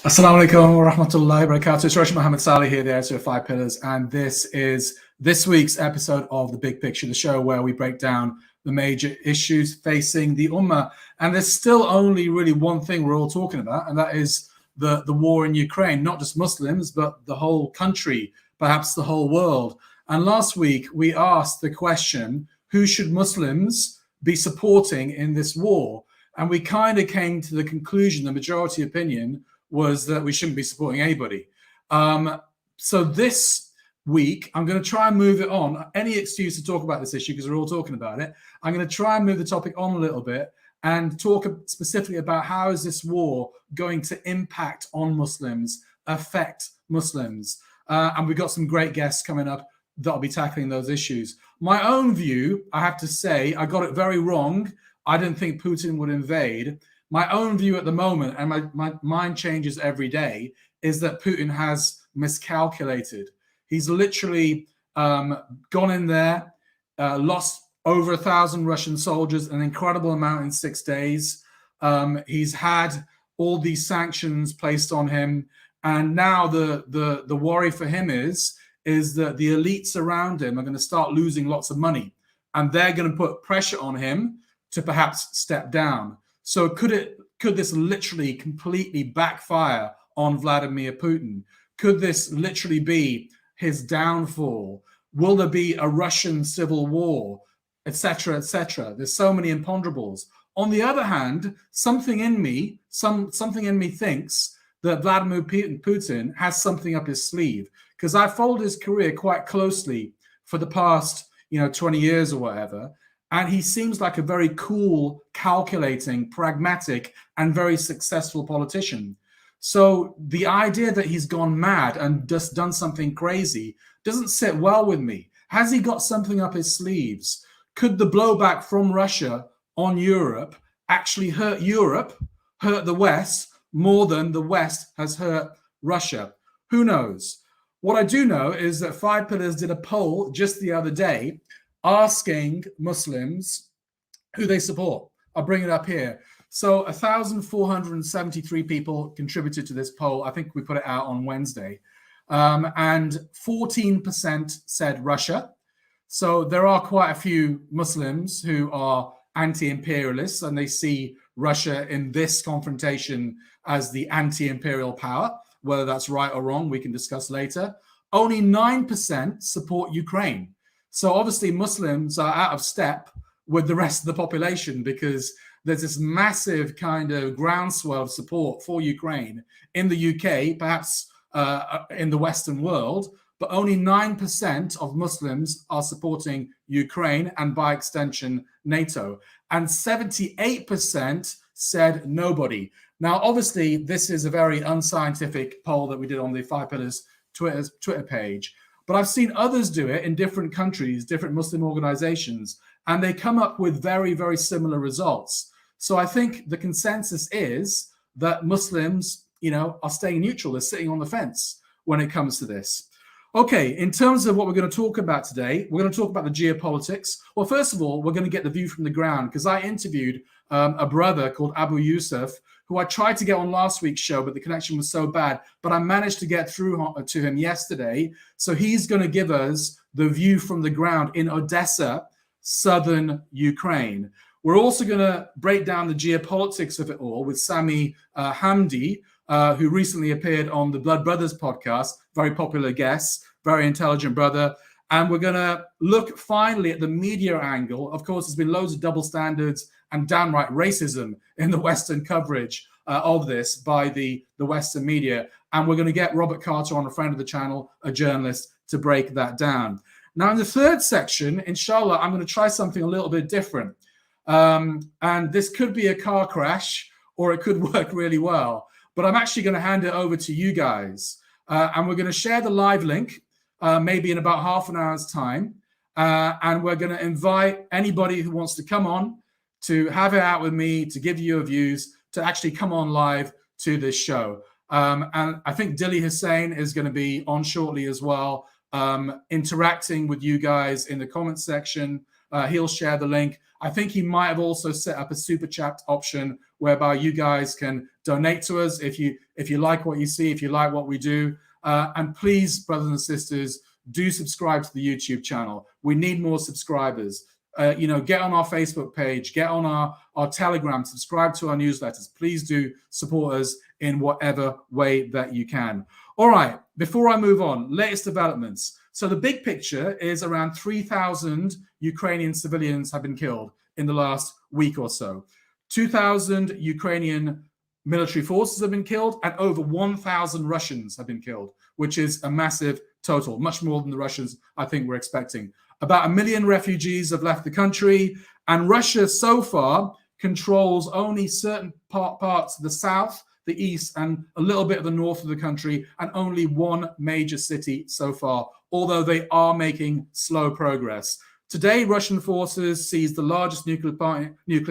Assalamu alaikum wa rahmatullahi wa barakatuh. It's Roshan M Salih here, the editor of Five Pillars, and this is this week's episode of The Big Picture, the show where we break down the major issues facing the Ummah. And there's still only really one thing we're all talking about, and that is the war in Ukraine, not just Muslims, but the whole country, perhaps the whole world. And last week, we asked the question, who should Muslims be supporting in this war? And we kind of came to the conclusion, the majority opinion, was that we shouldn't be supporting anybody. So this week, I'm going to try and move it on. Any excuse to talk about this issue because we're all talking about it. I'm going to try and move the topic on a little bit and talk specifically about how is this war going to impact on Muslims, affect Muslims. And we've got some great guests coming up that'll be tackling those issues. My own view, I have to say, I got it very wrong. I didn't think Putin would invade. My own view at the moment, and my mind changes every day, is that Putin has miscalculated. He's literally gone in there, lost over 1,000 Russian soldiers, an incredible amount in 6 days. He's had all these sanctions placed on him, and now the worry for him is that the elites around him are going to start losing lots of money, and they're going to put pressure on him to perhaps step down. So could this literally completely backfire on Vladimir Putin? Could this literally be his downfall? Will there be a Russian civil war, etc., etc.? There's so many imponderables. On the other hand, something in me thinks that Vladimir Putin has something up his sleeve, because I followed his career quite closely for the past 20 years or whatever. And he seems like a very cool, calculating, pragmatic, and very successful politician. So the idea that he's gone mad and just done something crazy doesn't sit well with me. Has he got something up his sleeves? Could the blowback from Russia on Europe actually hurt Europe, hurt the West, more than the West has hurt Russia? Who knows? What I do know is that Five Pillars did a poll just the other day asking Muslims who they support. I'll bring it up here. So 1,473 people contributed to this poll. I think we put it out on Wednesday. And 14% said Russia. So there are quite a few Muslims who are anti-imperialists, and they see Russia in this confrontation as the anti-imperial power. Whether that's right or wrong, we can discuss later. Only 9% support Ukraine. So obviously Muslims are out of step with the rest of the population, because there's this massive kind of groundswell of support for Ukraine in the UK, perhaps in the Western world, but only 9% of Muslims are supporting Ukraine and by extension NATO. And 78% said nobody. Now, obviously, this is a very unscientific poll that we did on the Five Pillars Twitter page. But I've seen others do it in different countries, different Muslim organizations, and they come up with very, very similar results. So I think the consensus is that Muslims, are staying neutral. They're sitting on the fence when it comes to this. Okay, in terms of what we're going to talk about today, we're going to talk about the geopolitics. Well, first of all, we're going to get the view from the ground, because I interviewed a brother called Abu Yusuf, who I tried to get on last week's show, but the connection was so bad. But I managed to get through to him yesterday. So he's going to give us the view from the ground in Odessa, southern Ukraine. We're also going to break down the geopolitics of it all with Sami Hamdi, who recently appeared on the Blood Brothers podcast, very popular guest, very intelligent brother. And we're going to look finally at the media angle. Of course, there's been loads of double standards and downright racism in the Western coverage of this by the Western media. And we're going to get Robert Carter on, a friend of the channel, a journalist, to break that down. Now, in the third section, inshallah, I'm going to try something a little bit different. And this could be a car crash, or it could work really well. But I'm actually going to hand it over to you guys. And we're going to share the live link, maybe in about half an hour's time. And we're going to invite anybody who wants to come on to have it out with me, to give you your views, to actually come on live to this show. And I think Dilly Hussein is going to be on shortly as well, interacting with you guys in the comment section. He'll share the link. I think he might have also set up a super chat option whereby you guys can donate to us if you like what you see, if you like what we do. And please, brothers and sisters, do subscribe to the YouTube channel. We need more subscribers. Get on our Facebook page, get on our Telegram, subscribe to our newsletters. Please do support us in whatever way that you can. All right, before I move on, latest developments. So the big picture is around 3,000 Ukrainian civilians have been killed in the last week or so. 2,000 Ukrainian military forces have been killed, and over 1,000 Russians have been killed, which is a massive total, much more than the Russians, I think, were expecting. About 1 million refugees have left the country, and Russia so far controls only certain parts of the south, the east, and a little bit of the north of the country, and only one major city so far, although they are making slow progress. Today, Russian forces seized the largest nuclear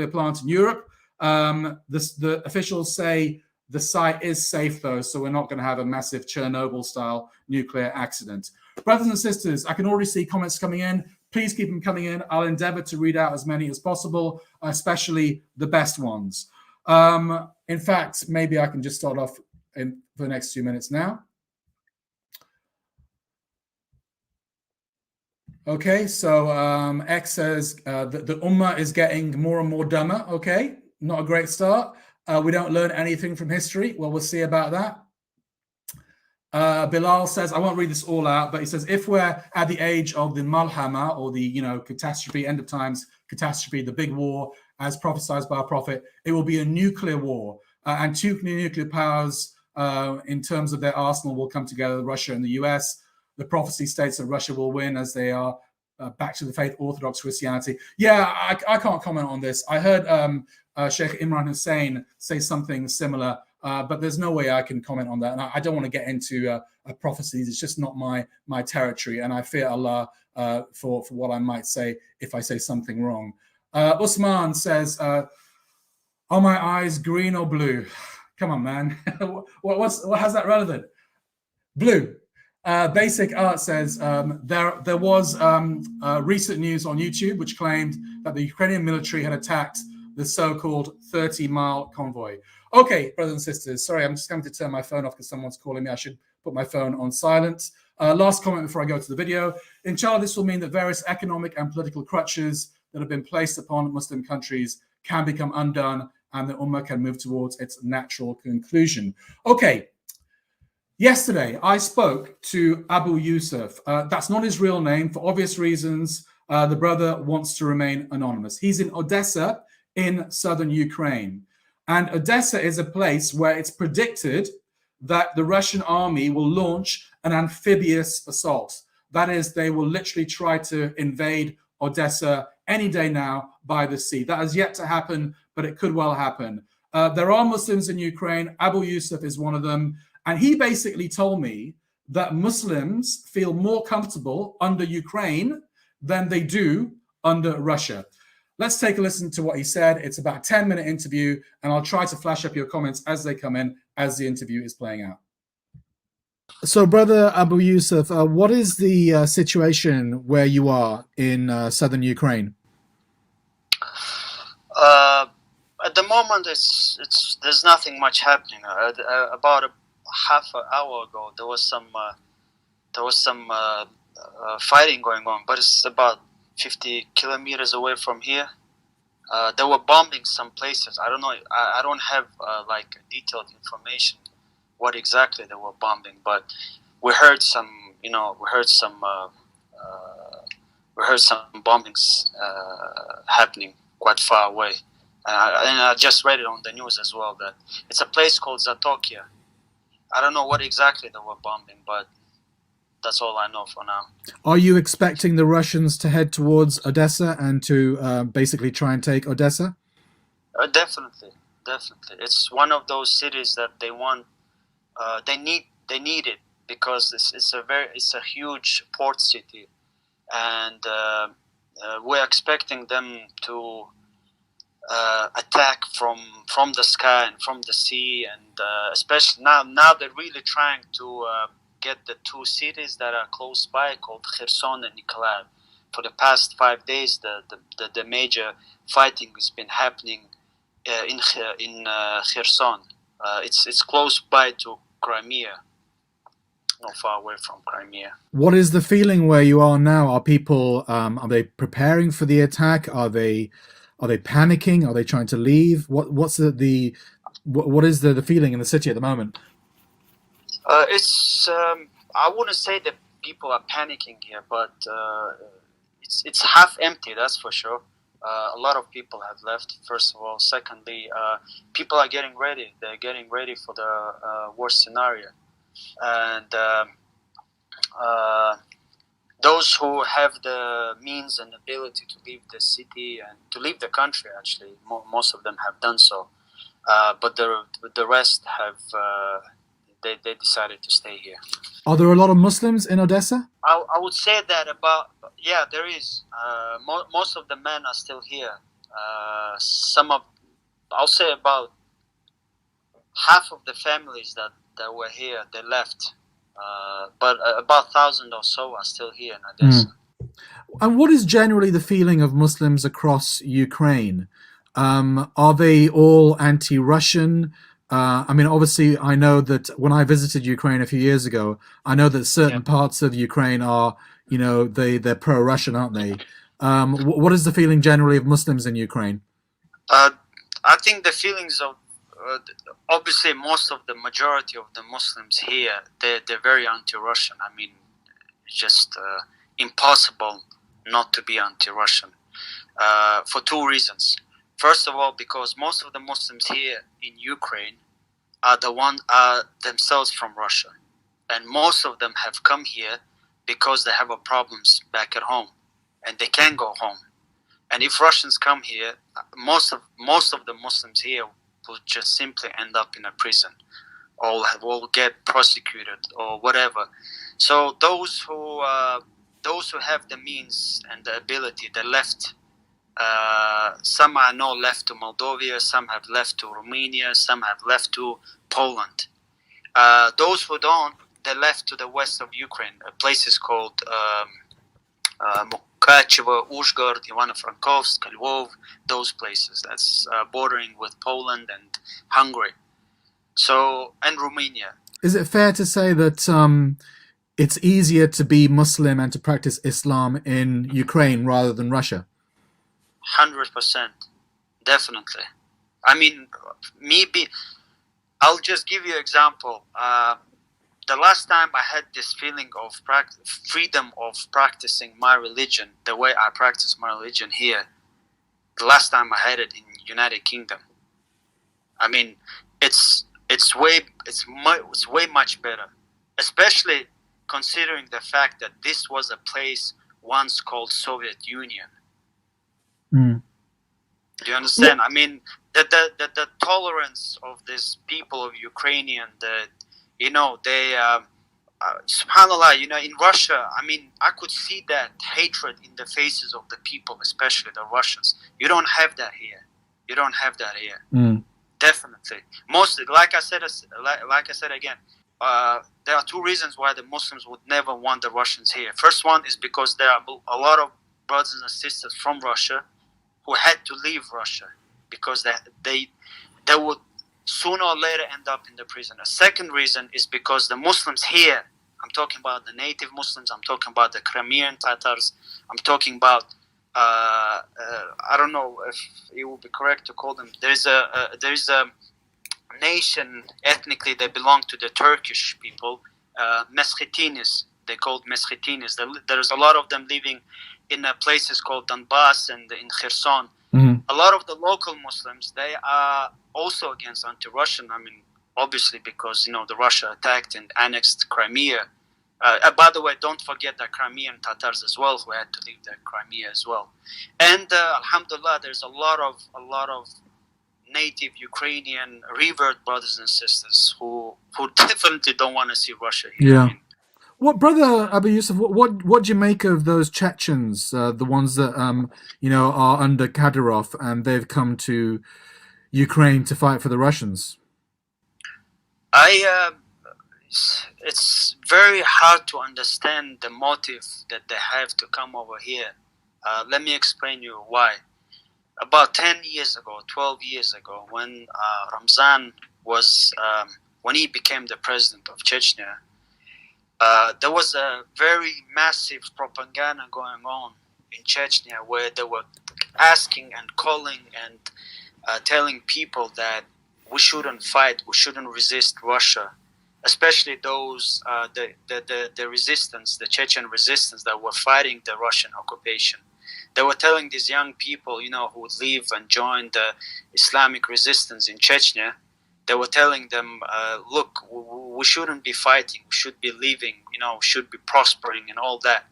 plant in Europe. The officials say the site is safe, though, so we're not going to have a massive Chernobyl-style nuclear accident. Brothers and sisters, I can already see comments coming in. Please keep them coming in. I'll endeavor to read out as many as possible, especially the best ones. In fact, maybe I can just start off for the next 2 minutes now. Okay, so X says the Ummah is getting more and more dumber. Okay, not a great start. We don't learn anything from history. Well, we'll see about that. Bilal says, I won't read this all out, but he says, if we're at the age of the Malhama, or the catastrophe, end of times catastrophe, the big war, as prophesied by our prophet, it will be a nuclear war. And two nuclear powers, in terms of their arsenal, will come together, Russia and the US. The prophecy states that Russia will win, as they are back to the faith, Orthodox Christianity. Yeah, I can't comment on this. I heard Sheikh Imran Hussein say something similar, but there's no way I can comment on that. And I don't want to get into prophecies. It's just not my territory. And I fear Allah for what I might say if I say something wrong. Usman says, are my eyes green or blue? Come on, man. How's that relevant? Blue. Basic Art says there was recent news on YouTube which claimed that the Ukrainian military had attacked the so-called 30-mile convoy. Okay, brothers and sisters, sorry, I'm just going to turn my phone off because someone's calling me. I should put my phone on silent. Last comment before I go to the video. Inshallah, this will mean that various economic and political crutches that have been placed upon Muslim countries can become undone, and the Ummah can move towards its natural conclusion. Okay. Yesterday, I spoke to Abu Yusuf. That's not his real name for obvious reasons. The brother wants to remain anonymous. He's in Odessa in southern Ukraine. And Odessa is a place where it's predicted that the Russian army will launch an amphibious assault. That is, they will literally try to invade Odessa any day now by the sea. That has yet to happen, but it could well happen. There are Muslims in Ukraine. Abu Yusuf is one of them. And he basically told me that Muslims feel more comfortable under Ukraine than they do under Russia. Let's take a listen to what he said. It's about a 10-minute interview, and I'll try to flash up your comments as they come in, as the interview is playing out. So, Brother Abu Yusuf, what is the situation where you are in southern Ukraine? At the moment, there's nothing much happening. About a half an hour ago, there was some fighting going on, but it's about 50 kilometers away from here. They were bombing some places. I don't know. I don't have like detailed information what exactly they were bombing, but we heard some bombings happening quite far away. And I just read it on the news as well that it's a place called Zatokia. I don't know what exactly they were bombing, but that's all I know for now. Are you expecting the Russians to head towards Odessa and to basically try and take Odessa? Definitely. It's one of those cities that they want. They need it because it's a huge port city, and we're expecting them to attack from the sky and from the sea, and especially now they're really trying to get the two cities that are close by called Kherson and Nikolaev, for the past 5 days, the major fighting has been happening in Kherson. It's close by to Crimea, not far away from Crimea. What is the feeling where you are now? Are people are they preparing for the attack? Are they panicking? Are they trying to leave? What is the feeling in the city at the moment? It's I wouldn't say that people are panicking here, but it's half empty, that's for sure. A lot of people have left, first of all. Secondly, people are getting ready. They're getting ready for the worst scenario. And those who have the means and ability to leave the city and to leave the country, actually, most of them have done so. But the rest have they decided to stay here. Are there a lot of Muslims in Odessa? I would say that there is. Most of the men are still here. I'll say about half of the families that were here, they left. But about 1,000 or so are still here in Odessa. And what is generally the feeling of Muslims across Ukraine? Are they all anti-Russian? I mean, obviously, I know that when I visited Ukraine a few years ago, I know that certain parts of Ukraine are, they're pro-Russian, aren't they? What is the feeling generally of Muslims in Ukraine? I think the feelings of obviously the majority of the Muslims here, they're very anti-Russian. I mean, it's just impossible not to be anti-Russian for two reasons. First of all, because most of the Muslims here in Ukraine are themselves from Russia, and most of them have come here because they have problems back at home, and they can't go home. And if Russians come here, most of the Muslims here will just simply end up in a prison, or will get prosecuted or whatever. So those who have the means and the ability, they left. Some I know left to Moldova, some have left to Romania, some have left to Poland. Those who don't, they left to the west of Ukraine, places called Mukachevo, Uzhgorod, Ivano-Frankovsk, Lvov, those places. That's bordering with Poland and Hungary. And Romania. Is it fair to say that it's easier to be Muslim and to practice Islam in Ukraine rather than Russia? 100%, definitely. I mean, I'll just give you an example. The last time I had this feeling of freedom of practicing my religion, the way I practice my religion here, the last time I had it in United Kingdom. I mean, it's way much better, especially considering the fact that this was a place once called Soviet Union. Do you understand? I mean, the tolerance of these people of Ukrainian, subhanallah, in Russia, I mean, I could see that hatred in the faces of the people, especially the Russians. You don't have that here. Definitely. Mostly, like I said again, there are two reasons why the Muslims would never want the Russians here. First one is because there are a lot of brothers and sisters from Russia who had to leave Russia because they would sooner or later end up in the prison. A second reason is because the Muslims here, I'm talking about the native Muslims, I'm talking about the Crimean Tartars, I'm talking about, I don't know if it would be correct to call them, there is a nation, ethnically they belong to the Turkish people, Meskhetinis, they're called Meskhetinis. There's a lot of them living in places called Donbass and in Kherson. A lot of the local Muslims, they are also against anti-Russian. I mean, obviously because, the Russia attacked and annexed Crimea. By the way, don't forget the Crimean Tartars as well, who had to leave the Crimea as well. And alhamdulillah, there's a lot of native Ukrainian revert brothers and sisters who definitely don't want to see Russia here. Yeah. What, brother Abu Yusuf? What do you make of those Chechens, the ones that are under Kadyrov and they've come to Ukraine to fight for the Russians? it's very hard to understand the motive that they have to come over here. Let me explain you why. About 10 years ago, 12 years ago, when Ramzan was, when he became the president of Chechnya, there was a very massive propaganda going on in Chechnya where they were asking and calling and telling people that we shouldn't fight, we shouldn't resist Russia, especially those, the resistance, the Chechen resistance that were fighting the Russian occupation. They were telling these young people, you know, who would leave and join the Islamic resistance in Chechnya, they were telling them, look, we shouldn't be fighting, we should be living, you know, we should be prospering and all that.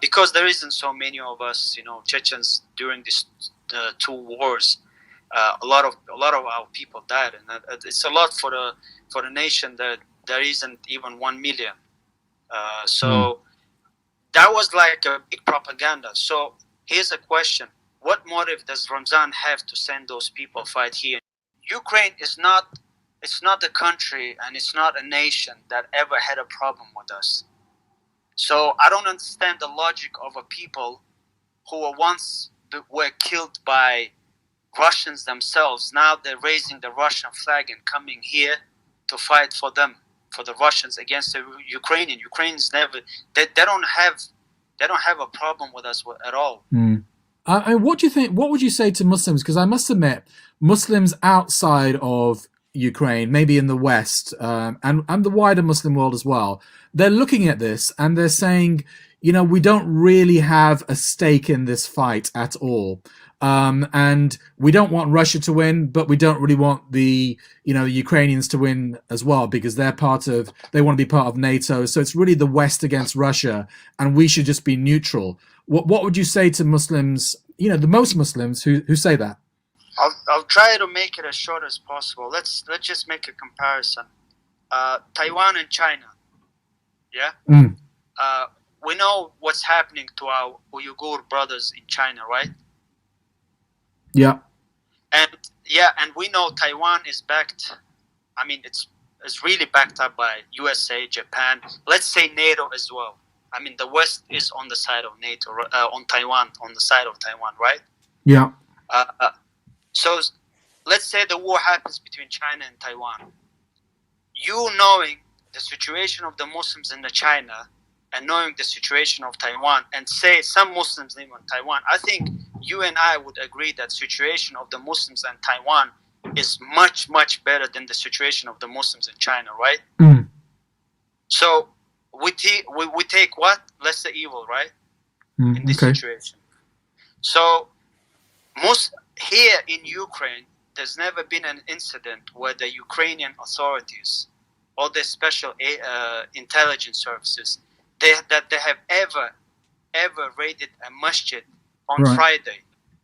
Because there isn't so many of us, you know, Chechens during these two wars. A lot of our people died, and it's a lot for the nation that there isn't even 1 million. So that was like a big propaganda. So here's a question: what motive does Ramzan have to send those people fight here? Ukraine is not. It's not a country, and it's not a nation that ever had a problem with us. So I don't understand the logic of a people who were once were killed by Russians themselves. Now they're raising the Russian flag and coming here to fight for them, for the Russians against the Ukrainian. Ukrainians never, they don't have a problem with us at all. What do you think? What would you say to Muslims? Because I must admit, Muslims outside of Ukraine, maybe in the West, and the wider Muslim world as well, they're looking at this and they're saying, you know, we don't really have a stake in this fight at all. And we don't want Russia to win, but we don't really want the Ukrainians to win as well, because they want to be part of NATO. So it's really the West against Russia, and we should just be neutral. What would you say to Muslims, you know, the most Muslims who say that? I'll try to make it as short as possible. Let's just make a comparison. Taiwan and China. Yeah? We know what's happening to our Uyghur brothers in China, right? Yeah. And we know Taiwan is backed. I mean, it's really backed up by USA, Japan. Let's say NATO as well. I mean, the West is on the side of NATO, on Taiwan, on the side of Taiwan, right? Yeah. So let's say the war happens between China and Taiwan. You knowing the situation of the Muslims in China and knowing the situation of Taiwan, and say some Muslims live in Taiwan, I think you and I would agree that situation of the Muslims in Taiwan is much, much better than the situation of the Muslims in China, right? So we take what? Lesser evil, right? In this situation. So here in Ukraine, there's never been an incident where the Ukrainian authorities or the special intelligence services they have ever raided a masjid on Friday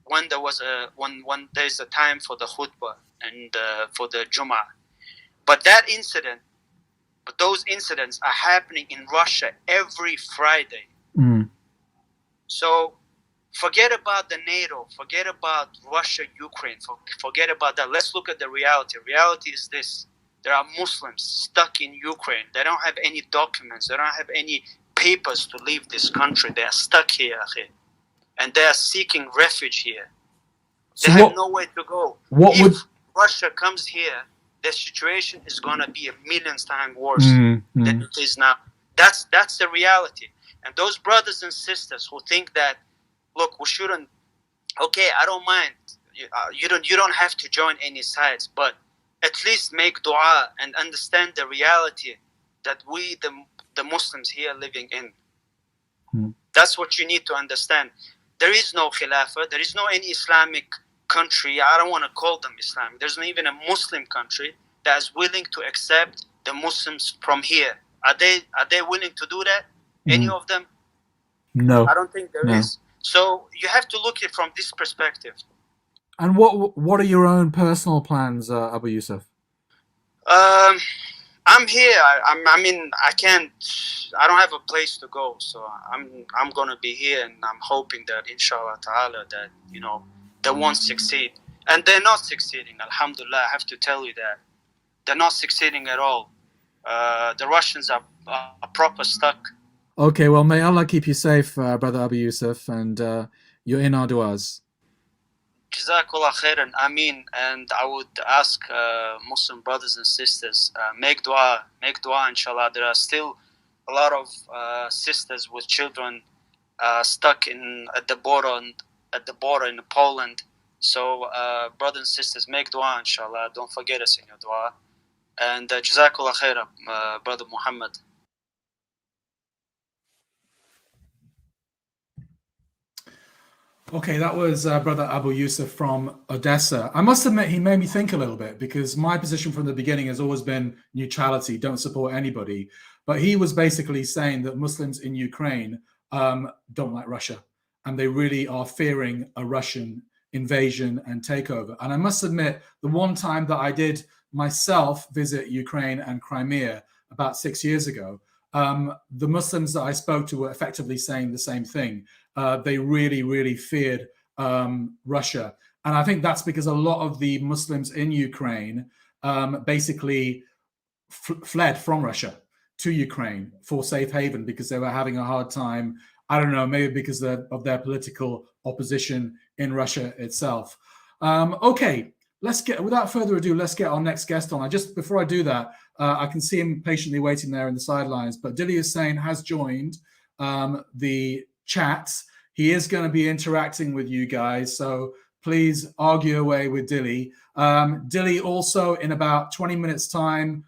when there was when there's a time for the khutbah and for the Jummah. But those incidents are happening in Russia every Friday. So forget about the NATO, forget about Russia, Ukraine, forget about that. Let's look at the reality. Reality is this: there are Muslims stuck in Ukraine. They don't have any documents. They don't have any papers to leave this country. They are stuck here, and they are seeking refuge here. They have nowhere to go. If Russia comes here, the situation is going to be a million times worse than it is now. That's the reality. And those brothers and sisters who think that, look, we shouldn't. Okay, I don't mind. You don't have to join any sides, but at least make dua and understand the reality that we, the Muslims here, living in. That's what you need to understand. There is no Khilafah. There is no any Islamic country. I don't want to call them Islamic. There's not even a Muslim country that is willing to accept the Muslims from here. Are they willing to do that? Any of them? No. I don't think there is. So you have to look at it from this perspective. And what are your own personal plans, Abu Yusuf? I'm here. I mean, I don't have a place to go, so I'm gonna be here, and I'm hoping that, inshallah ta'ala, that, you know, they won't succeed. And they're not succeeding, alhamdulillah. I have to tell you that they're not succeeding at all. The Russians are proper stuck. Okay, well, may Allah keep you safe, Brother Abu Yusuf, and you're in our du'as. Jazakallah khairan, Ameen. And I would ask Muslim brothers and sisters, make dua, inshallah. There are still a lot of sisters with children stuck at the border in Poland. So, brothers and sisters, make dua, inshallah. Don't forget us in your dua. And Jazakallah khairan, Brother Muhammad. Okay, that was Brother Abu Yusuf from Odessa. I must admit, he made me think a little bit, because my position from the beginning has always been neutrality, don't support anybody. But he was basically saying that Muslims in Ukraine don't like Russia, and they really are fearing a Russian invasion and takeover. And I must admit, the one time that I did myself visit Ukraine and Crimea about 6 years ago, the Muslims that I spoke to were effectively saying the same thing. They really, really feared Russia. And I think that's because a lot of the Muslims in Ukraine basically fled from Russia to Ukraine for safe haven, because they were having a hard time, I don't know, maybe because of their political opposition in Russia itself. Okay, without further ado, let's get our next guest on. Before I do that, I can see him patiently waiting there in the sidelines, but Dilly Hussein has joined the chat. He is going to be interacting with you guys, so please argue away with Dilly. Dilly also, in about 20 minutes time,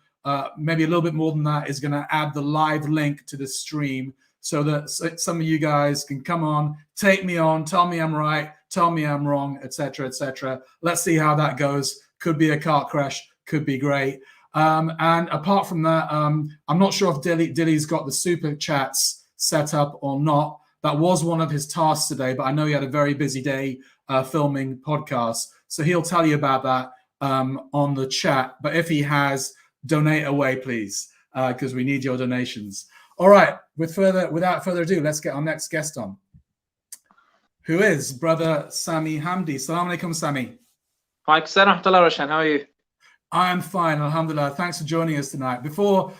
maybe a little bit more than that, is going to add the live link to the stream, so that some of you guys can come on, take me on, tell me I'm right, tell me I'm wrong, etc., etc. Let's see how that goes. Could be a car crash, could be great. And apart from that, I'm not sure if Dilly's got the super chats set up or not. That was one of his tasks today, but I know he had a very busy day filming podcasts, so he'll tell you about that on the chat. But if he has, donate away, please, because we need your donations. All right, without further ado, let's get our next guest on, who is Brother Sami Hamdi. Assalamu alaikum, Sami. Wa alaikum assalam, Roshan. How are you? I am fine, alhamdulillah. Thanks for joining us tonight. Before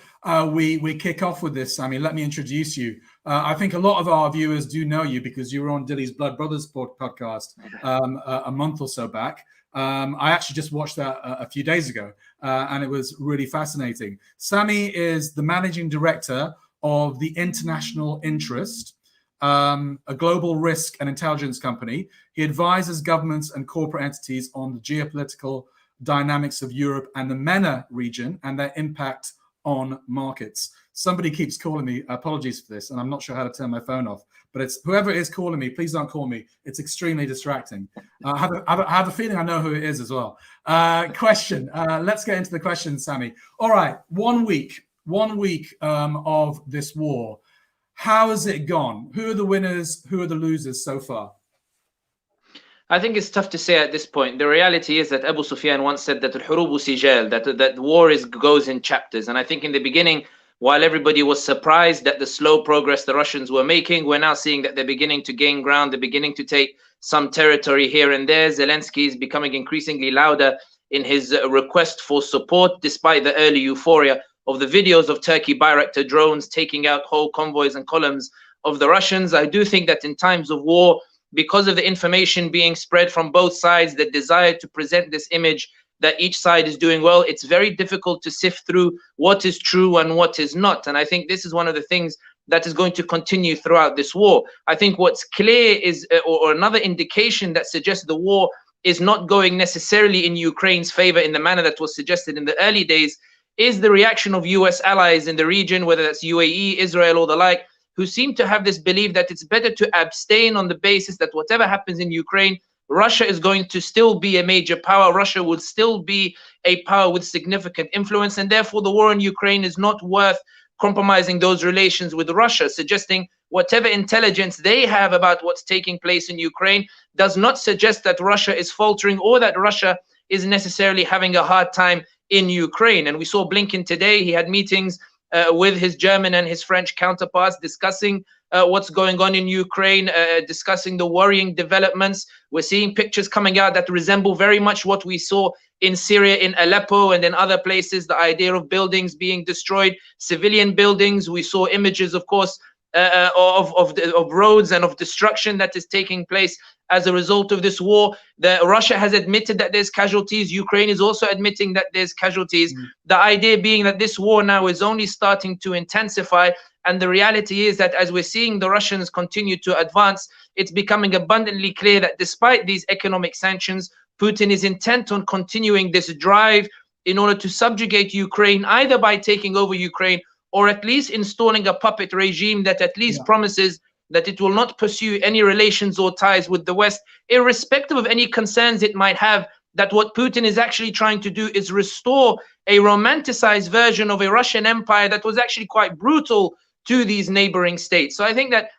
we kick off with this, Sami, let me introduce you. I think a lot of our viewers do know you because you were on Dilly's Blood Brothers podcast a month or so back. I actually just watched that a few days ago, and it was really fascinating. Sami is the managing director of the International Interest, a global risk and intelligence company. He advises governments and corporate entities on the geopolitical dynamics of Europe and the MENA region and their impact on markets. Somebody keeps calling me, apologies for this, and I'm not sure how to turn my phone off, but it's whoever is calling me, please don't call me. It's extremely distracting. I have a feeling I know who it is as well. Question, let's get into the question, Sami. All right, 1 week of this war. How has it gone? Who are the winners? Who are the losers so far? I think it's tough to say at this point. The reality is that Abu Sufyan once said that al-hurubu sijal, that war goes in chapters. And I think in the beginning, while everybody was surprised at the slow progress the Russians were making, we're now seeing that they're beginning to gain ground. They're beginning to take some territory here and there. Zelensky is becoming increasingly louder in his request for support, despite the early euphoria of the videos of Turkey Bayraktar drones taking out whole convoys and columns of the Russians. I do think that in times of war, because of the information being spread from both sides, the desire to present this image that each side is doing well, it's very difficult to sift through what is true and what is not. And I think this is one of the things that is going to continue throughout this war. I think what's clear is, or another indication that suggests the war is not going necessarily in Ukraine's favor in the manner that was suggested in the early days, is the reaction of US allies in the region, whether that's UAE, Israel, or the like, who seem to have this belief that it's better to abstain on the basis that whatever happens in Ukraine, Russia is going to still be a major power. Russia will still be a power with significant influence, and therefore the war in Ukraine is not worth compromising those relations with Russia, suggesting whatever intelligence they have about what's taking place in Ukraine does not suggest that Russia is faltering or that Russia is necessarily having a hard time in Ukraine. And we saw Blinken today. He had meetings with his German and his French counterparts discussing what's going on in Ukraine, discussing the worrying developments. We're seeing pictures coming out that resemble very much what we saw in Syria, in Aleppo, and in other places. The idea of buildings being destroyed, civilian buildings. We saw images, of course, of roads and of destruction that is taking place as a result of this war. Russia has admitted that there's casualties. Ukraine is also admitting that there's casualties. The idea being that this war now is only starting to intensify. And the reality is that as we're seeing the Russians continue to advance, it's becoming abundantly clear that despite these economic sanctions, Putin is intent on continuing this drive in order to subjugate Ukraine, either by taking over Ukraine or at least installing a puppet regime that at least promises that it will not pursue any relations or ties with the West, irrespective of any concerns it might have, that what Putin is actually trying to do is restore a romanticized version of a Russian empire that was actually quite brutal to these neighboring states. So I think that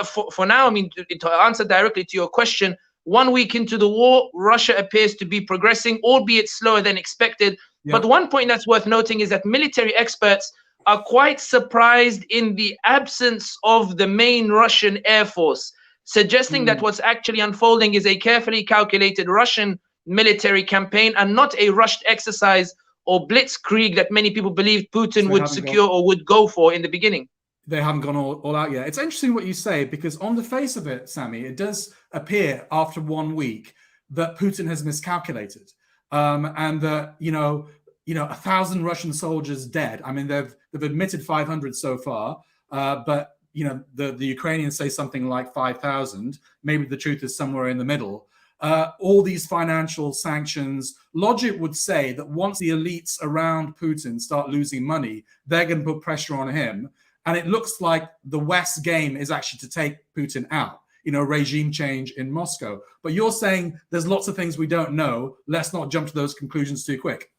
for now, I mean, to answer directly to your question, 1 week into the war, Russia appears to be progressing, albeit slower than expected. But one point that's worth noting is that military experts are quite surprised in the absence of the main Russian Air Force, suggesting that what's actually unfolding is a carefully calculated Russian military campaign and not a rushed exercise or blitzkrieg that many people believed Putin would secure or would go for in the beginning. They haven't gone all out yet. It's interesting what you say, because on the face of it, Sammy, it does appear after 1 week that Putin has miscalculated, and that, 1,000 Russian soldiers dead. I mean, they've admitted 500 so far, but the Ukrainians say something like 5,000. Maybe the truth is somewhere in the middle. All these financial sanctions, logic would say that once the elites around Putin start losing money, they're going to put pressure on him. And it looks like the West's game is actually to take Putin out, regime change in Moscow. But you're saying there's lots of things we don't know. Let's not jump to those conclusions too quick.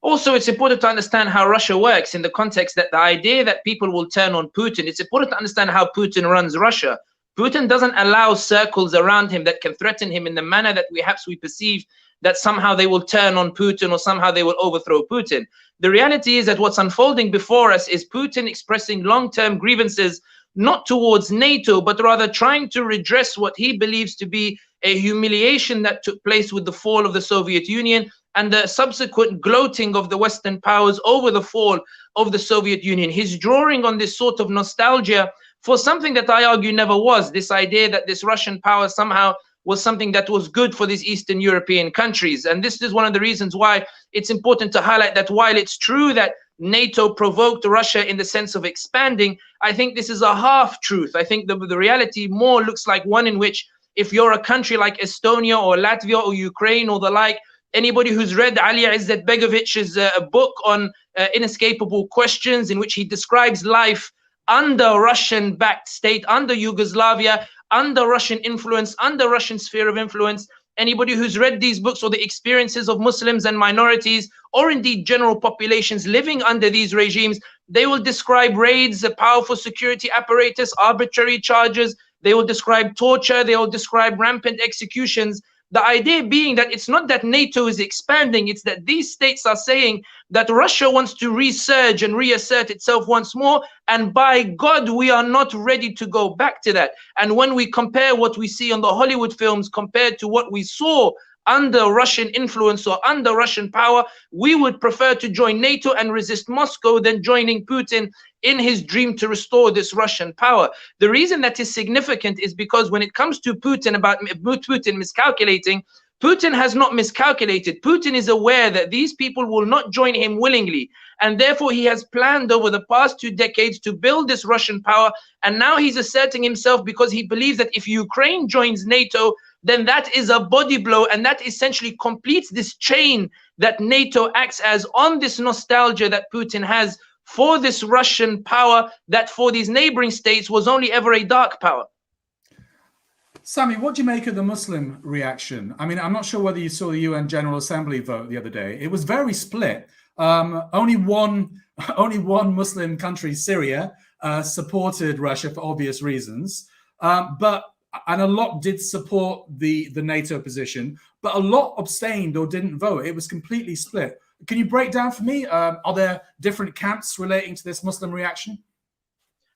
Also, it's important to understand how Russia works in the context that the idea that people will turn on Putin, it's important to understand how Putin runs Russia. Putin doesn't allow circles around him that can threaten him in the manner that perhaps we perceive that somehow they will turn on Putin or somehow they will overthrow Putin. The reality is that what's unfolding before us is Putin expressing long-term grievances, not towards NATO, but rather trying to redress what he believes to be a humiliation that took place with the fall of the Soviet Union and the subsequent gloating of the Western powers over the fall of the Soviet Union. He's drawing on this sort of nostalgia for something that I argue never was, this idea that this Russian power somehow was something that was good for these Eastern European countries. And this is one of the reasons why it's important to highlight that while it's true that NATO provoked Russia in the sense of expanding, I think this is a half-truth. I think the reality more looks like one in which if you're a country like Estonia or Latvia or Ukraine or the like, anybody who's read Ali Izzat Begovich's book on Inescapable Questions, in which he describes life under Russian-backed state, under Yugoslavia, under Russian influence, under Russian sphere of influence, anybody who's read these books or the experiences of Muslims and minorities, or indeed general populations living under these regimes, they will describe raids, a powerful security apparatus, arbitrary charges, they will describe torture, they will describe rampant executions. The idea being that it's not that NATO is expanding, it's that these states are saying that Russia wants to resurge and reassert itself once more, and by God, we are not ready to go back to that. And when we compare what we see on the Hollywood films compared to what we saw under Russian influence or under Russian power, we would prefer to join NATO and resist Moscow than joining Putin in his dream to restore this Russian power. The reason that is significant is because when it comes to Putin, about Putin miscalculating, Putin has not miscalculated. Putin is aware that these people will not join him willingly. And therefore, he has planned over the past 2 decades to build this Russian power. And now he's asserting himself because he believes that if Ukraine joins NATO, then that is a body blow. And that essentially completes this chain that NATO acts as on this nostalgia that Putin has for this Russian power that for these neighboring states was only ever a dark power. Sammy, what do you make of the Muslim reaction? I mean, I'm not sure whether you saw the UN General Assembly vote the other day. It was very split. Only one Muslim country, Syria, supported Russia for obvious reasons. And a lot did support the NATO position, but a lot abstained or didn't vote. It was completely split. Can you break down for me? Are there different camps relating to this Muslim reaction?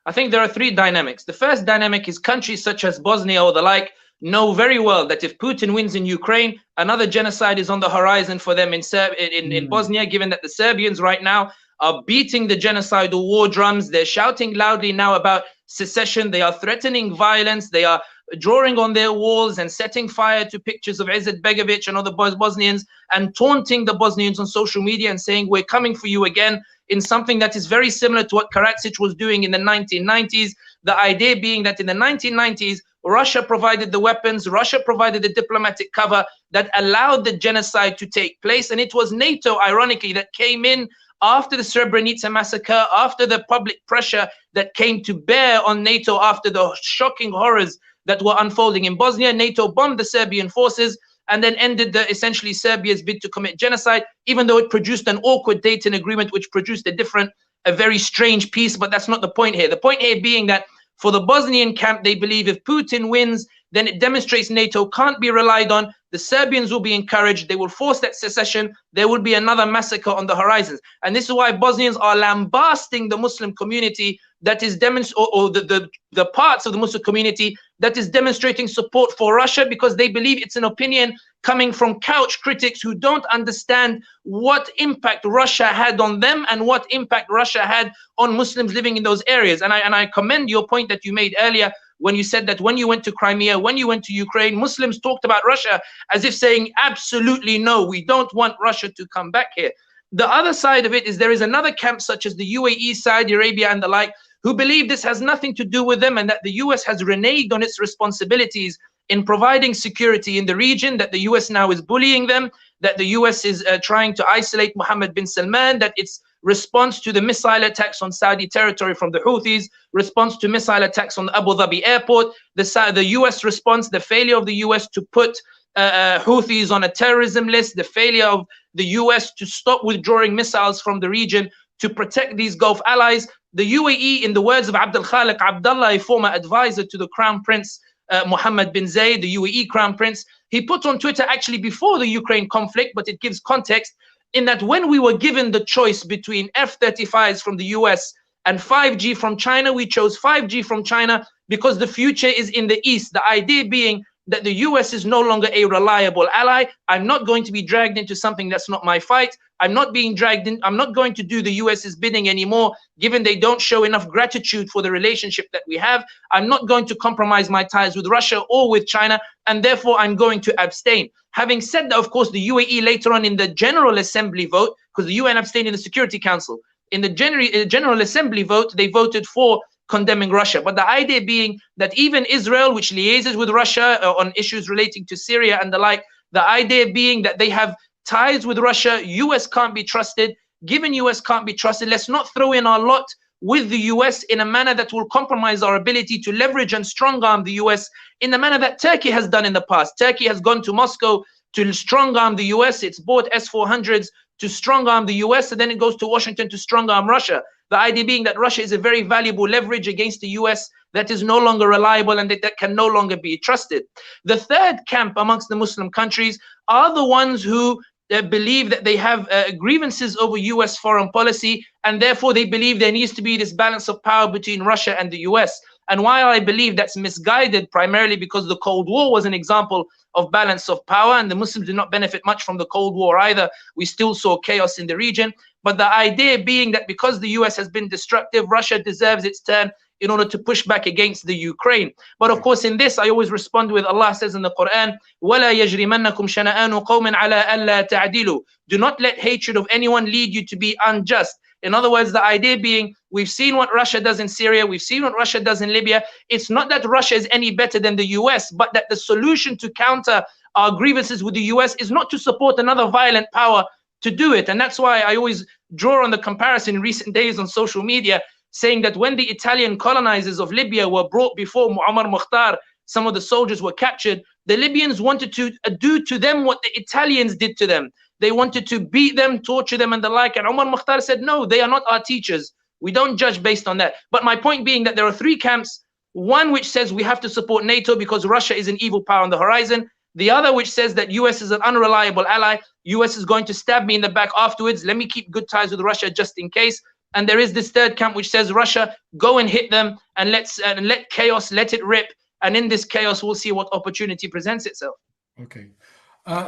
I think there are three dynamics. The first dynamic is countries such as Bosnia or the like know very well that if Putin wins in Ukraine, another genocide is on the horizon for them in Bosnia, given that the Serbians right now are beating the genocidal war drums. They're shouting loudly now about secession. They are threatening violence. They are drawing on their walls and setting fire to pictures of Izzet Begovic and other Bosnians and taunting the Bosnians on social media and saying, we're coming for you again, in something that is very similar to what Karadzic was doing in the 1990s. The idea being that in the 1990s, Russia provided the weapons, Russia provided the diplomatic cover that allowed the genocide to take place. And it was NATO, ironically, that came in after the Srebrenica massacre, after the public pressure that came to bear on NATO after the shocking horrors that were unfolding in Bosnia. NATO bombed the Serbian forces and then ended essentially Serbia's bid to commit genocide, even though it produced an awkward Dayton agreement, which produced a very strange peace. But that's not the point here. The point here being that for the Bosnian camp, they believe if Putin wins, then it demonstrates NATO can't be relied on. The Serbians will be encouraged. They will force that secession. There will be another massacre on the horizons. And this is why Bosnians are lambasting the Muslim community that is the parts of the Muslim community that is demonstrating support for Russia, because they believe it's an opinion coming from couch critics who don't understand what impact Russia had on them and what impact Russia had on Muslims living in those areas. And I commend your point that you made earlier when you said that when you went to Crimea, when you went to Ukraine, Muslims talked about Russia as if saying, absolutely no, we don't want Russia to come back here. The other side of it is there is another camp such as the UAE, Saudi Arabia and the like, who believe this has nothing to do with them and that the US has reneged on its responsibilities in providing security in the region, that the US now is bullying them, that the US is trying to isolate Mohammed bin Salman, that its response to the missile attacks on Saudi territory from the Houthis, response to missile attacks on the Abu Dhabi airport, the US response, the failure of the US to put Houthis on a terrorism list, the failure of the US to stop withdrawing missiles from the region to protect these Gulf allies. The UAE, in the words of Abdul Khaliq Abdullah, a former advisor to the Crown Prince Mohammed bin Zayed, the UAE Crown Prince, he put on Twitter actually before the Ukraine conflict, but it gives context, in that when we were given the choice between F-35s from the US and 5G from China, we chose 5G from China because the future is in the East. The idea being that the US is no longer a reliable ally. I'm not going to be dragged into something that's not my fight. I'm not being dragged in. I'm not going to do the US's bidding anymore, given they don't show enough gratitude for the relationship that we have. I'm not going to compromise my ties with Russia or with China, and therefore I'm going to abstain. Having said that, of course, the UAE later on in the General Assembly vote, because the UN abstained in the Security Council, in the General Assembly vote, they voted for condemning Russia. But the idea being that even Israel, which liaises with Russia on issues relating to Syria and the like, the idea being that they have ties with Russia, US can't be trusted. Given US can't be trusted, let's not throw in our lot with the US in a manner that will compromise our ability to leverage and strong arm the US in the manner that Turkey has done in the past. Turkey has gone to Moscow to strong arm the US. It's bought S-400s to strong arm the US, and then it goes to Washington to strong arm Russia. The idea being that Russia is a very valuable leverage against the US that is no longer reliable and that can no longer be trusted. The third camp amongst the Muslim countries are the ones who believe that they have grievances over US foreign policy, and therefore they believe there needs to be this balance of power between Russia and the US. And while I believe that's misguided, primarily because the Cold War was an example of balance of power, and the Muslims did not benefit much from the Cold War either. We still saw chaos in the region. But the idea being that because the US has been destructive, Russia deserves its turn in order to push back against the Ukraine. But of course, in this, I always respond with Allah says in the Quran, وَلَا يَجْرِمَنَّكُمْ شَنَآنُ قَوْمٍ عَلَىٰ أَلَّا تَعْدِلُوا. Do not let hatred of anyone lead you to be unjust. In other words, the idea being, we've seen what Russia does in Syria, we've seen what Russia does in Libya. It's not that Russia is any better than the US, but that the solution to counter our grievances with the US is not to support another violent power to do it. And that's why I always draw on the comparison in recent days on social media, saying that when the Italian colonizers of Libya were brought before Muammar Mukhtar, some of the soldiers were captured, the Libyans wanted to do to them what the Italians did to them. They wanted to beat them, torture them and the like. And Muammar Mukhtar said, no, they are not our teachers. We don't judge based on that. But my point being that there are three camps. One which says we have to support NATO because Russia is an evil power on the horizon. The other which says that US is an unreliable ally. US is going to stab me in the back afterwards. Let me keep good ties with Russia just in case. and there is this third camp which says, Russia, go and hit them, and let chaos, let it rip, and in this chaos we'll see what opportunity presents itself. Okay.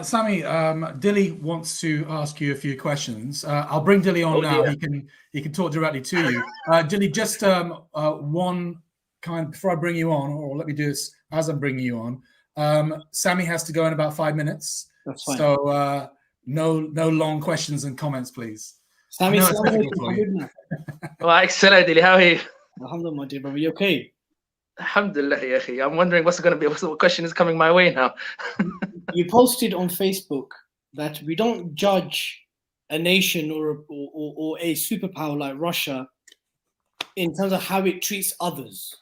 Sammy, Dilly wants to ask you a few questions. I'll bring Dilly on now. Dear. He can talk directly to you. Dilly, just one kind before I bring you on, or let me do this as I'm bringing you on. Sammy has to go in about 5 minutes. That's fine. So no long questions and comments, please. Sammy, Well, excellent, Dilly. How are you? Alhamdulillah, my dear brother. You okay? Alhamdulillah, ya akhi. I'm wondering what question is coming my way now. You posted on Facebook that we don't judge a nation or a superpower like Russia in terms of how it treats others.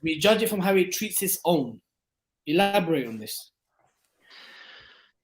We judge it from how it treats its own. Elaborate on this.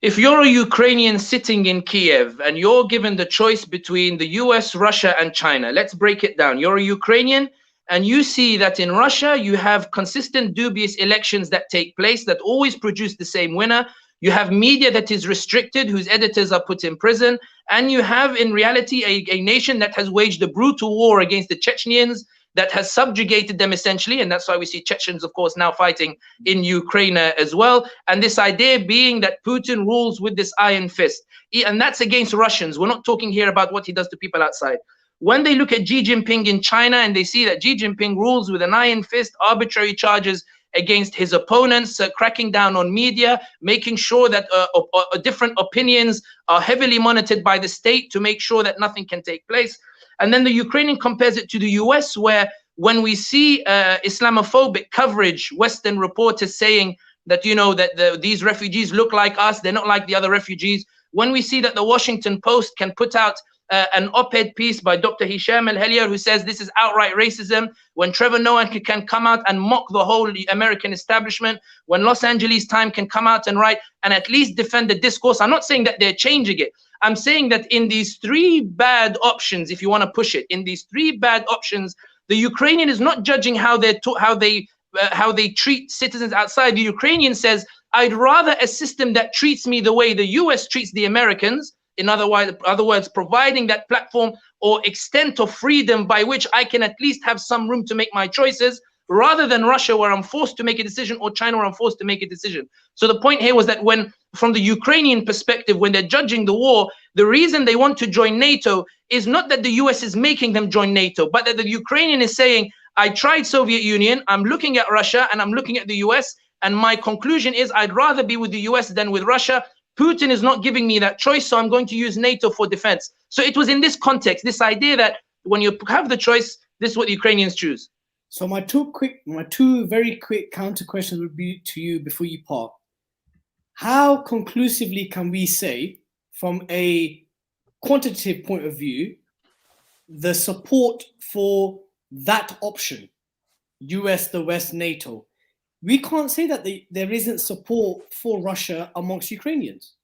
If you're a Ukrainian sitting in Kiev and you're given the choice between the US, Russia, and China, let's break it down. You're a Ukrainian and you see that in Russia, you have consistent dubious elections that take place that always produce the same winner. You have media that is restricted, whose editors are put in prison. And you have, in reality, a nation that has waged a brutal war against the Chechens, that has subjugated them essentially. And that's why we see Chechens, of course, now fighting in Ukraine as well. And this idea being that Putin rules with this iron fist. And that's against Russians. We're not talking here about what he does to people outside. When they look at Xi Jinping in China and they see that Xi Jinping rules with an iron fist, arbitrary charges against his opponents, cracking down on media, making sure that different opinions are heavily monitored by the state to make sure that nothing can take place. And then the Ukrainian compares it to the US, where when we see Islamophobic coverage, Western reporters saying that, you know, that these refugees look like us, they're not like the other refugees. When we see that the Washington Post can put out an op-ed piece by Dr. Hisham al-Hellier who says this is outright racism, when Trevor Noah can come out and mock the whole American establishment, when Los Angeles Times can come out and write and at least defend the discourse. I'm not saying that they're changing it. I'm saying that in these three bad options, if you want to push it, in these three bad options, the Ukrainian is not judging how they treat citizens outside. The Ukrainian says, I'd rather a system that treats me the way the US treats the Americans. In other words, providing that platform or extent of freedom by which I can at least have some room to make my choices, rather than Russia, where I'm forced to make a decision, or China, where I'm forced to make a decision. So the point here was that when, from the Ukrainian perspective, when they're judging the war, the reason they want to join NATO is not that the US is making them join NATO, but that the Ukrainian is saying, I tried Soviet Union, I'm looking at Russia, and I'm looking at the US, and my conclusion is I'd rather be with the US than with Russia. Putin is not giving me that choice, so I'm going to use NATO for defense. So it was in this context, this idea that when you have the choice, this is what the Ukrainians choose. So my two very quick counter questions would be to you before you part. How conclusively can we say, from a quantitative point of view, the support for that option, US, the West, NATO? We can't say that there isn't support for Russia amongst Ukrainians.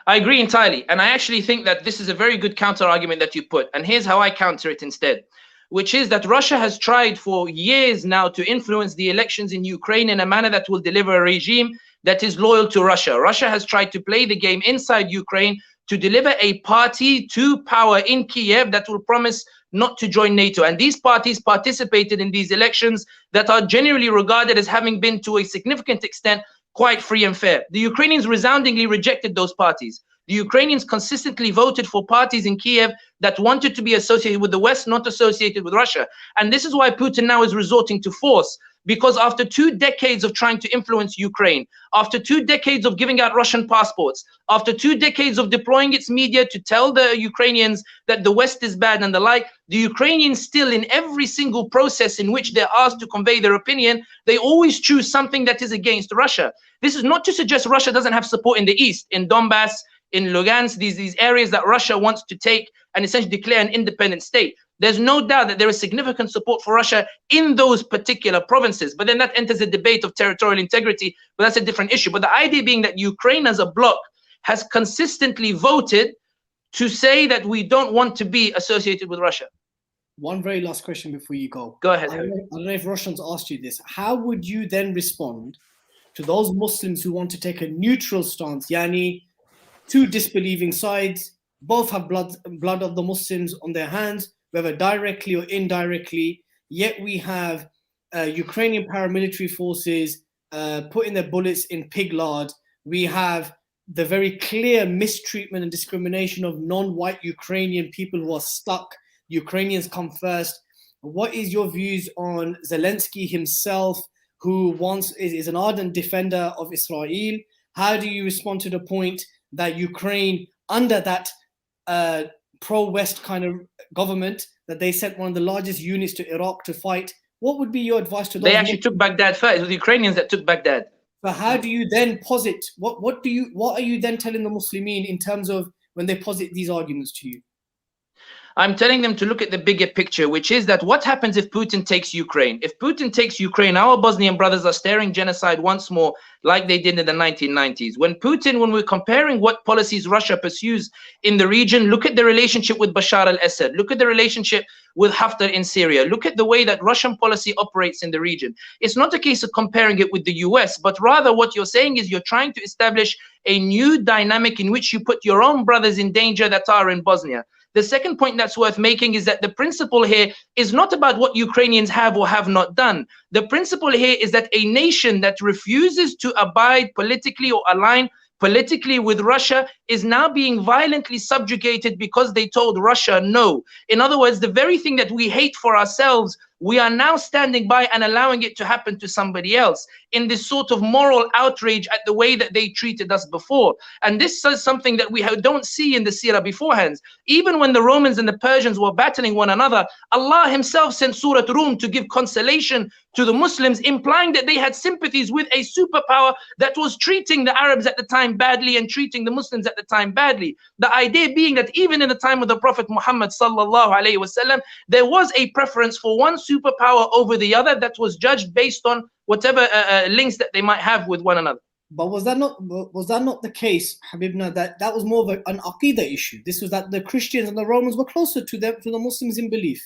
I agree entirely. And I actually think that this is a very good counter argument that you put. And here's how I counter it instead, which is that Russia has tried for years now to influence the elections in Ukraine in a manner that will deliver a regime that is loyal to Russia. Russia has tried to play the game inside Ukraine to deliver a party to power in Kiev that will promise not to join NATO. And these parties participated in these elections that are generally regarded as having been, to a significant extent, quite free and fair. The Ukrainians resoundingly rejected those parties. The Ukrainians consistently voted for parties in Kiev that wanted to be associated with the West, not associated with Russia. And this is why Putin now is resorting to force, because after 2 decades of trying to influence Ukraine, after 2 decades of giving out Russian passports, after 2 decades of deploying its media to tell the Ukrainians that the West is bad and the like, the Ukrainians still, in every single process in which they're asked to convey their opinion, they always choose something that is against Russia. This is not to suggest Russia doesn't have support in the East, in Donbass, in Lugansk, these areas that Russia wants to take and essentially declare an independent state. There's no doubt that there is significant support for Russia in those particular provinces, but then that enters a debate of territorial integrity, but that's a different issue. But the idea being that Ukraine as a bloc has consistently voted to say that we don't want to be associated with Russia. One very last question before you go. Go ahead. I don't know if Russians asked you this. How would you then respond to those Muslims who want to take a neutral stance, yani two disbelieving sides, both have blood of the Muslims on their hands, whether directly or indirectly. Yet we have Ukrainian paramilitary forces putting their bullets in pig lard. We have the very clear mistreatment and discrimination of non-white Ukrainian people who are stuck. Ukrainians come first. What is your views on Zelensky himself, who is an ardent defender of Israel? How do you respond to the point that Ukraine, under that pro-West kind of government, that they sent one of the largest units to Iraq to fight? What would be your advice to those? They actually took Baghdad first. It was the Ukrainians that took Baghdad. So how do you then posit? What are you then telling the Muslimin in terms of when they posit these arguments to you? I'm telling them to look at the bigger picture, which is that what happens if Putin takes Ukraine? If Putin takes Ukraine, our Bosnian brothers are staring genocide once more, like they did in the 1990s. When we're comparing what policies Russia pursues in the region, look at the relationship with Bashar al-Assad, look at the relationship with Haftar in Syria, look at the way that Russian policy operates in the region. It's not a case of comparing it with the US, but rather what you're saying is you're trying to establish a new dynamic in which you put your own brothers in danger that are in Bosnia. The second point that's worth making is that the principle here is not about what Ukrainians have or have not done. The principle here is that a nation that refuses to abide politically or align politically with Russia is now being violently subjugated because they told Russia no. In other words, the very thing that we hate for ourselves, we are now standing by and allowing it to happen to somebody else in this sort of moral outrage at the way that they treated us before. And this is something that we don't see in the seerah beforehand. Even when the Romans and the Persians were battling one another, Allah himself sent Surah Rum to give consolation to the Muslims, implying that they had sympathies with a superpower that was treating the Arabs at the time badly and treating the Muslims at the time badly. The idea being that even in the time of the Prophet Muhammad sallallahu alaihi wasallam, there was a preference for one superpower over the other that was judged based on whatever links that they might have with one another. But was that not the case, Habibna, that was more of an Aqidah issue? This was that the Christians and the Romans were closer to the Muslims in belief.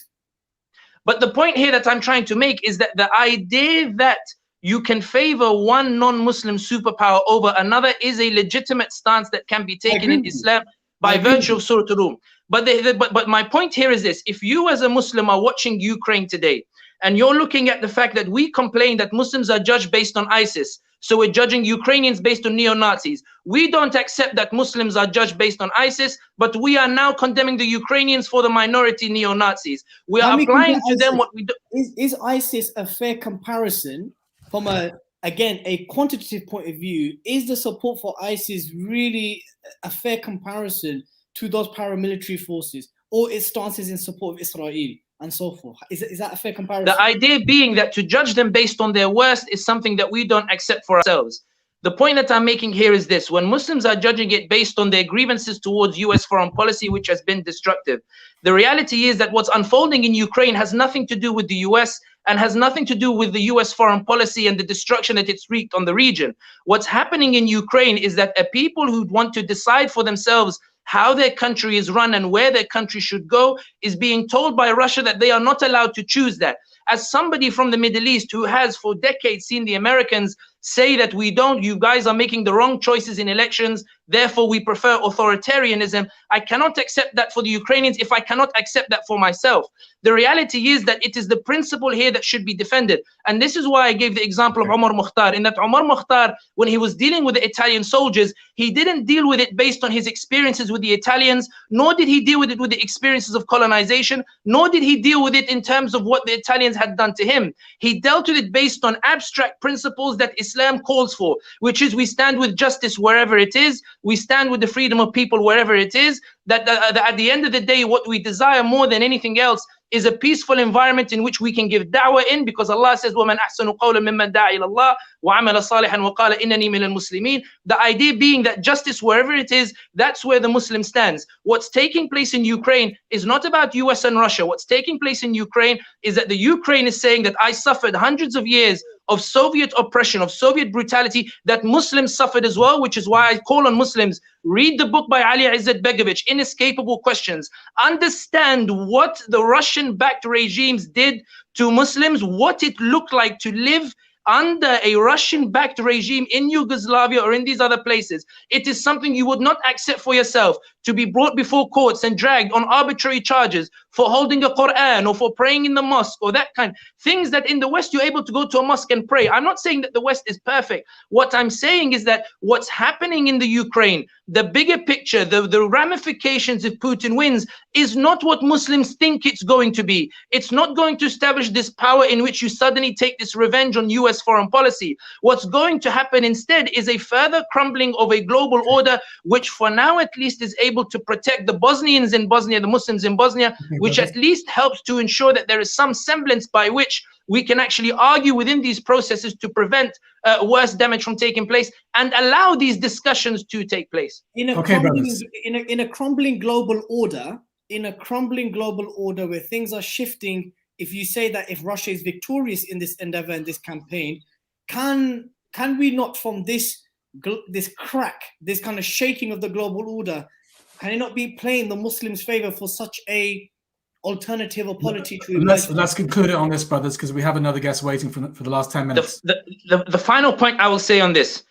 But the point here that I'm trying to make is that the idea that you can favor one non-Muslim superpower over another is a legitimate stance that can be taken in Islam by virtue of Surah Rum. But my point here is this: if you as a Muslim are watching Ukraine today and you're looking at the fact that we complain that Muslims are judged based on ISIS, so we're judging Ukrainians based on neo-Nazis. We don't accept that Muslims are judged based on ISIS, but we are now condemning the Ukrainians for the minority neo-Nazis. We are applying to them what we do. Is ISIS a fair comparison from a quantitative point of view? Is the support for ISIS really a fair comparison to those paramilitary forces, or its stances in support of Israel and so forth? Is that a fair comparison? The idea being that to judge them based on their worst is something that we don't accept for ourselves. The point that I'm making here is this: when Muslims are judging it based on their grievances towards US foreign policy, which has been destructive, the reality is that what's unfolding in Ukraine has nothing to do with the US and has nothing to do with the US foreign policy and the destruction that it's wreaked on the region. What's happening in Ukraine is that a people who want to decide for themselves how their country is run and where their country should go is being told by Russia that they are not allowed to choose that. As somebody from the Middle East who has for decades seen the Americans say that you guys are making the wrong choices in elections, therefore we prefer authoritarianism, I cannot accept that for the Ukrainians if I cannot accept that for myself. The reality is that it is the principle here that should be defended. And this is why I gave the example of Omar Mukhtar, in that Omar Mukhtar, when he was dealing with the Italian soldiers, he didn't deal with it based on his experiences with the Italians, nor did he deal with it with the experiences of colonization, nor did he deal with it in terms of what the Italians had done to him. He dealt with it based on abstract principles that Islam calls for, which is we stand with justice wherever it is, we stand with the freedom of people wherever it is, that at the end of the day, what we desire more than anything else is a peaceful environment in which we can give da'wah in, because Allah says, وَمَنْ أَحْسَنُ قَوْلًا مِمَّنْ دَعَا إِلَى اللَّهِ وَعَمَلَ صَالِحًا وَقَالَ إِنَّنِي مِنَ الْمُسْلِمِينَ. The idea being that justice wherever it is, that's where the Muslim stands. What's taking place in Ukraine is not about US and Russia. What's taking place in Ukraine is that the Ukraine is saying that I suffered hundreds of years of Soviet oppression, of Soviet brutality, that Muslims suffered as well, which is why I call on Muslims, read the book by Ali Izzat Begovich, Inescapable Questions. Understand what the Russian-backed regimes did to Muslims, what it looked like to live under a Russian-backed regime in Yugoslavia or in these other places, it is something you would not accept for yourself, to be brought before courts and dragged on arbitrary charges for holding a Quran or for praying in the mosque or that kind. Things that in the West you're able to go to a mosque and pray. I'm not saying that the West is perfect. What I'm saying is that what's happening in the Ukraine, the bigger picture, the ramifications if Putin wins, is not what Muslims think it's going to be. It's not going to establish this power in which you suddenly take this revenge on US foreign policy. What's going to happen instead is a further crumbling of a global order, which for now at least is able to protect the Bosnians in Bosnia, the Muslims in Bosnia, which at least helps to ensure that there is some semblance by which we can actually argue within these processes to prevent worse damage from taking place and allow these discussions to take place. In a crumbling global order, where things are shifting, if you say that if Russia is victorious in this endeavor and this campaign, can we not, from this crack, this kind of shaking of the global order, can it not be playing the Muslims' favor for such a alternative or polity to let's conclude it on this, brothers, because we have another guest waiting for the last 10 minutes. The final point I will say on this: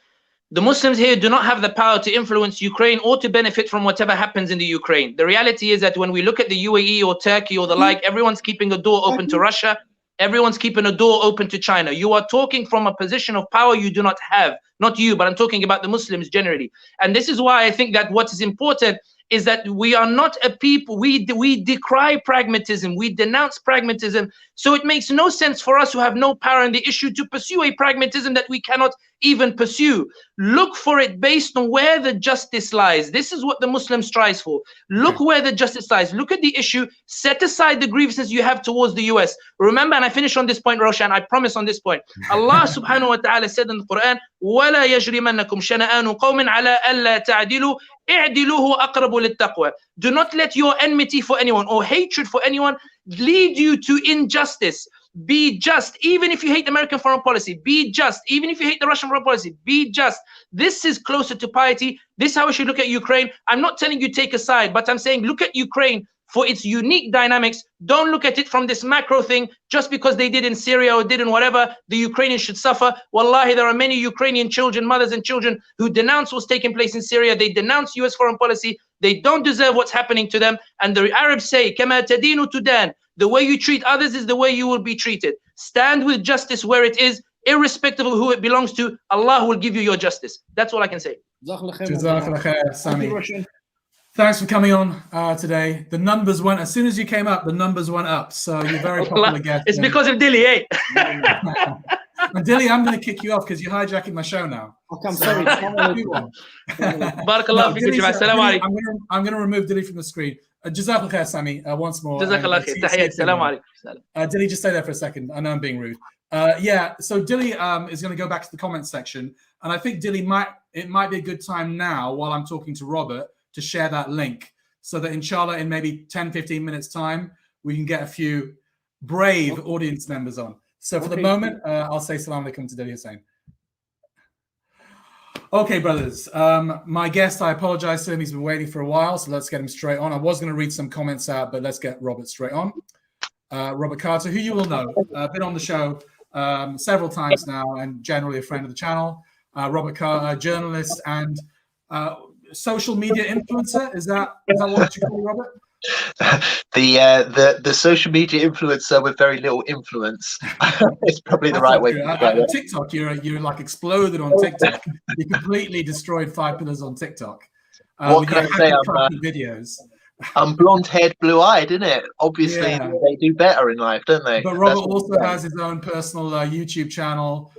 the Muslims here do not have the power to influence Ukraine or to benefit from whatever happens in the Ukraine. The reality is that when we look at the UAE or Turkey or the like, everyone's keeping a door open to Russia. Everyone's keeping a door open to China. You are talking from a position of power you do not have. Not you, but I'm talking about the Muslims generally. And this is why I think that what is important is that we are not a people, we decry pragmatism, we denounce pragmatism. So it makes no sense for us who have no power in the issue to pursue a pragmatism that we cannot even pursue. Look for it based on where the justice lies. This is what the Muslim strives for. Look where the justice lies. Look at the issue. Set aside the grievances you have towards the US. Remember, and I finish on this point, Roshan, I promise on this point. Allah subhanahu wa ta'ala said in the Quran, وَلَا يَجْرِمَنَّكُمْ شَنَآنُ قَوْمٍ عَلَىٰ أَلَّا تَعْدِلُوا اعْدِلُوا أَقْرَبُ لِلتَّقْوَى. Do not let your enmity for anyone or hatred for anyone lead you to injustice. Be just. Even if you hate American foreign policy, be just. Even if you hate the Russian foreign policy, be just. This is closer to piety. This is how we should look at Ukraine. I'm not telling you take a side, but I'm saying look at Ukraine for its unique dynamics. Don't look at it from this macro thing. Just because they did in Syria or did in whatever, the Ukrainians should suffer. Wallahi, there are many Ukrainian children, mothers and children, who denounce what's taking place in Syria. They denounce US foreign policy. They don't deserve what's happening to them. And the Arabs say, كَمَا تَدِينُ تُدَانُ. The way you treat others is the way you will be treated. Stand with justice where it is, irrespective of who it belongs to. Allah will give you your justice. That's all I can say. Jazakallah khair, Sammy. Thanks for coming on today. The numbers went, as soon as you came up, the numbers went up. So you're very popular guest. It's because of Dilly, eh? And Dilly, I'm going to kick you off because you're hijacking my show now. Okay, I'm sorry. Barakallah fikum, Jama'a. Assalamu alaikum. I'm going to remove Dilly from the screen. Jazakallah khair, Sammy, once more. Jazakallah khair. Tahiyyat. Assalamu alaikum. Dilly, just stay there for a second. I know I'm being rude. So Dilly is going to go back to the comments section. And I think Dilly it might be a good time now, while I'm talking to Robert, to share that link so that inshallah in maybe 10-15 minutes time we can get a few brave audience members on. So for the moment I'll say salam alaikum to Dilly Hussain. Okay, brothers, my guest, I apologize to him, he's been waiting for a while, so let's get him straight on. I was going to read some comments out, but let's get Robert straight on. Robert Carter, who you will know, been on the show several times now and generally a friend of the channel. Robert Carter, journalist and social media influencer, is that what you call it, Robert? The social media influencer with very little influence. It's probably the right way to describe it. TikTok, you're like exploded on TikTok. You completely destroyed 5 Pillars on TikTok. What can I say? Videos. I'm blonde-haired, blue-eyed, isn't it? Obviously, they do better in life, don't they? But Robert also has his own personal YouTube channel,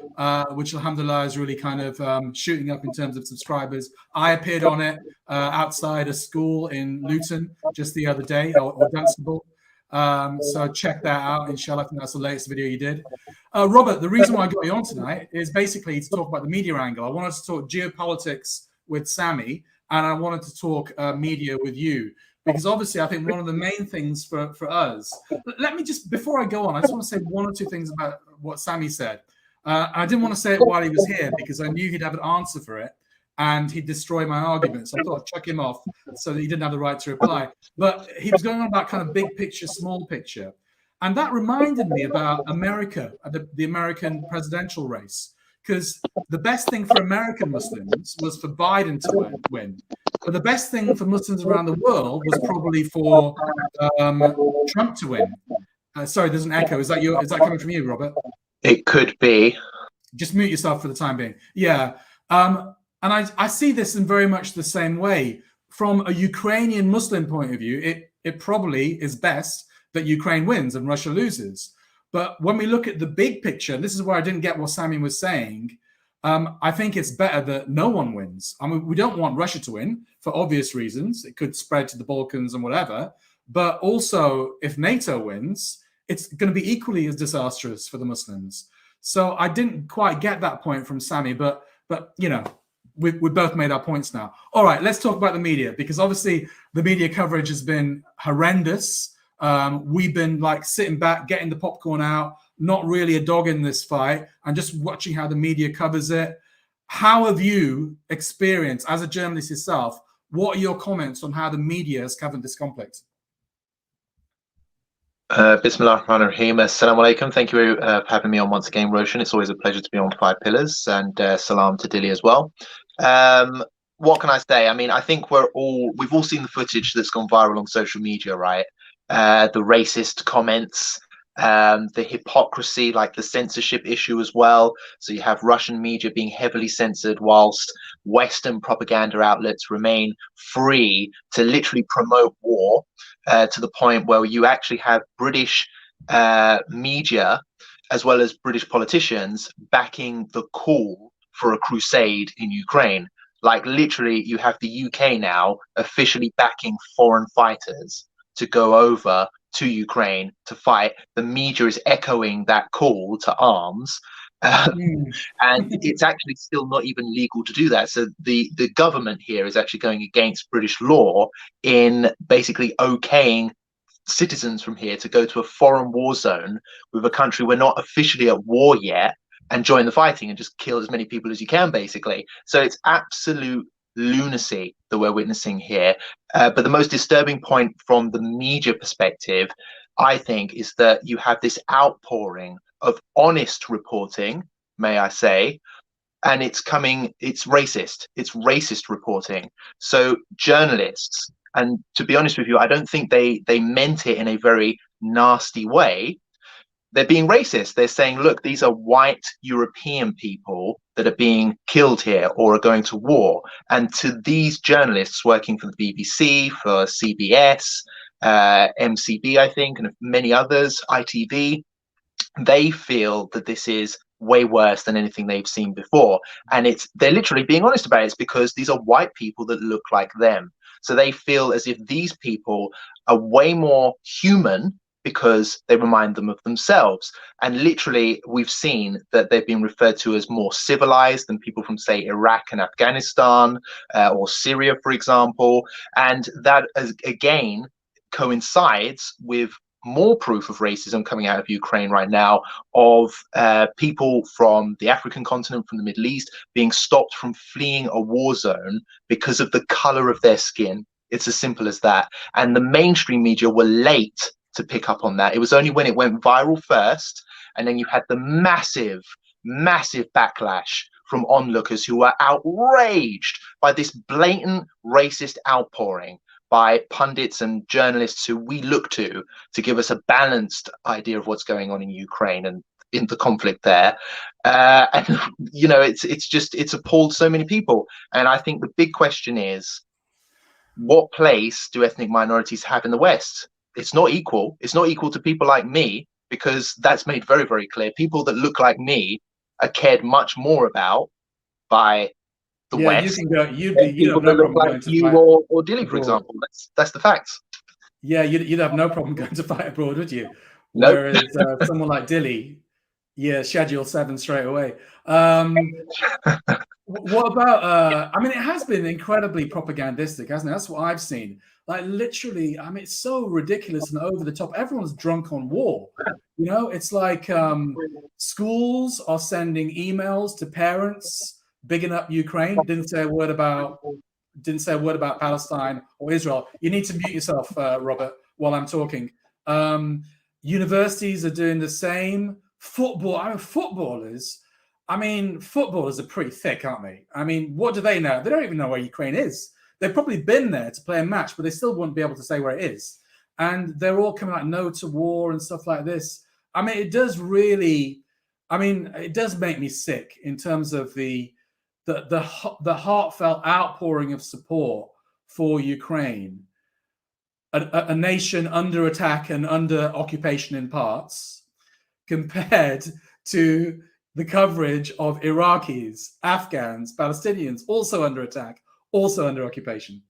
which alhamdulillah is really kind of shooting up in terms of subscribers. I appeared on it outside a school in Luton just the other day, or Dunstable. So check that out, inshallah. I think that's the latest video you did. Robert, the reason why I got you on tonight is basically to talk about the media angle. I wanted to talk geopolitics with Sammy, and I wanted to talk media with you. Because obviously, I think one of the main things for us, let me just, before I go on, I just want to say 1 or 2 things about what Sammy said. I didn't want to say it while he was here because I knew he'd have an answer for it and he'd destroy my argument. So I thought I'd chuck him off so that he didn't have the right to reply. But he was going on about kind of big picture, small picture. And that reminded me about America, the American presidential race, because the best thing for American Muslims was for Biden to win. But the best thing for Muslims around the world was probably for Trump to win. Sorry, there's an echo. Is that coming from you, Robert? It could be. Just mute yourself for the time being. Yeah. And I see this in very much the same way. From a Ukrainian Muslim point of view, it probably is best that Ukraine wins and Russia loses. But when we look at the big picture, and this is where I didn't get what Sammy was saying, I think it's better that no one wins. I mean, we don't want Russia to win for obvious reasons. It could spread to the Balkans and whatever. But also, if NATO wins, it's going to be equally as disastrous for the Muslims. So I didn't quite get that point from Sammy, but you know, we both made our points now. All right, let's talk about the media, because obviously the media coverage has been horrendous. We've been like sitting back, getting the popcorn out, not really a dog in this fight, and just watching how the media covers it. How have you experienced, as a journalist yourself, what are your comments on how the media has covered this conflict? Bismillah ar-Rahman ar-Rahim. Assalamu alaikum. Thank you for having me on once again, Roshan. It's always a pleasure to be on Five Pillars, and salam to Dilly as well. What can I say? I mean, I think we've all seen the footage that's gone viral on social media, right? The racist comments, the hypocrisy, like the censorship issue as well. So you have Russian media being heavily censored whilst Western propaganda outlets remain free to literally promote war, to the point where you actually have British media as well as British politicians backing the call for a crusade in Ukraine. Like literally you have the UK now officially backing foreign fighters to go over to Ukraine to fight. The media is echoing that call to arms, and it's actually still not even legal to do that. So the government here is actually going against British law in basically okaying citizens from here to go to a foreign war zone with a country we're not officially at war yet and join the fighting and just kill as many people as you can, basically. So it's absolute lunacy that we're witnessing here. But the most disturbing point from the media perspective, I think, is that you have this outpouring of honest reporting, may I say, and it's racist reporting. So journalists, and to be honest with you, I don't think they meant it in a very nasty way. They're being racist. They're saying, look, these are white European people that are being killed here or are going to war. And to these journalists working for the BBC, for CBS, MCB, I think, and many others, ITV, they feel that this is way worse than anything they've seen before. And they're literally being honest about it. It's because these are white people that look like them. So they feel as if these people are way more human because they remind them of themselves. And literally, we've seen that they've been referred to as more civilized than people from, say, Iraq and Afghanistan, or Syria, for example. And that, again, coincides with more proof of racism coming out of Ukraine right now, of people from the African continent, from the Middle East, being stopped from fleeing a war zone because of the color of their skin. It's as simple as that. And the mainstream media were late to pick up on that. It was only when it went viral first, and then you had the massive backlash from onlookers who were outraged by this blatant racist outpouring by pundits and journalists who we look to give us a balanced idea of what's going on in Ukraine and in the conflict there. And you know, it's appalled so many people. And I think the big question is, what place do ethnic minorities have in the West? It's not equal. It's not equal to people like me, because that's made very, very clear. People that look like me are cared much more about by the West. You have no problem going to fight or Dilly, for example. That's the facts. Yeah, you'd have no problem going to fight abroad, would you? Nope. Whereas someone like Dilly, yeah, Schedule 7 straight away. What about? I mean, it has been incredibly propagandistic, hasn't it? That's what I've seen. Like literally, I mean, it's so ridiculous and over the top. Everyone's drunk on war. You know, it's like schools are sending emails to parents bigging up Ukraine. Didn't say a word about Palestine or Israel. You need to mute yourself, Robert, while I'm talking. Universities are doing the same. Footballers are pretty thick, aren't they? I mean, what do they know? They don't even know where Ukraine is. They've probably been there to play a match, but they still wouldn't be able to say where it is. And they're all coming like no to war and stuff like this. I mean, it does make me sick in terms of the heartfelt outpouring of support for Ukraine, a nation under attack and under occupation in parts, compared to the coverage of Iraqis, Afghans, Palestinians, also under attack, also under occupation.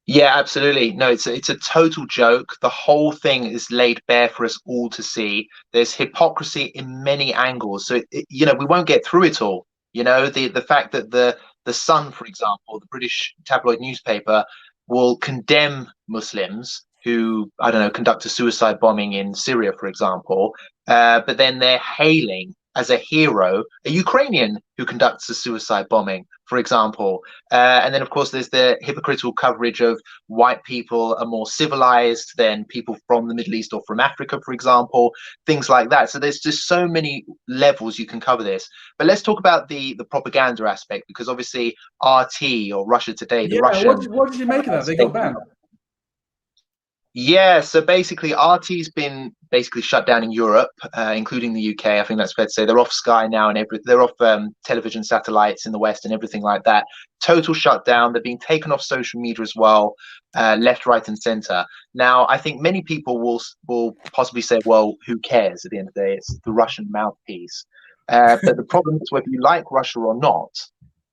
Yeah, absolutely. No, it's a total joke. The whole thing is laid bare for us all to see. There's hypocrisy in many angles. So, we won't get through it all. The fact that the Sun, for example, the British tabloid newspaper, will condemn Muslims who, I don't know, conduct a suicide bombing in Syria, for example, but then they're hailing as a hero a Ukrainian who conducts a suicide bombing, for example. And then, of course, there's the hypocritical coverage of white people are more civilized than people from the Middle East or from Africa, for example, things like that. So there's just so many levels you can cover this. But let's talk about the propaganda aspect, because obviously RT, or Russia Today, the Russian... What did you make of that? They got banned. Yeah, so basically RT's been shut down in Europe, including the UK. I think that's fair to say. They're off Sky now, and they're off television satellites in the West and everything like that. Total shutdown. They're being taken off social media as well, left, right, and center. Now, I think many people will possibly say, well, who cares? At the end of the day, it's the Russian mouthpiece. But the problem is, whether you like Russia or not,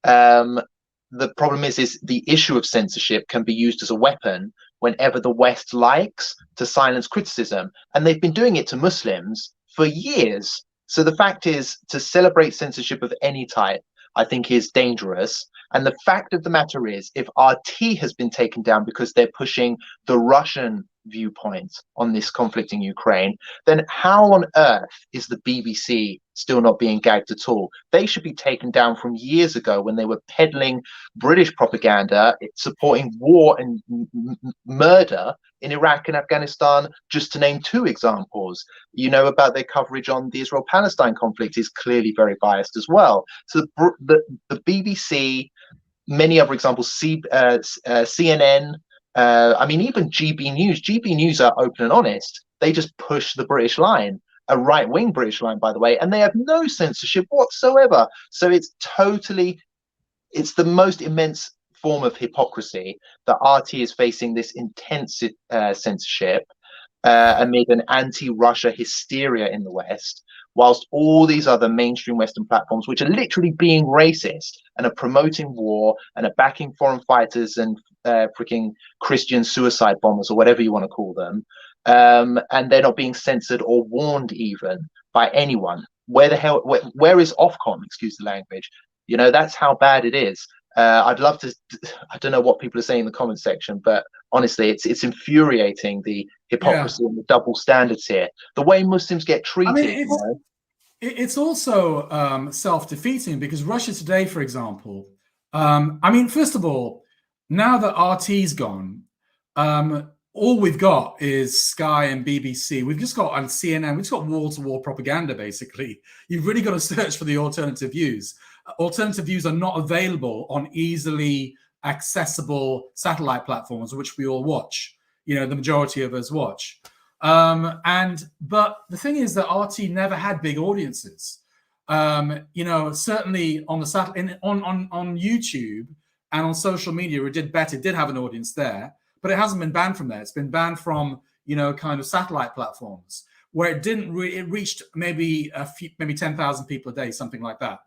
the problem is the issue of censorship can be used as a weapon whenever the West likes to silence criticism. And they've been doing it to Muslims for years. So the fact is, to celebrate censorship of any type, I think, is dangerous. And the fact of the matter is, if RT has been taken down because they're pushing the Russian viewpoint on this conflict in Ukraine, then how on earth is the BBC still not being gagged at all? They should be taken down from years ago, when they were peddling British propaganda supporting war and murder in Iraq and Afghanistan, just to name two examples. About their coverage on the Israel-Palestine conflict is clearly very biased as well. So the BBC, many other examples, CNN, even GB News. GB News are open and honest. They just push the British line, a right-wing British line, by the way, and they have no censorship whatsoever. So it's the most immense form of hypocrisy that RT is facing this intense censorship amid an anti-Russia hysteria in the West, whilst all these other mainstream Western platforms, which are literally being racist and are promoting war and are backing foreign fighters and freaking Christian suicide bombers, or whatever you want to call them, and they're not being censored or warned even by anyone. Where is Ofcom? Excuse the language. That's how bad it is. I'd love to. I don't know what people are saying in the comment section, but honestly, it's infuriating, the hypocrisy and the double standards here. The way Muslims get treated. It's also self-defeating, because Russia Today, for example. First of all, now that RT's gone, all we've got is Sky and BBC. We've just got on CNN. We've just got wall-to-wall propaganda. Basically, you've really got to search for the alternative views. Alternative views are not available on easily accessible satellite platforms, which we all watch. The majority of us watch. But the thing is that RT never had big audiences. Certainly on the on YouTube and on social media, it did better. It did have an audience there, but it hasn't been banned from there. It's been banned from kind of satellite platforms, where it didn't. It reached maybe 10,000 people a day, something like that.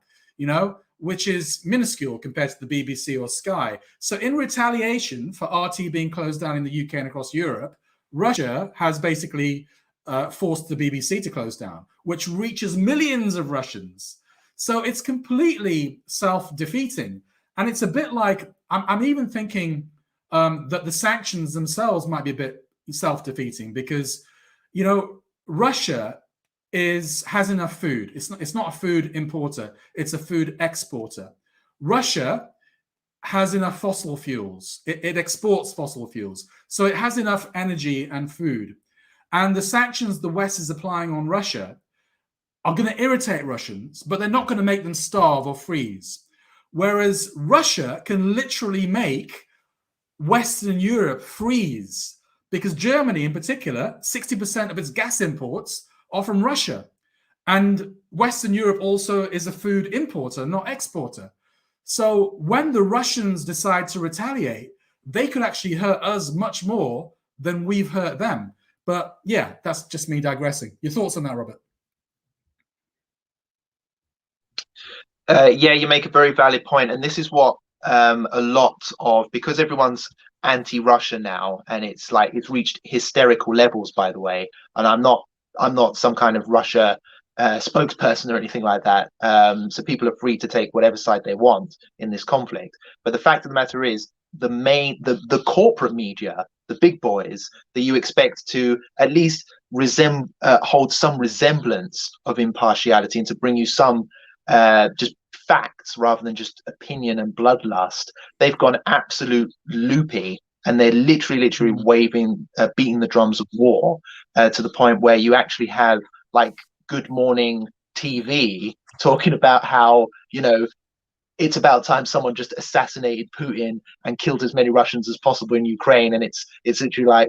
Which is minuscule compared to the BBC or Sky. So in retaliation for RT being closed down in the UK and across Europe, Russia has basically forced the BBC to close down, which reaches millions of Russians. So it's completely self-defeating. And it's a bit like, I'm even thinking that the sanctions themselves might be a bit self-defeating, because, Russia has enough food. It's not a food importer, it's a food exporter. Russia has enough fossil fuels. It exports fossil fuels. So it has enough energy and food. And the sanctions the West is applying on Russia are going to irritate Russians, but they're not going to make them starve or freeze. Whereas Russia can literally make Western Europe freeze, because Germany in particular, 60% of its gas imports are from Russia. And Western Europe also is a food importer, not exporter. So when the Russians decide to retaliate, they could actually hurt us much more than we've hurt them. But yeah, that's just me digressing. Your thoughts on that, Robert? Yeah, you make a very valid point, and this is what a lot of, because everyone's anti-Russia now, and it's like it's reached hysterical levels, by the way. And I'm not some kind of Russia spokesperson or anything like that. So people are free to take whatever side they want in this conflict. But the fact of the matter is, the corporate media, the big boys that you expect to at least hold some resemblance of impartiality and to bring you some just facts rather than just opinion and bloodlust, they've gone absolute loopy, and they're literally waving, beating the drums of war to the point where you actually have like Good Morning TV talking about how, you know, it's about time someone just assassinated Putin and killed as many Russians as possible in Ukraine, and it's literally like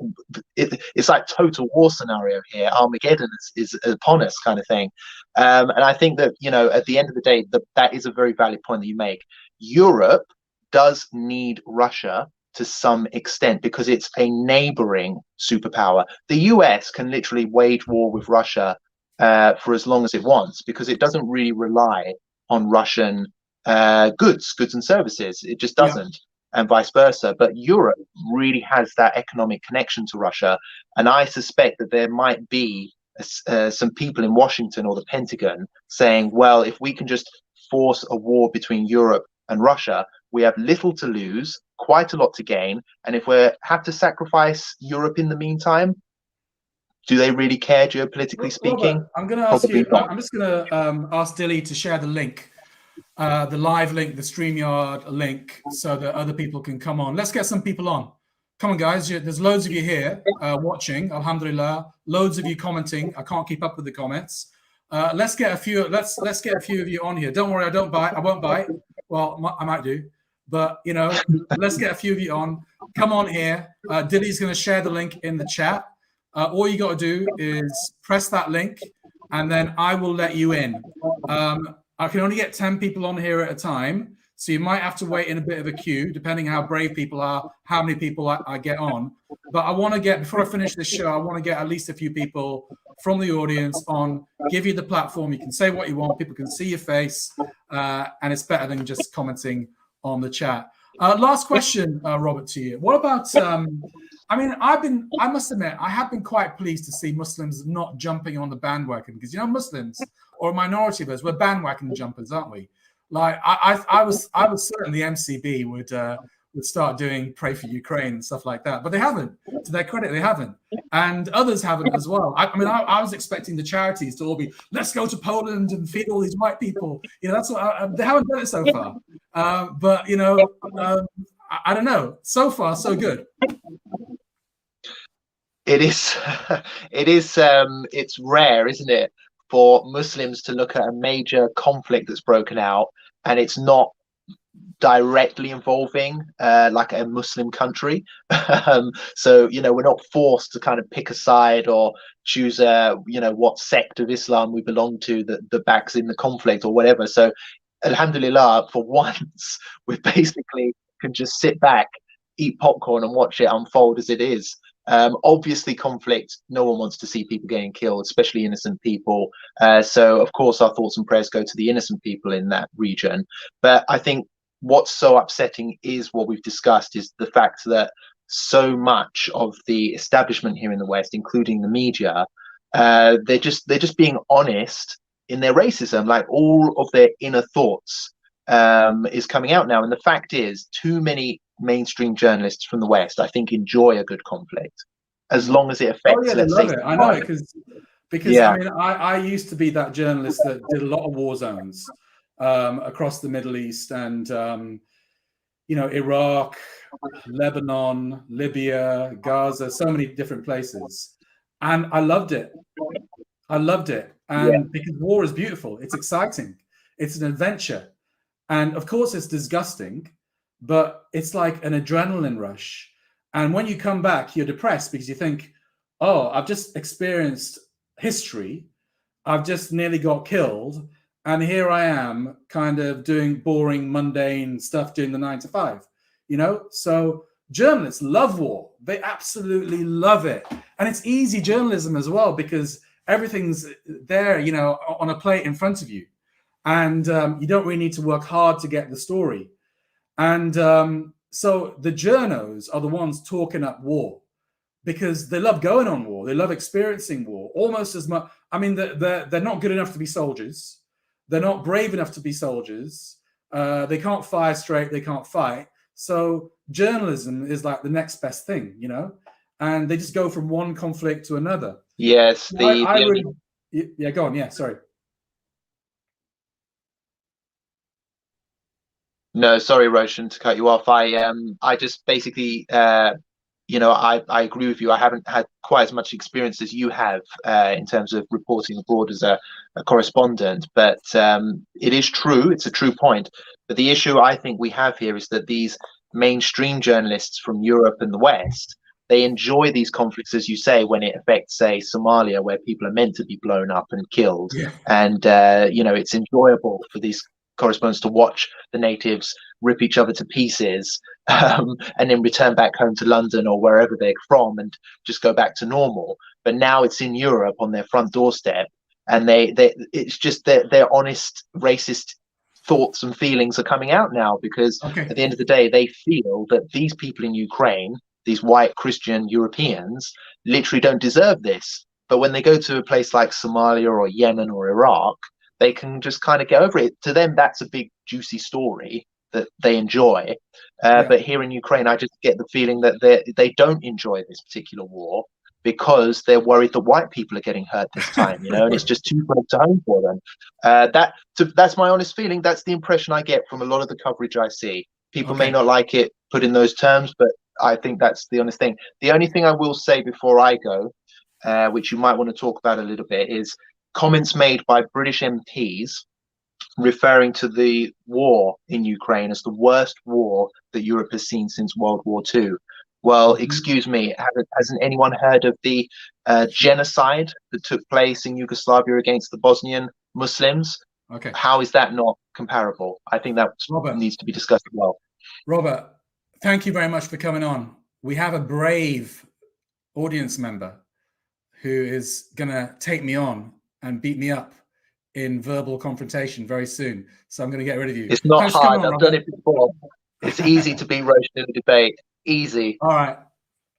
it's like total war scenario here. Armageddon is upon us, kind of thing. And I think that, you know, at the end of the day, that is a very valid point that you make. Europe does need Russia to some extent because it's a neighboring superpower. The US can literally wage war with Russia for as long as it wants, because it doesn't really rely on Russian goods and services. It just doesn't, and vice versa. But Europe really has that economic connection to Russia, and I suspect that there might be some people in Washington or the Pentagon saying, well, if we can just force a war between Europe and Russia, we have little to lose, quite a lot to gain, and if we have to sacrifice Europe in the meantime, do they really care, geopolitically speaking? Robert, I'm going to ask you. I'm just going to ask Dilly to share the link, the live link, the StreamYard link, so that other people can come on. Let's get some people on. Come on, guys. There's loads of you here watching. Alhamdulillah. Loads of you commenting. I can't keep up with the comments. Let's get a few. Let's get a few of you on here. Don't worry, I don't bite. I won't bite. Well, I might do, but you know, let's get a few of you on. Come on here. Dilly's going to share the link in the chat. All you got to do is press that link, and then I will let you in. I can only get 10 people on here at a time, so you might have to wait in a bit of a queue, depending how brave people are, how many people I get on. But I want to get, before I finish this show, I want to get at least a few people from the audience on, give you the platform. You can say what you want. People can see your face, and it's better than just commenting on the chat. Last question, Robert, to you. What about, I mean, I must admit, I have been quite pleased to see Muslims not jumping on the bandwagon, because, you know, Muslims, or a minority of us, we're bandwagon jumpers, aren't we? Like, I was certain the MCB would start doing Pray for Ukraine and stuff like that, but they haven't. To their credit, they haven't, and others haven't as well. I mean, I was expecting the charities to all be, let's go to Poland and feed all these white people. You know, that's what they haven't done it so far. But you know, I don't know. So far, so good. It is. It's rare, isn't it, for Muslims to look at a major conflict that's broken out and it's not directly involving like a Muslim country. So, you know, we're not forced to kind of pick a side or choose you know, what sect of Islam we belong to that backs in the conflict or whatever. So alhamdulillah, for once we basically can just sit back, eat popcorn and watch it unfold as it is. Obviously conflict, no one wants to see people getting killed, especially innocent people. So of course our thoughts and prayers go to the innocent people in that region. But I think what's so upsetting is what we've discussed, is the fact that so much of the establishment here in the West, including the media, they're just being honest in their racism. Like, all of their inner thoughts is coming out now. And the fact is, too many mainstream journalists from the West, I think, enjoy a good conflict, as long as it affects. They love it. I know, because yeah. I mean, I used to be that journalist that did a lot of war zones across the Middle East, and Iraq, Lebanon, Libya, Gaza, so many different places. And I loved it. And because war is beautiful, it's exciting, it's an adventure. And of course it's disgusting, but it's like an adrenaline rush. And when you come back, you're depressed because you think, oh, I've just experienced history. I've just nearly got killed. And here I am kind of doing boring, mundane stuff, doing the 9 to 5, So journalists love war. They absolutely love it. And it's easy journalism as well, because everything's there, on a plate in front of you. And you don't really need to work hard to get the story. And so the journos are the ones talking up war, because they love going on war. They love experiencing war almost as much. I mean, they're not good enough to be soldiers. They're not brave enough to be soldiers. They can't fire straight. They can't fight. So journalism is like the next best thing, and they just go from one conflict to another. Yes. Go on. Yeah, sorry. No, sorry, Roshan, to cut you off. I just basically, I agree with you. I haven't had quite as much experience as you have in terms of reporting abroad as a correspondent, but it is true. It's a true point. But the issue I think we have here is that these mainstream journalists from Europe and the West, they enjoy these conflicts, as you say, when it affects, say, Somalia, where people are meant to be blown up and killed. Yeah. And, it's enjoyable for these correspondents to watch the natives rip each other to pieces and then return back home to London or wherever they're from and just go back to normal. But now it's in Europe on their front doorstep, and it's just their honest racist thoughts and feelings are coming out now, because at the end of the day, they feel that these people in Ukraine, these white Christian Europeans, literally don't deserve this. But when they go to a place like Somalia or Yemen or Iraq, they can just kind of get over it. To them, that's a big, juicy story that they enjoy. But here in Ukraine, I just get the feeling that they don't enjoy this particular war because they're worried that white people are getting hurt this time, and it's just too close to home for them. That's my honest feeling. That's the impression I get from a lot of the coverage I see. People may not like it put in those terms, but I think that's the honest thing. The only thing I will say before I go, which you might want to talk about a little bit, is comments made by British MPs referring to the war in Ukraine as the worst war that Europe has seen since World War II. Well, excuse me, hasn't anyone heard of the genocide that took place in Yugoslavia against the Bosnian Muslims? Okay. How is that not comparable? I think that needs to be discussed as well. Robert, thank you very much for coming on. We have a brave audience member who is going to take me on and beat me up in verbal confrontation very soon. So I'm going to get rid of you. It's not hard. I've done it before. It's easy to be Roshan in a debate. Easy. All right.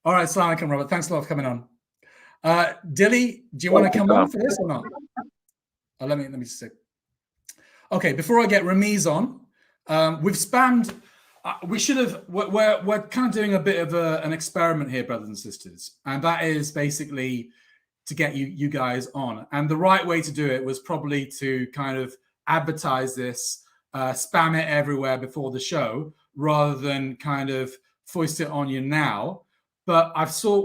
Assalamu alaikum, Robert. Thanks a lot for coming on. Dilly, do you want to come on for this or not? Let me just say. Okay, before I get Ramiz on, we've spammed. We should have. We're kind of doing a bit of an experiment here, brothers and sisters, and that is basically to get you guys on. And the right way to do it was probably to kind of advertise this, spam it everywhere before the show, rather than kind of foist it on you now. But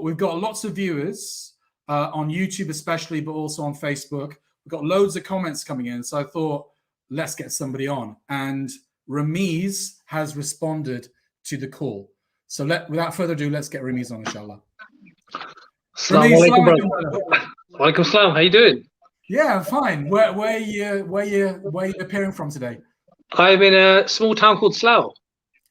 we've got lots of viewers on YouTube especially, but also on Facebook. We've got loads of comments coming in. So I thought, let's get somebody on. And Ramiz has responded to the call. So without further ado, let's get Ramiz on, inshallah. Assalamu alaikum, brother. Walaikum salam. How you doing? Yeah, I'm fine. Where are you appearing from today? I'm in a small town called Slough.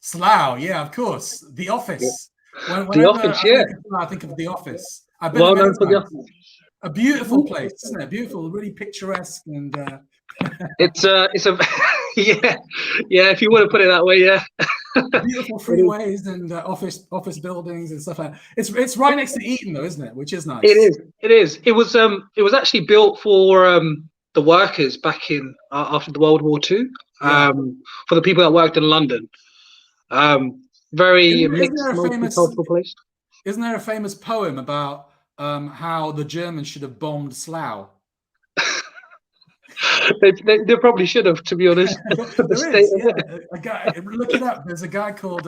Slough, yeah, of course. The Office. Yeah. The Office, yeah. I think of The Office. Well known for The Office. A beautiful place, isn't it? Beautiful, really picturesque, and it's a yeah. If you want to put it that way, yeah. Beautiful freeways and office buildings and stuff like that. It's right next to Eton, though, isn't it? Which is nice. It is. It was actually built for the workers back in after the World War II. For the people that worked in London. Very mixed, multicultural place. Isn't there a famous poem about how the Germans should have bombed Slough? They probably should have, to be honest. There is, yeah. A guy, look it up. There's a guy called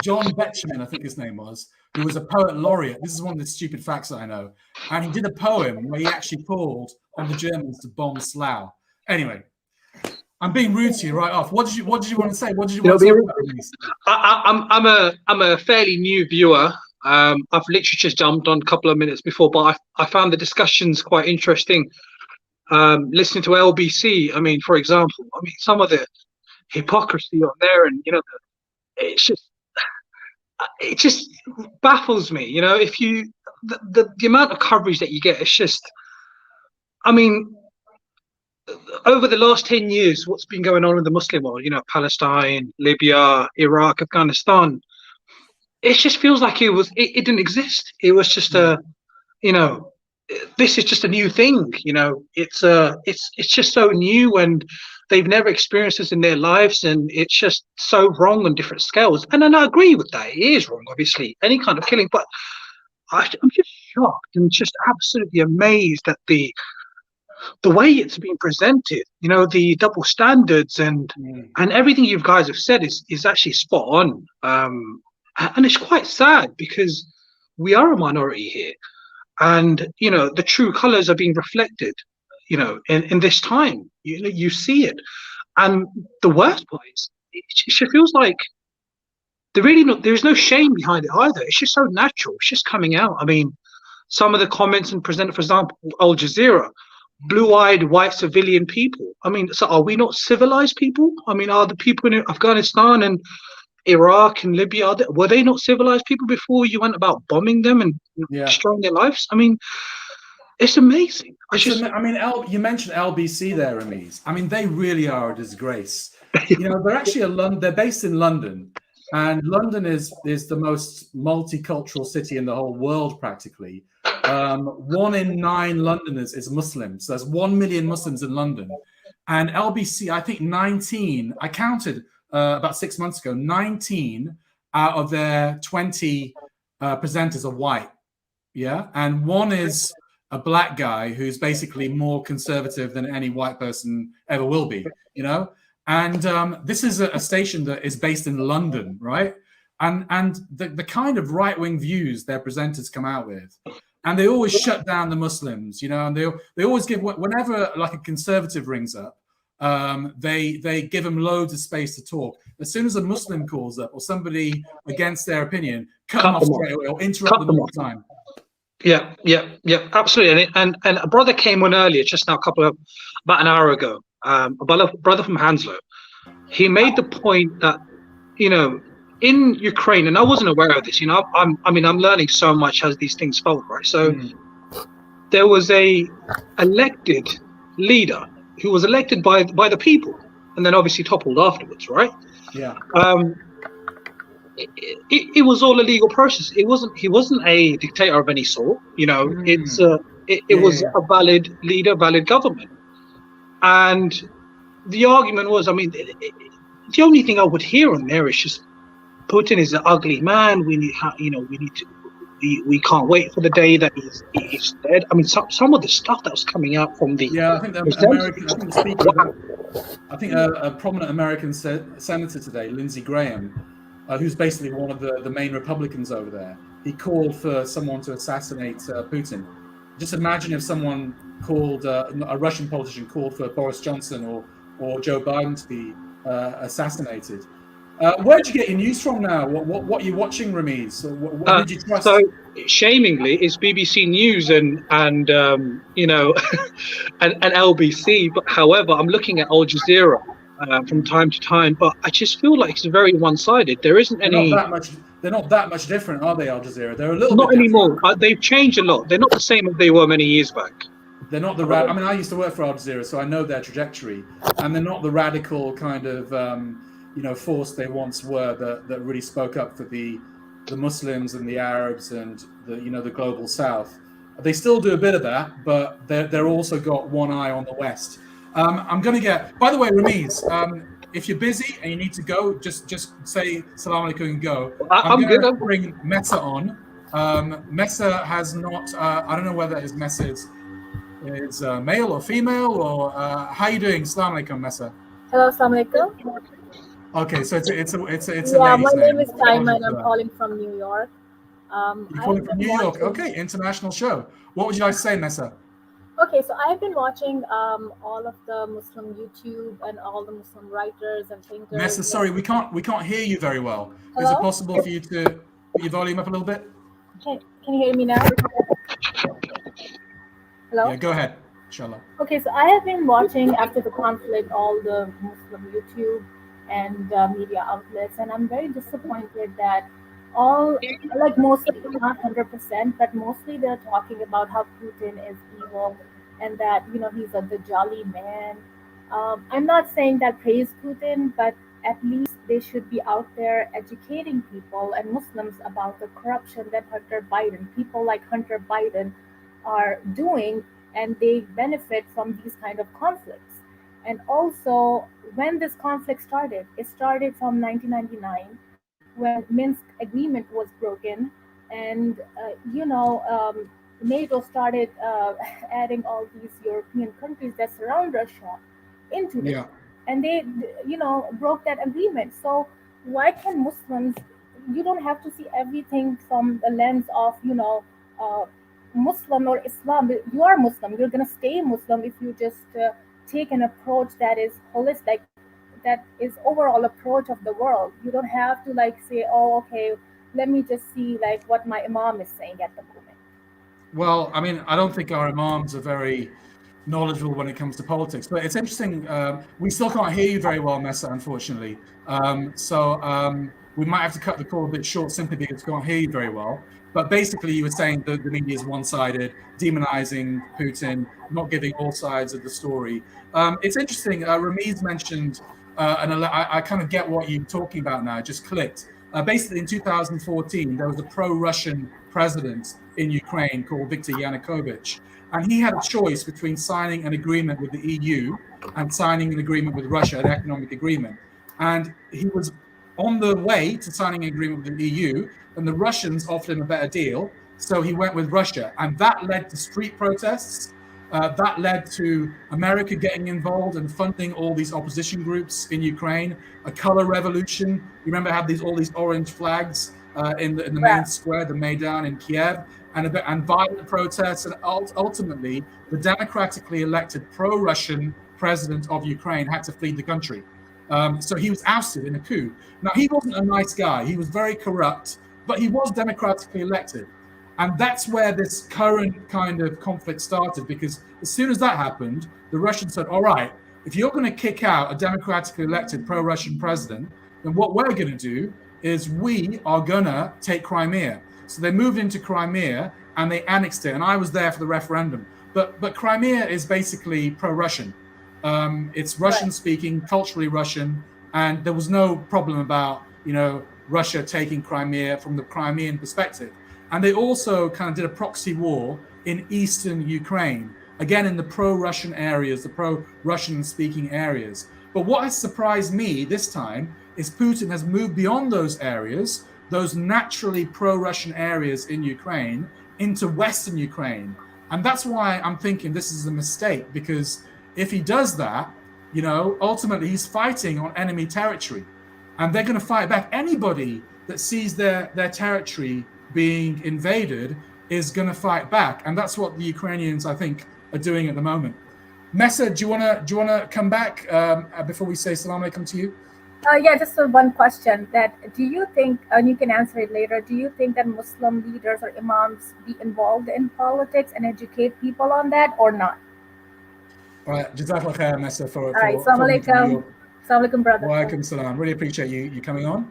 John Betjeman, I think his name was, who was a poet laureate. This is one of the stupid facts that I know. And he did a poem where he actually called on the Germans to bomb Slough. Anyway, I'm being rude to you right off. What did you want to say? What did you want to talk about? I'm a fairly new viewer. I've literally just jumped on a couple of minutes before, but I found the discussions quite interesting. Listening to LBC, I mean, for example, some of the hypocrisy on there, and it just baffles me. If you the amount of coverage that you get, it's just, I mean, over the last 10 years, what's been going on in the Muslim world, Palestine, Libya, Iraq, Afghanistan, it just feels like it didn't exist. It was just this is just a new thing. It's just so new, and they've never experienced this in their lives, and it's just so wrong on different scales. And then I agree with that. It is wrong, obviously, any kind of killing, but I'm just shocked and just absolutely amazed at the way it's being presented, the double standards and everything you guys have said is actually spot on. And it's quite sad because we are a minority here, and the true colors are being reflected, in this time. You see it, and the worst part is it feels like there's no shame behind it either. It's just so natural. It's just coming out. I mean, some of the comments and presented, for example, Al Jazeera, blue-eyed white civilian people. I mean, so are we not civilized people? I mean, are the people in Afghanistan and Iraq and Libya, were they not civilized people before you went about bombing them and destroying their lives? I mean, it's amazing. You mentioned LBC there, Ramiz. I mean, they really are a disgrace. They're actually they're based in London, and London is the most multicultural city in the whole world, practically. 1 in 9 Londoners is Muslim. So there's 1 million Muslims in London. And LBC, I think 19, I counted about 6 months ago, 19 out of their 20 presenters are white. Yeah. And one is a black guy who's basically more conservative than any white person ever will be, And this is a station that is based in London, right? And the kind of right-wing views their presenters come out with. And they always shut down the Muslims, and they always give, whenever like a conservative rings up, they give them loads of space to talk. As soon as a Muslim calls up or somebody against their opinion, cut them off straight away or interrupt them all the time. Yeah, absolutely. And a brother came on earlier, just now, about an hour ago, a brother from Hanslow. He made the point that, in Ukraine, and I wasn't aware of this, I'm learning so much as these things fold, right? So there was a elected leader who was elected by the people, and then obviously toppled afterwards, right? Yeah. It was all a legal process. He wasn't a dictator of any sort, it was a valid leader, valid government. And the argument was, the only thing I would hear on there is just, Putin is an ugly man. We can't wait for the day that he's dead. I mean, some of the stuff that was coming out from the I think a prominent American senator today, Lindsey Graham, who's basically one of the main Republicans over there, he called for someone to assassinate Putin. Just imagine if someone called a Russian politician called for Boris Johnson or Joe Biden to be assassinated. Where did you get your news from now? What are you watching, Ramiz? What did you trust? So, shamingly, it's BBC News and and LBC. But however, I'm looking at Al Jazeera from time to time. But I just feel like it's very one-sided. There isn't any. They're not that much different, are they, Al Jazeera? They're a little. Not bit anymore. They've changed a lot. They're not the same as they were many years back. They're not the I used to work for Al Jazeera, so I know their trajectory, and they're not the radical kind of. Force they once were that really spoke up for the Muslims and the Arabs and the global South. They still do a bit of that, but they're also got one eye on the West. I'm going to get. By the way, Ramiz, if you're busy and you need to go, just say Salam Alaikum and go. I'm going to bring Mesa on. Mesa has not. I don't know whether his message. is male or female, or how are you doing? Assalamu alaikum, Mesa. Hello, assalamu alaikum. Okay, so it's a Yeah, lady's my name is Taima Apologies and for I'm that. calling from New York. You're calling from New York? Okay, international show. What would you like to say, Mesa? Okay, so I've been watching all of the Muslim YouTube and all the Muslim writers and thinkers. Mesa, sorry, we can't hear you very well. Hello? Is it possible for you to put your volume up a little bit? Can you hear me now? Hello? Yeah, go ahead, inshallah. Okay, so I have been watching after the conflict all the Muslim YouTube and media outlets, and I'm very disappointed that all, like mostly, not 100%, but mostly they're talking about how Putin is evil and that, you know, he's the jolly man. I'm not saying that praise Putin, but at least they should be out there educating people and Muslims about the corruption that people like Hunter Biden are doing, and they benefit from these kind of conflicts. And also, when this conflict started, it started from 1999 when Minsk agreement was broken, and NATO started adding all these European countries that surround Russia into this, and they, broke that agreement. So why can Muslims? You don't have to see everything from the lens of Muslim or Islam. You are Muslim. You're gonna stay Muslim if you just take an approach that is holistic, that is overall approach of the world. You don't have to say, oh, okay, let me just see what my imam is saying at the moment. Well, I mean, I don't think our imams are very knowledgeable when it comes to politics, but it's interesting. We still can't hear you very well, Mesa, unfortunately. So we might have to cut the call a bit short simply because we can't hear you very well. But basically, you were saying that the media is one-sided, demonizing Putin, not giving all sides of the story. It's interesting. Ramiz mentioned, and I kind of get what you're talking about now. It just clicked. Basically, in 2014, there was a pro-Russian president in Ukraine called Viktor Yanukovych, and he had a choice between signing an agreement with the EU and signing an agreement with Russia, an economic agreement. And he was on the way to signing an agreement with the EU, and the Russians offered him a better deal, so he went with Russia. And that led to street protests. That led to America getting involved and funding all these opposition groups in Ukraine, a color revolution. You remember how all these orange flags in the main square, the Maidan in Kiev, and violent protests. And ultimately, the democratically elected pro-Russian president of Ukraine had to flee the country. So he was ousted in a coup. Now, he wasn't a nice guy. He was very corrupt, but he was democratically elected. And that's where this current kind of conflict started, because as soon as that happened, the Russians said, all right, if you're going to kick out a democratically elected pro-Russian president, then what we're going to do is we are going to take Crimea. So they moved into Crimea and they annexed it. And I was there for the referendum. But Crimea is basically pro-Russian. It's Russian speaking, culturally Russian. And there was no problem about, Russia taking Crimea from the Crimean perspective. And they also kind of did a proxy war in eastern Ukraine, again in the pro-Russian areas, the pro-Russian speaking areas. But what has surprised me this time is Putin has moved beyond those areas, those naturally pro-Russian areas in Ukraine, into Western Ukraine. And that's why I'm thinking this is a mistake, because if he does that, ultimately he's fighting on enemy territory. And they're going to fight back. Anybody that sees their territory being invaded is going to fight back, and that's what the Ukrainians, I think, are doing at the moment. Mesa, do you want to come back before we say salam alaikum to you? Yeah, just one question. That do you think, and you can answer it later, do you think that Muslim leaders or imams be involved in politics and educate people on that, or not? All right, Jazakallah khair, Mesa, for salam alaikum. Salam alaikum, brother. Wa alaikum salam. Really appreciate you coming on.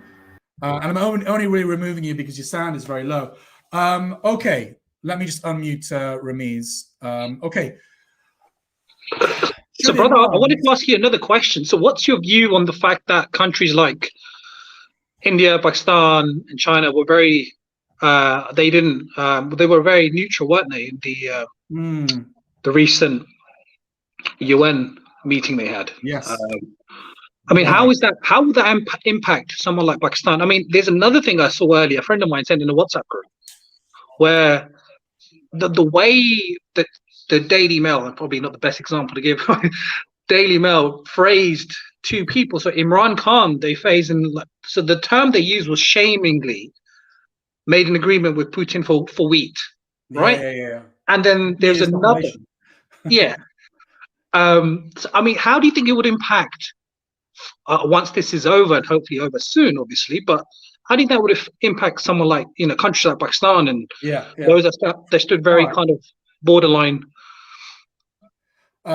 And I'm only really removing you because your sound is very low. Okay, let me just unmute Ramiz. Okay. So, brother, I wanted to ask you another question. So, what's your view on the fact that countries like India, Pakistan, and China were very, they were very neutral, weren't they, in the recent UN meeting they had? Yes. I mean, how would that impact someone like Pakistan? I mean, there's another thing I saw earlier. A friend of mine sent in a WhatsApp group where the way that the Daily Mail, and probably not the best example to give, Daily Mail phrased two people. So Imran Khan, they phased in. So the term they used was shamingly made an agreement with Putin for wheat, right? Yeah. And then there's another. Yeah. So, I mean, how do you think it would impact once this is over, and hopefully over soon, obviously? But how do you think that would impact someone like, you know, countries like Pakistan and those that stood very kind of borderline?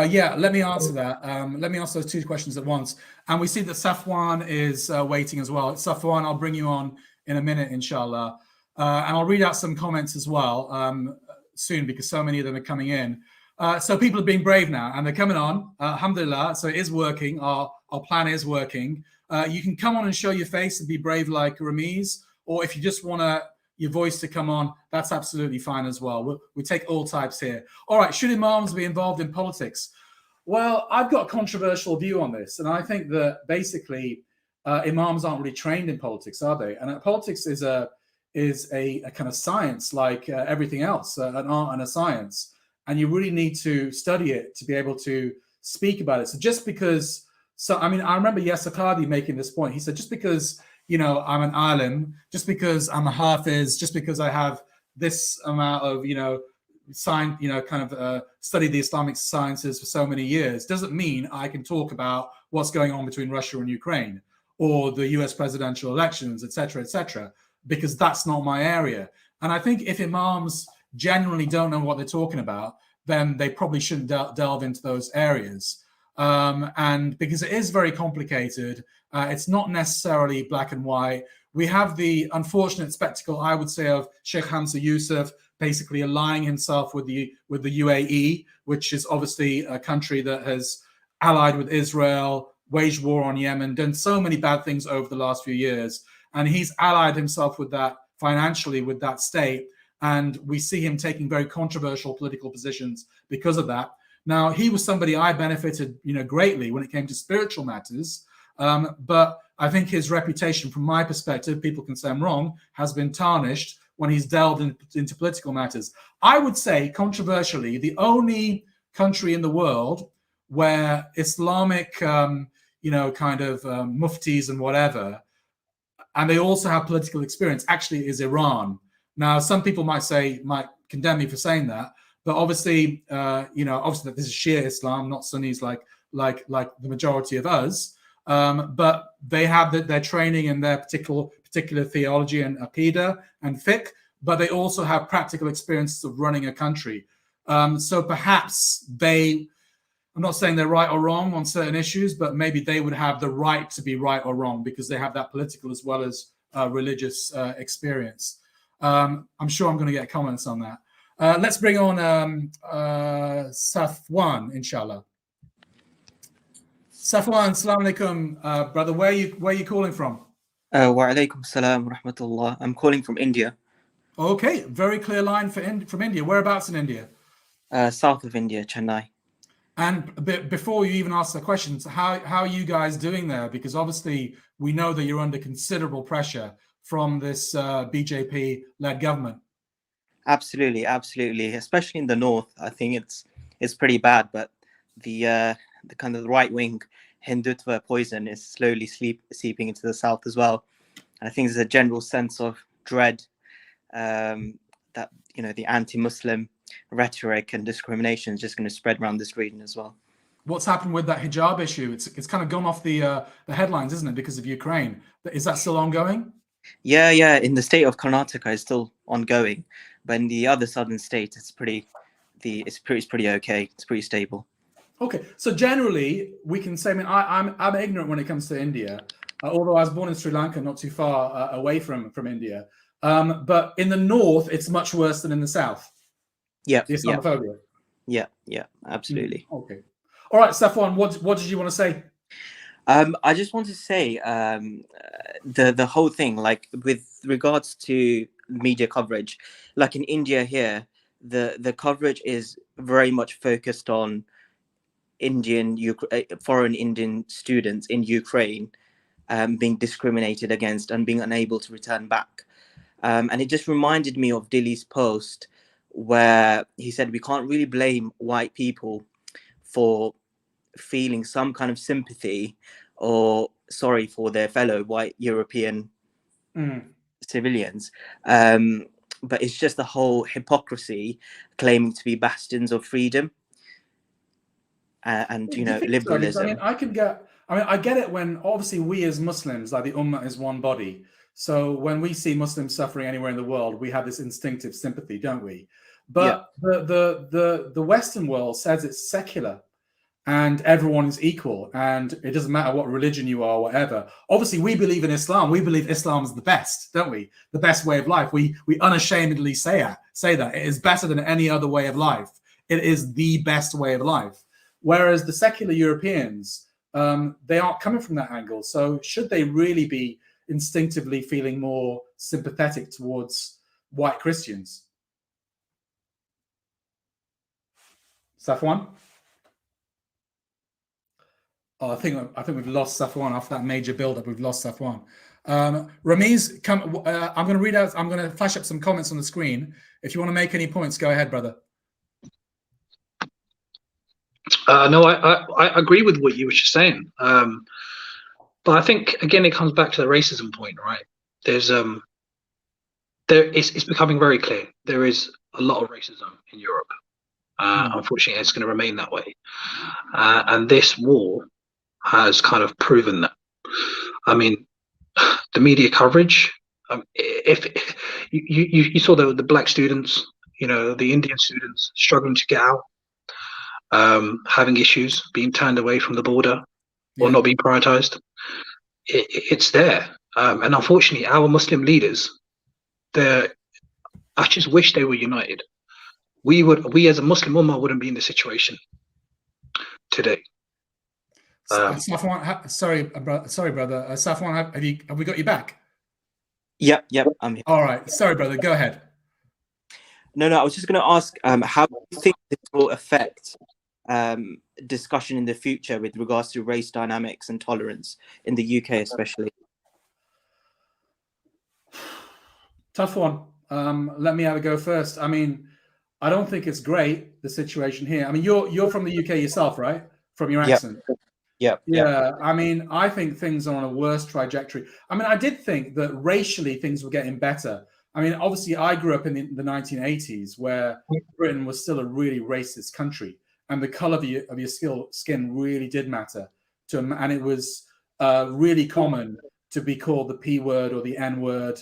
Yeah, let me answer that. Let me answer those two questions at once. And we see that Safwan is waiting as well. Safwan, I'll bring you on in a minute, inshallah. And I'll read out some comments as well soon, because so many of them are coming in. So people are being brave now, and they're coming on. Alhamdulillah, so it is working. Our plan is working. You can come on and show your face and be brave like Ramiz, or if you just want your voice to come on, that's absolutely fine as well. We take all types here. All right, should imams be involved in politics? Well, I've got a controversial view on this, and I think that basically imams aren't really trained in politics, are they? And politics is a kind of science, like everything else, an art and a science, and you really need to study it to be able to speak about it. So just because, I mean, I remember Yasser Qadhi making this point. He said, just because, you know, I'm an alim, just because I'm a hafiz, just because I have this amount of, you know, studied the Islamic sciences for so many years, doesn't mean I can talk about what's going on between Russia and Ukraine or the US presidential elections, etc., because that's not my area. And I think if imams genuinely don't know what they're talking about, then they probably shouldn't delve into those areas. And because it is very complicated, it's not necessarily black and white. We have the unfortunate spectacle, I would say, of Sheikh Hamza Yusuf basically aligning himself with the UAE, which is obviously a country that has allied with Israel, waged war on Yemen, done so many bad things over the last few years. And he's allied himself with that financially with that state. And we see him taking very controversial political positions because of that. Now, he was somebody I benefited, you know, greatly when it came to spiritual matters. But I think his reputation, from my perspective, people can say I'm wrong, has been tarnished when he's delved into political matters. I would say, controversially, the only country in the world where Islamic, muftis and whatever, and they also have political experience, actually is Iran. Now, some people might condemn me for saying that, but obviously, obviously this is Shia Islam, not Sunnis like the majority of us. But they have their training in their particular theology and aqidah and fiqh, but they also have practical experiences of running a country. So perhaps I'm not saying they're right or wrong on certain issues, but maybe they would have the right to be right or wrong because they have that political as well as religious experience. I'm sure I'm going to get comments on that. Let's bring on Safwan, inshallah. Safwan, assalamu alaikum, brother. Where are you calling from? Wa alaikum salam wa rahmatullah. I'm calling from India. Okay, very clear line from India. Whereabouts in India? South of India, Chennai. And before you even ask the questions, how are you guys doing there? Because obviously we know that you're under considerable pressure from this BJP-led government. Absolutely. Especially in the north, I think it's pretty bad. But the kind of right-wing Hindutva poison is slowly seeping into the south as well. And I think there's a general sense of dread that the anti-Muslim rhetoric and discrimination is just going to spread around this region as well. What's happened with that hijab issue? It's kind of gone off the headlines, isn't it, because of Ukraine? Is that still ongoing? Yeah. In the state of Karnataka, it's still ongoing, but in the other southern states, it's pretty okay. It's pretty stable. Okay, so generally we can say, I'm ignorant when it comes to India, although I was born in Sri Lanka, not too far away from India. But in the north, it's much worse than in the south. Yeah. The Islamophobia. Yeah, absolutely. Okay. All right, Safwan, what did you want to say? I just want to say the whole thing, like with regards to media coverage, like in India here, the coverage is very much focused on foreign Indian students in Ukraine being discriminated against and being unable to return back. And it just reminded me of Dilly's post where he said we can't really blame white people for feeling some kind of sympathy or sorry for their fellow white European civilians. But it's just the whole hypocrisy claiming to be bastions of freedom and liberalism. I get it when obviously we as Muslims, like the Ummah is one body. So when we see Muslims suffering anywhere in the world, we have this instinctive sympathy, don't we? But the Western world says it's secular and everyone is equal and it doesn't matter what religion you are or whatever. Obviously, we believe in Islam. We believe Islam is the best, don't we? The best way of life. We unashamedly say that. It is better than any other way of life. It is the best way of life. Whereas the secular Europeans, they aren't coming from that angle. So should they really be instinctively feeling more sympathetic towards white Christians? Safwan? Oh, I think we've lost Safwan after that major build-up. We've lost Safwan. Ramiz, I'm going to read out. I'm going to flash up some comments on the screen. If you want to make any points, go ahead, brother. No, I agree with what you were just saying. But I think again it comes back to the racism point, right? It's becoming very clear there is a lot of racism in Europe. Unfortunately, it's going to remain that way, and this war has kind of proven that. I mean, the media coverage. If you saw the black students, the Indian students struggling to get out, having issues, being turned away from the border, or not being prioritized. It's there, and unfortunately, our Muslim leaders, I just wish they were united. We as a Muslim Ummah wouldn't be in this situation today. Safwan, sorry, brother. Safwan, have we got you back? Yep, I'm here. All right, sorry, brother. Go ahead. No, I was just going to ask, how do you think this will affect discussion in the future with regards to race dynamics and tolerance in the UK, especially? Tough one. Let me have a go first. I mean, I don't think it's great, the situation here. I mean, you're from the UK yourself, right? From your accent. Yeah. I mean, I think things are on a worse trajectory. I mean, I did think that racially things were getting better. I mean, obviously, I grew up in the 1980s where Britain was still a really racist country, and the color of your skin really did matter to them. And it was really common to be called the P word or the N word,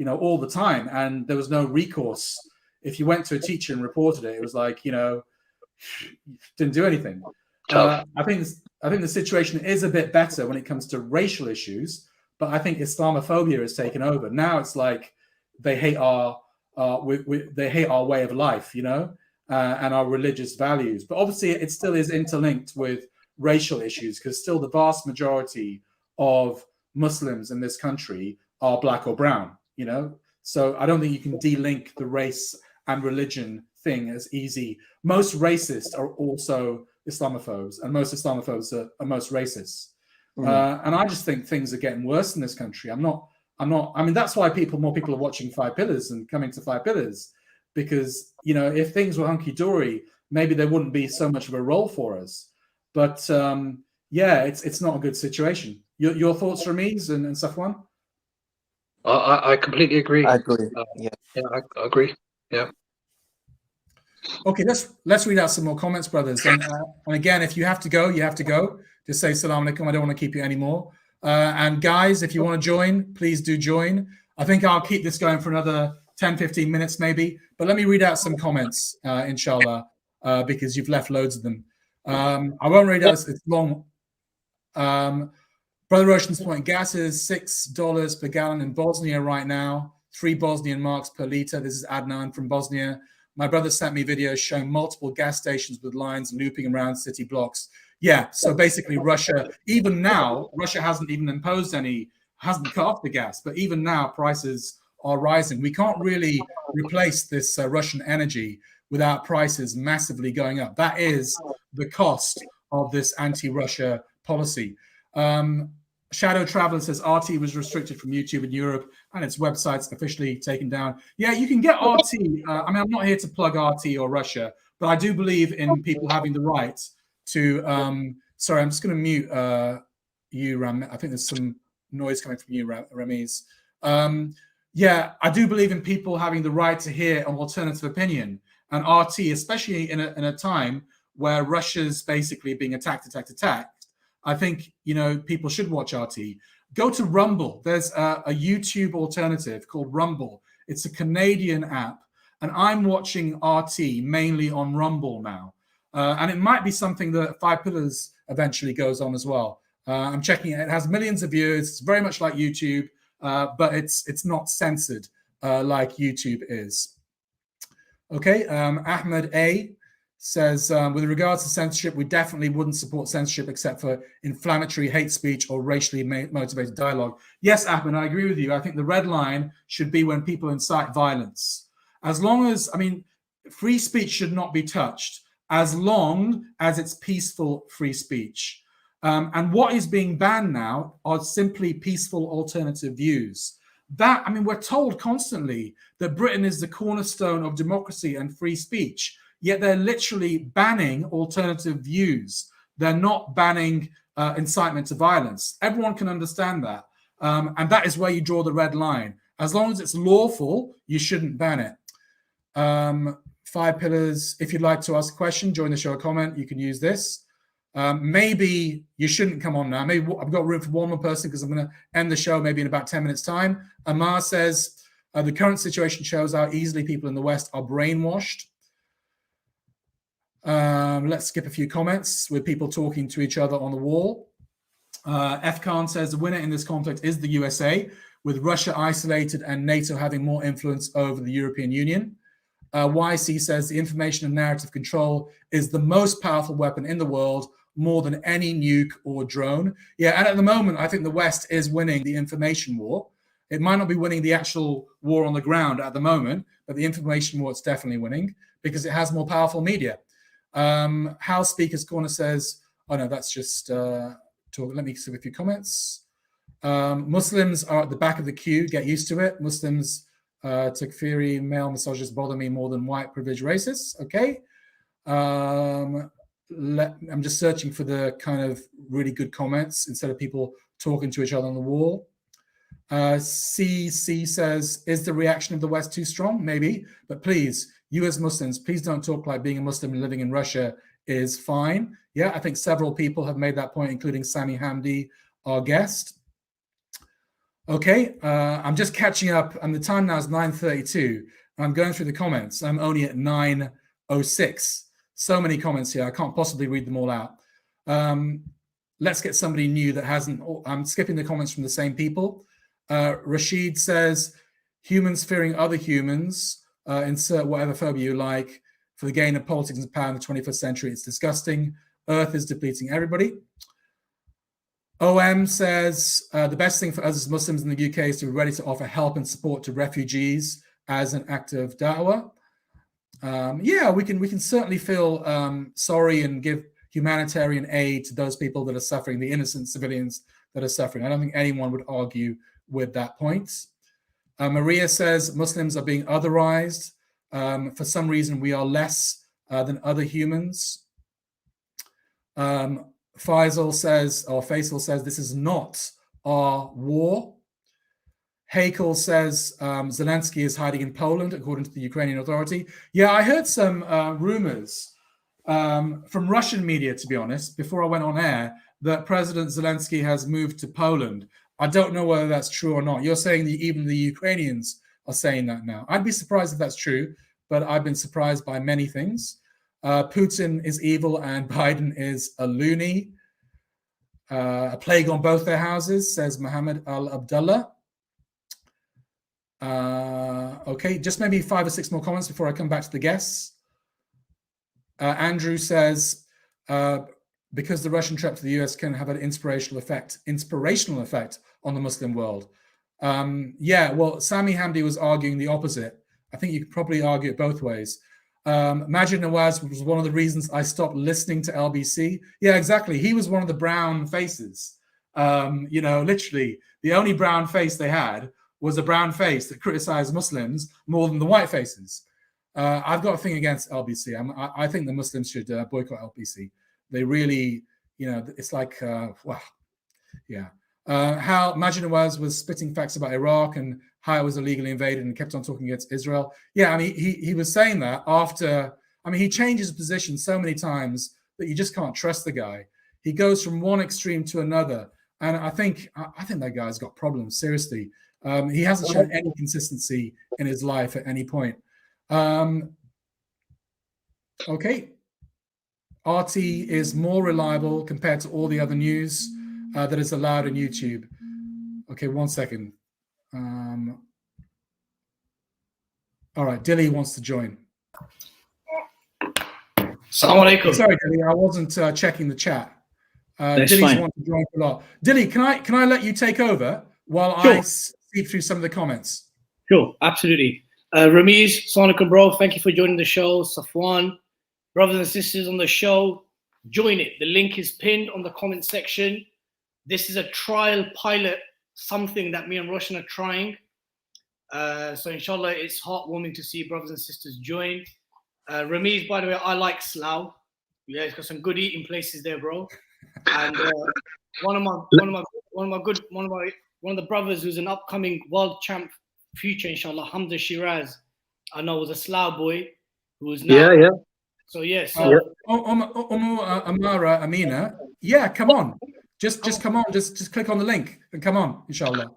all the time. And there was no recourse. If you went to a teacher and reported it, it was like, didn't do anything. I think the situation is a bit better when it comes to racial issues, but I think Islamophobia has taken over. Now it's like they hate our way of life, and our religious values. But obviously, it still is interlinked with racial issues because still the vast majority of Muslims in this country are black or brown. So I don't think you can de-link the race and religion thing as easy. Most racists are also Islamophobes, and most Islamophobes are most racists. And I just think things are getting worse in this country. I mean, that's why more people are watching Five Pillars and coming to Five Pillars, because, if things were hunky-dory, maybe there wouldn't be so much of a role for us. But it's not a good situation. Your thoughts, Ramiz and Safwan? I completely agree. I agree. I agree. Yeah. Okay, let's read out some more comments, brothers. And again, if you have to go, you have to go. Just say salam alaikum. I don't want to keep you anymore. And guys, if you want to join, please do join. I think I'll keep this going for another 10, 15 minutes maybe. But let me read out some comments, inshallah, because you've left loads of them. I won't read out, it's long. Brother Roshan's point, gas is $6 per gallon in Bosnia right now, 3 Bosnian marks per litre. This is Adnan from Bosnia. My brother sent me videos showing multiple gas stations with lines looping around city blocks. Yeah, so basically Russia, even now, Russia hasn't cut off the gas, but even now prices are rising. We can't really replace this Russian energy without prices massively going up. That is the cost of this anti-Russia policy. Shadow Traveler says RT was restricted from YouTube in Europe and its website's officially taken down. Yeah, you can get RT. I mean, I'm not here to plug RT or Russia, but I do believe in people having the right to. Sorry, I'm just going to mute you, Ram. I think there's some noise coming from you, Ramiz. Yeah, I do believe in people having the right to hear an alternative opinion. And RT, especially in a time where Russia's basically being attacked. I think, you know, people should watch RT. Go to Rumble. There's a YouTube alternative called Rumble. It's a Canadian app. And I'm watching RT mainly on Rumble now. And it might be something that Five Pillars eventually goes on as well. I'm checking it. It has millions of viewers. It's very much like YouTube, but it's not censored like YouTube is. Okay, Ahmed A says, with regards to censorship, we definitely wouldn't support censorship except for inflammatory hate speech or racially motivated dialogue. Yes, Ahmed, I agree with you. I think the red line should be when people incite violence. As long as, I mean, free speech should not be touched as long as it's peaceful free speech. And what is being banned now are simply peaceful alternative views. That, I mean, we're told constantly that Britain is the cornerstone of democracy and free speech. Yet they're literally banning alternative views. They're not banning incitement to violence. Everyone can understand that. And that is where you draw the red line. As long as it's lawful, you shouldn't ban it. Five Pillars, if you'd like to ask a question, join the show or comment, you can use this. Maybe you shouldn't come on now. Maybe I've got room for one more person because I'm going to end the show maybe in about 10 minutes' time. Amar says, the current situation shows how easily people in the West are brainwashed. Let's skip a few comments with people talking to each other on the wall. F. Khan says the winner in this conflict is the USA, with Russia isolated and NATO having more influence over the European Union. YC says the information and narrative control is the most powerful weapon in the world, more than any nuke or drone. Yeah, and at the moment, I think the West is winning the information war. It might not be winning the actual war on the ground at the moment, but the information war it's definitely winning because it has more powerful media. House Speaker's Corner says, oh no, that's just talk. Let me see a few comments. Muslims are at the back of the queue. Get used to it. Muslims, Takfiri, male misogynists bother me more than white privileged racists. Okay. I'm just searching for the kind of really good comments instead of people talking to each other on the wall. CC says, is the reaction of the West too strong? Maybe, but please, you as Muslims, please don't talk like being a Muslim and living in Russia is fine. Yeah, I think several people have made that point, including Sami Hamdi, our guest. Okay, I'm just catching up, and the time now is 9:32. I'm going through the comments. I'm only at 9:06. So many comments here. I can't possibly read them all out. Let's get somebody new that hasn't. I'm skipping the comments from the same people. Rashid says, humans fearing other humans. Insert whatever phobia you like for the gain of politics and power in the 21st century. It's disgusting. Earth is depleting everybody. OM says the best thing for us as Muslims in the UK is to be ready to offer help and support to refugees as an act of da'wah. Yeah, we can certainly feel sorry and give humanitarian aid to those people that are suffering, the innocent civilians that are suffering. I don't think anyone would argue with that point. Maria says Muslims are being otherized. For some reason, we are less than other humans. Faisal says, this is not our war. Hakel says Zelensky is hiding in Poland, according to the Ukrainian Authority. Yeah, I heard some rumors from Russian media, to be honest, before I went on air, that President Zelensky has moved to Poland. I don't know whether that's true or not. You're saying that even the Ukrainians are saying that now. I'd be surprised if that's true, but I've been surprised by many things. Putin is evil and Biden is a loony. A plague on both their houses, says Mohammed Al-Abdullah. Okay, just maybe 5 or 6 more comments before I come back to the guests. Andrew says, because the Russian trip to the US can have an inspirational effect on the Muslim world. Yeah, well, Sami Hamdi was arguing the opposite. I think you could probably argue it both ways. Majid Nawaz was one of the reasons I stopped listening to LBC. Yeah, exactly. He was one of the brown faces. You know, literally, the only brown face they had was a brown face that criticized Muslims more than the white faces. I've got a thing against LBC. I think the Muslims should boycott LBC. They really, you know, it's like, wow, yeah. How Majid was spitting facts about Iraq and how it was illegally invaded and kept on talking against Israel. Yeah, I mean, he was saying that after, I mean, he changes position so many times that you just can't trust the guy. He goes from one extreme to another. And I think that guy's got problems, seriously. He hasn't shown any consistency in his life at any point. Okay. RT is more reliable compared to all the other news that is allowed on YouTube. Okay, 1 second. All right, Dilly wants to join. Assalamu alaikum. Sorry, Dilly, I wasn't checking the chat. That's Dilly's fine. want to join a lot. Dilly, can I let you take over while Sure. I see through some of the comments? Sure, absolutely. Ramiz, Sonica bro, thank you for joining the show. Safwan, brothers and sisters on the show, join it. The link is pinned on the comment section. This is a trial pilot, something that me and Roshan are trying. So inshallah, it's heartwarming to see brothers and sisters join. Ramiz, by the way, I like Slough. Yeah, it's got some good eating places there, bro. And one of the brothers who's an upcoming world champ future, inshallah, Hamza Shiraz, I know was a Slough boy who is now. Yeah. So yeah, so Amara Amina, yeah, come on. Just come on, just click on the link and come on, inshallah.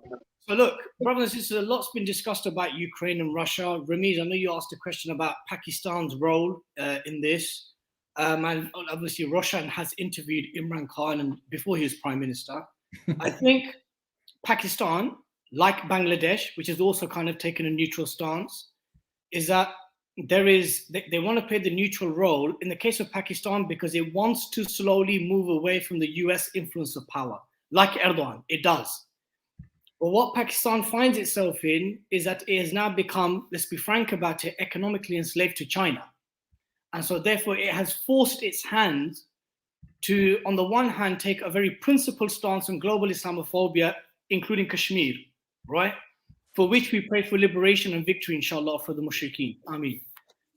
So look, brothers and sisters, a lot's been discussed about Ukraine and Russia. Ramiz, I know you asked a question about Pakistan's role in this. And obviously Roshan has interviewed Imran Khan and before he was prime minister. I think Pakistan, like Bangladesh, which has also kind of taken a neutral stance, is that they want to play the neutral role in the case of Pakistan because it wants to slowly move away from the US influence of power, like Erdogan, it does. But what Pakistan finds itself in is that it has now become, let's be frank about it, economically enslaved to China. And so therefore it has forced its hand to, on the one hand, take a very principled stance on global Islamophobia, including Kashmir, right? For which we pray for liberation and victory, inshallah, for the mushrikeen. Ameen.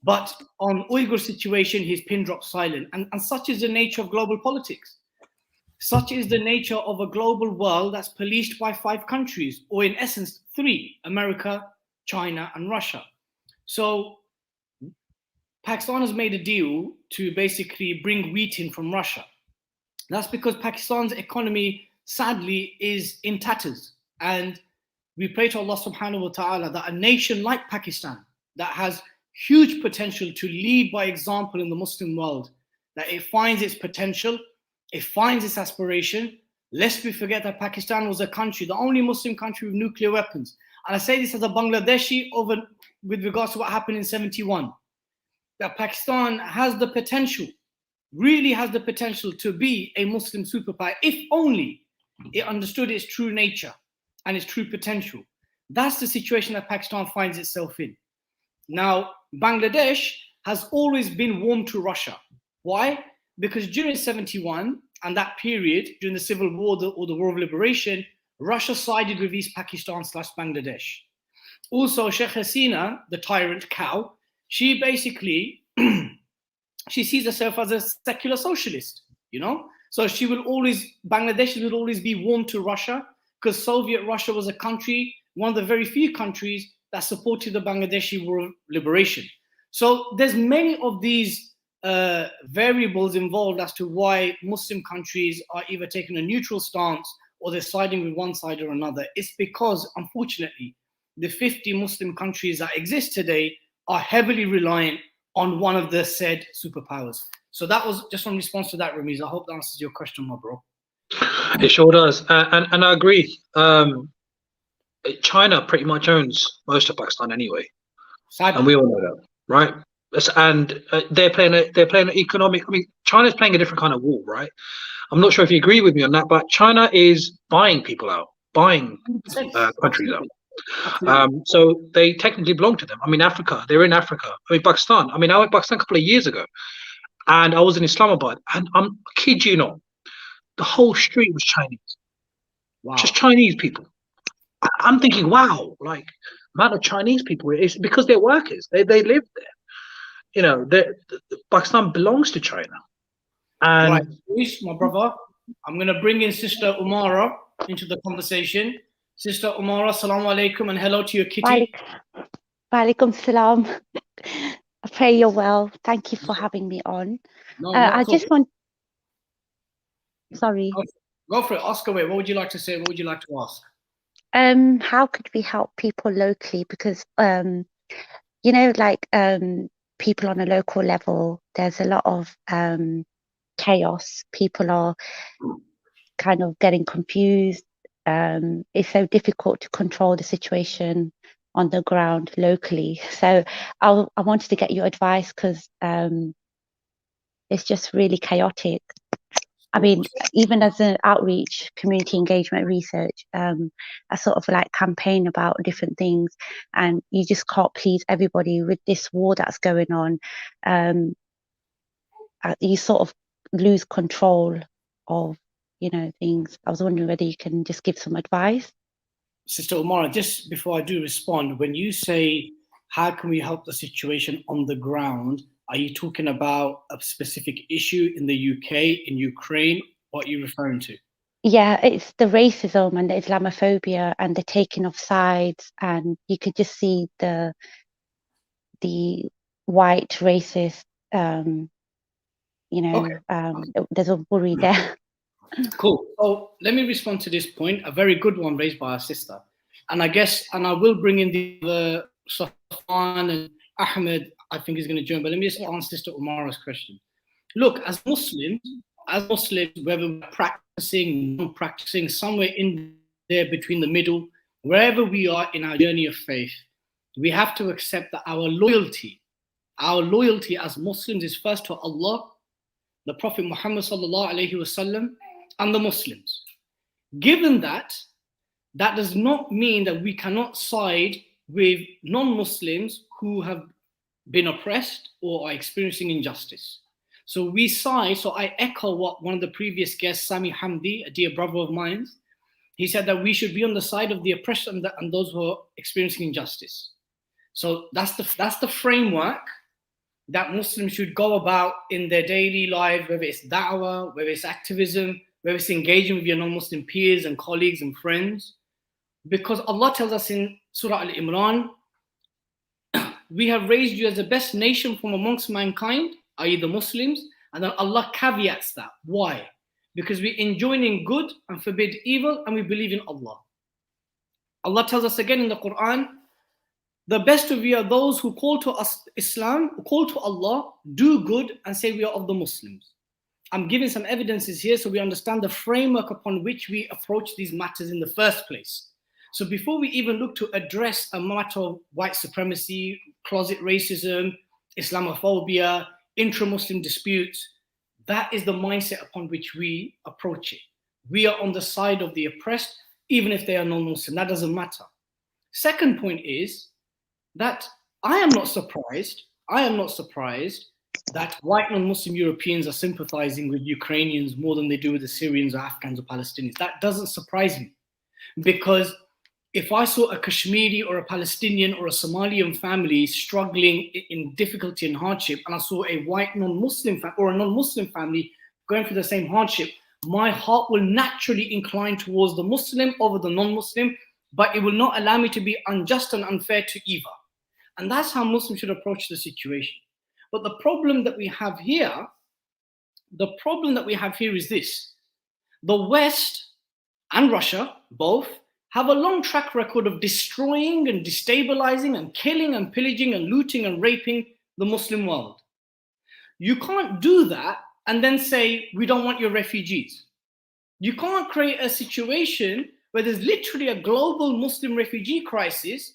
But on Uyghur situation, he's pin drop silent. And such is the nature of global politics. Such is the nature of a global world that's policed by 5 countries, or in essence, 3, America, China, and Russia. So Pakistan has made a deal to basically bring wheat in from Russia. That's because Pakistan's economy, sadly, is in tatters. And we pray to Allah subhanahu wa ta'ala that a nation like Pakistan, that has huge potential to lead by example in the Muslim world, that it finds its potential, it finds its aspiration. Lest we forget that Pakistan was a country, the only Muslim country with nuclear weapons. And I say this as a Bangladeshi with regards to what happened in 71. That Pakistan has the potential, really has the potential to be a Muslim superpower, if only it understood its true nature and its true potential. That's the situation that Pakistan finds itself in. Now, Bangladesh has always been warm to Russia. Why? Because during 71 and that period, during the Civil War or the War of Liberation, Russia sided with East Pakistan / Bangladesh. Also, Sheikh Hasina, the tyrant cow, she basically, she sees herself as a secular socialist, you know? So she will always, Bangladesh will always be warm to Russia because Soviet Russia was a country, one of the very few countries that supported the Bangladeshi War of Liberation. So there's many of these variables involved as to why Muslim countries are either taking a neutral stance or they're siding with one side or another. It's because, unfortunately, the 50 Muslim countries that exist today are heavily reliant on one of the said superpowers. So that was just in response to that, Ramiz. I hope that answers your question, my bro. It sure does. And I agree. China pretty much owns most of Pakistan anyway. Sadly. And we all know that, right? And they're playing an economic. I mean, China's playing a different kind of war, right? I'm not sure if you agree with me on that, but China is buying people out, buying countries out. So they technically belong to them. I mean, Africa, they're in Africa. I mean, Pakistan. I mean, I went to Pakistan a couple of years ago, and I was in Islamabad, and I kid you not, the whole street was Chinese. Wow. Just Chinese people. I'm thinking, wow, like amount of Chinese people. It's because they're workers. They live there. You know, Pakistan belongs to China. And Right, Luis, my brother, I'm going to bring in Sister Umara into the conversation. Sister Umara, assalamu alaikum, and hello to your kitty. Walaikum salam. I pray you're well. Thank you for having me on. No, I just want. Sorry. Go for it. Ask away. What would you like to say? What would you like to ask? How could we help people locally? Because you know, like people on a local level, there's a lot of chaos. People are kind of getting confused. It's so difficult to control the situation on the ground locally. So I wanted to get your advice because it's just really chaotic. I mean, even as an outreach, community engagement research, I sort of like campaign about different things, and you just can't please everybody with this war that's going on. You sort of lose control of, you know, things. I was wondering whether you can just give some advice. Sister Umara, just before I do respond, when you say, how can we help the situation on the ground? Are you talking about a specific issue in the UK, in Ukraine? What are you referring to? Yeah, it's the racism and the Islamophobia and the taking of sides, and you could just see the white racist, you know, okay. There's a worry there. Cool. So let me respond to this point, a very good one raised by our sister. And I guess, and I will bring in the Safwan and Ahmed, I think is going to join, but let me just answer Sister Umara's question. Look, as Muslims, whether we're practicing, non-practicing, somewhere in there between the middle, wherever we are in our journey of faith, we have to accept that our loyalty as Muslims is first to Allah, the Prophet Muhammad sallallahu alaihi wasallam, and the Muslims. Given that, that does not mean that we cannot side with non-Muslims who have been oppressed or are experiencing injustice. So we side, so I echo what one of the previous guests, Sami Hamdi, a dear brother of mine, he said that we should be on the side of the oppressed and those who are experiencing injustice. So that's the framework that Muslims should go about in their daily life, whether it's da'wah, whether it's activism, whether it's engaging with your non-Muslim peers and colleagues and friends. Because Allah tells us in Surah Al-Imran, we have raised you as the best nation from amongst mankind, i.e. the Muslims, and then Allah caveats that. Why? Because we enjoin in good and forbid evil, and we believe in Allah. Allah tells us again in the Quran, the best of you are those who call to us Islam, who call to Allah, do good, and say we are of the Muslims. I'm giving some evidences here so we understand the framework upon which we approach these matters in the first place. So before we even look to address a matter of white supremacy, closet racism, Islamophobia, intra-Muslim disputes, that is the mindset upon which we approach it. We are on the side of the oppressed, even if they are non-Muslim. That doesn't matter. Second point is that I am not surprised that white non-Muslim Europeans are sympathizing with Ukrainians more than they do with the Syrians or Afghans or Palestinians. That doesn't surprise me, because if I saw a Kashmiri or a Palestinian or a Somalian family struggling in difficulty and hardship, and I saw a white non-Muslim or a non-Muslim family going through the same hardship, my heart will naturally incline towards the Muslim over the non-Muslim, but it will not allow me to be unjust and unfair to either. And that's how Muslims should approach the situation. But the problem that we have here is this. The West and Russia, both, have a long track record of destroying and destabilizing and killing and pillaging and looting and raping the Muslim world. You can't do that and then say, we don't want your refugees. You can't create a situation where there's literally a global Muslim refugee crisis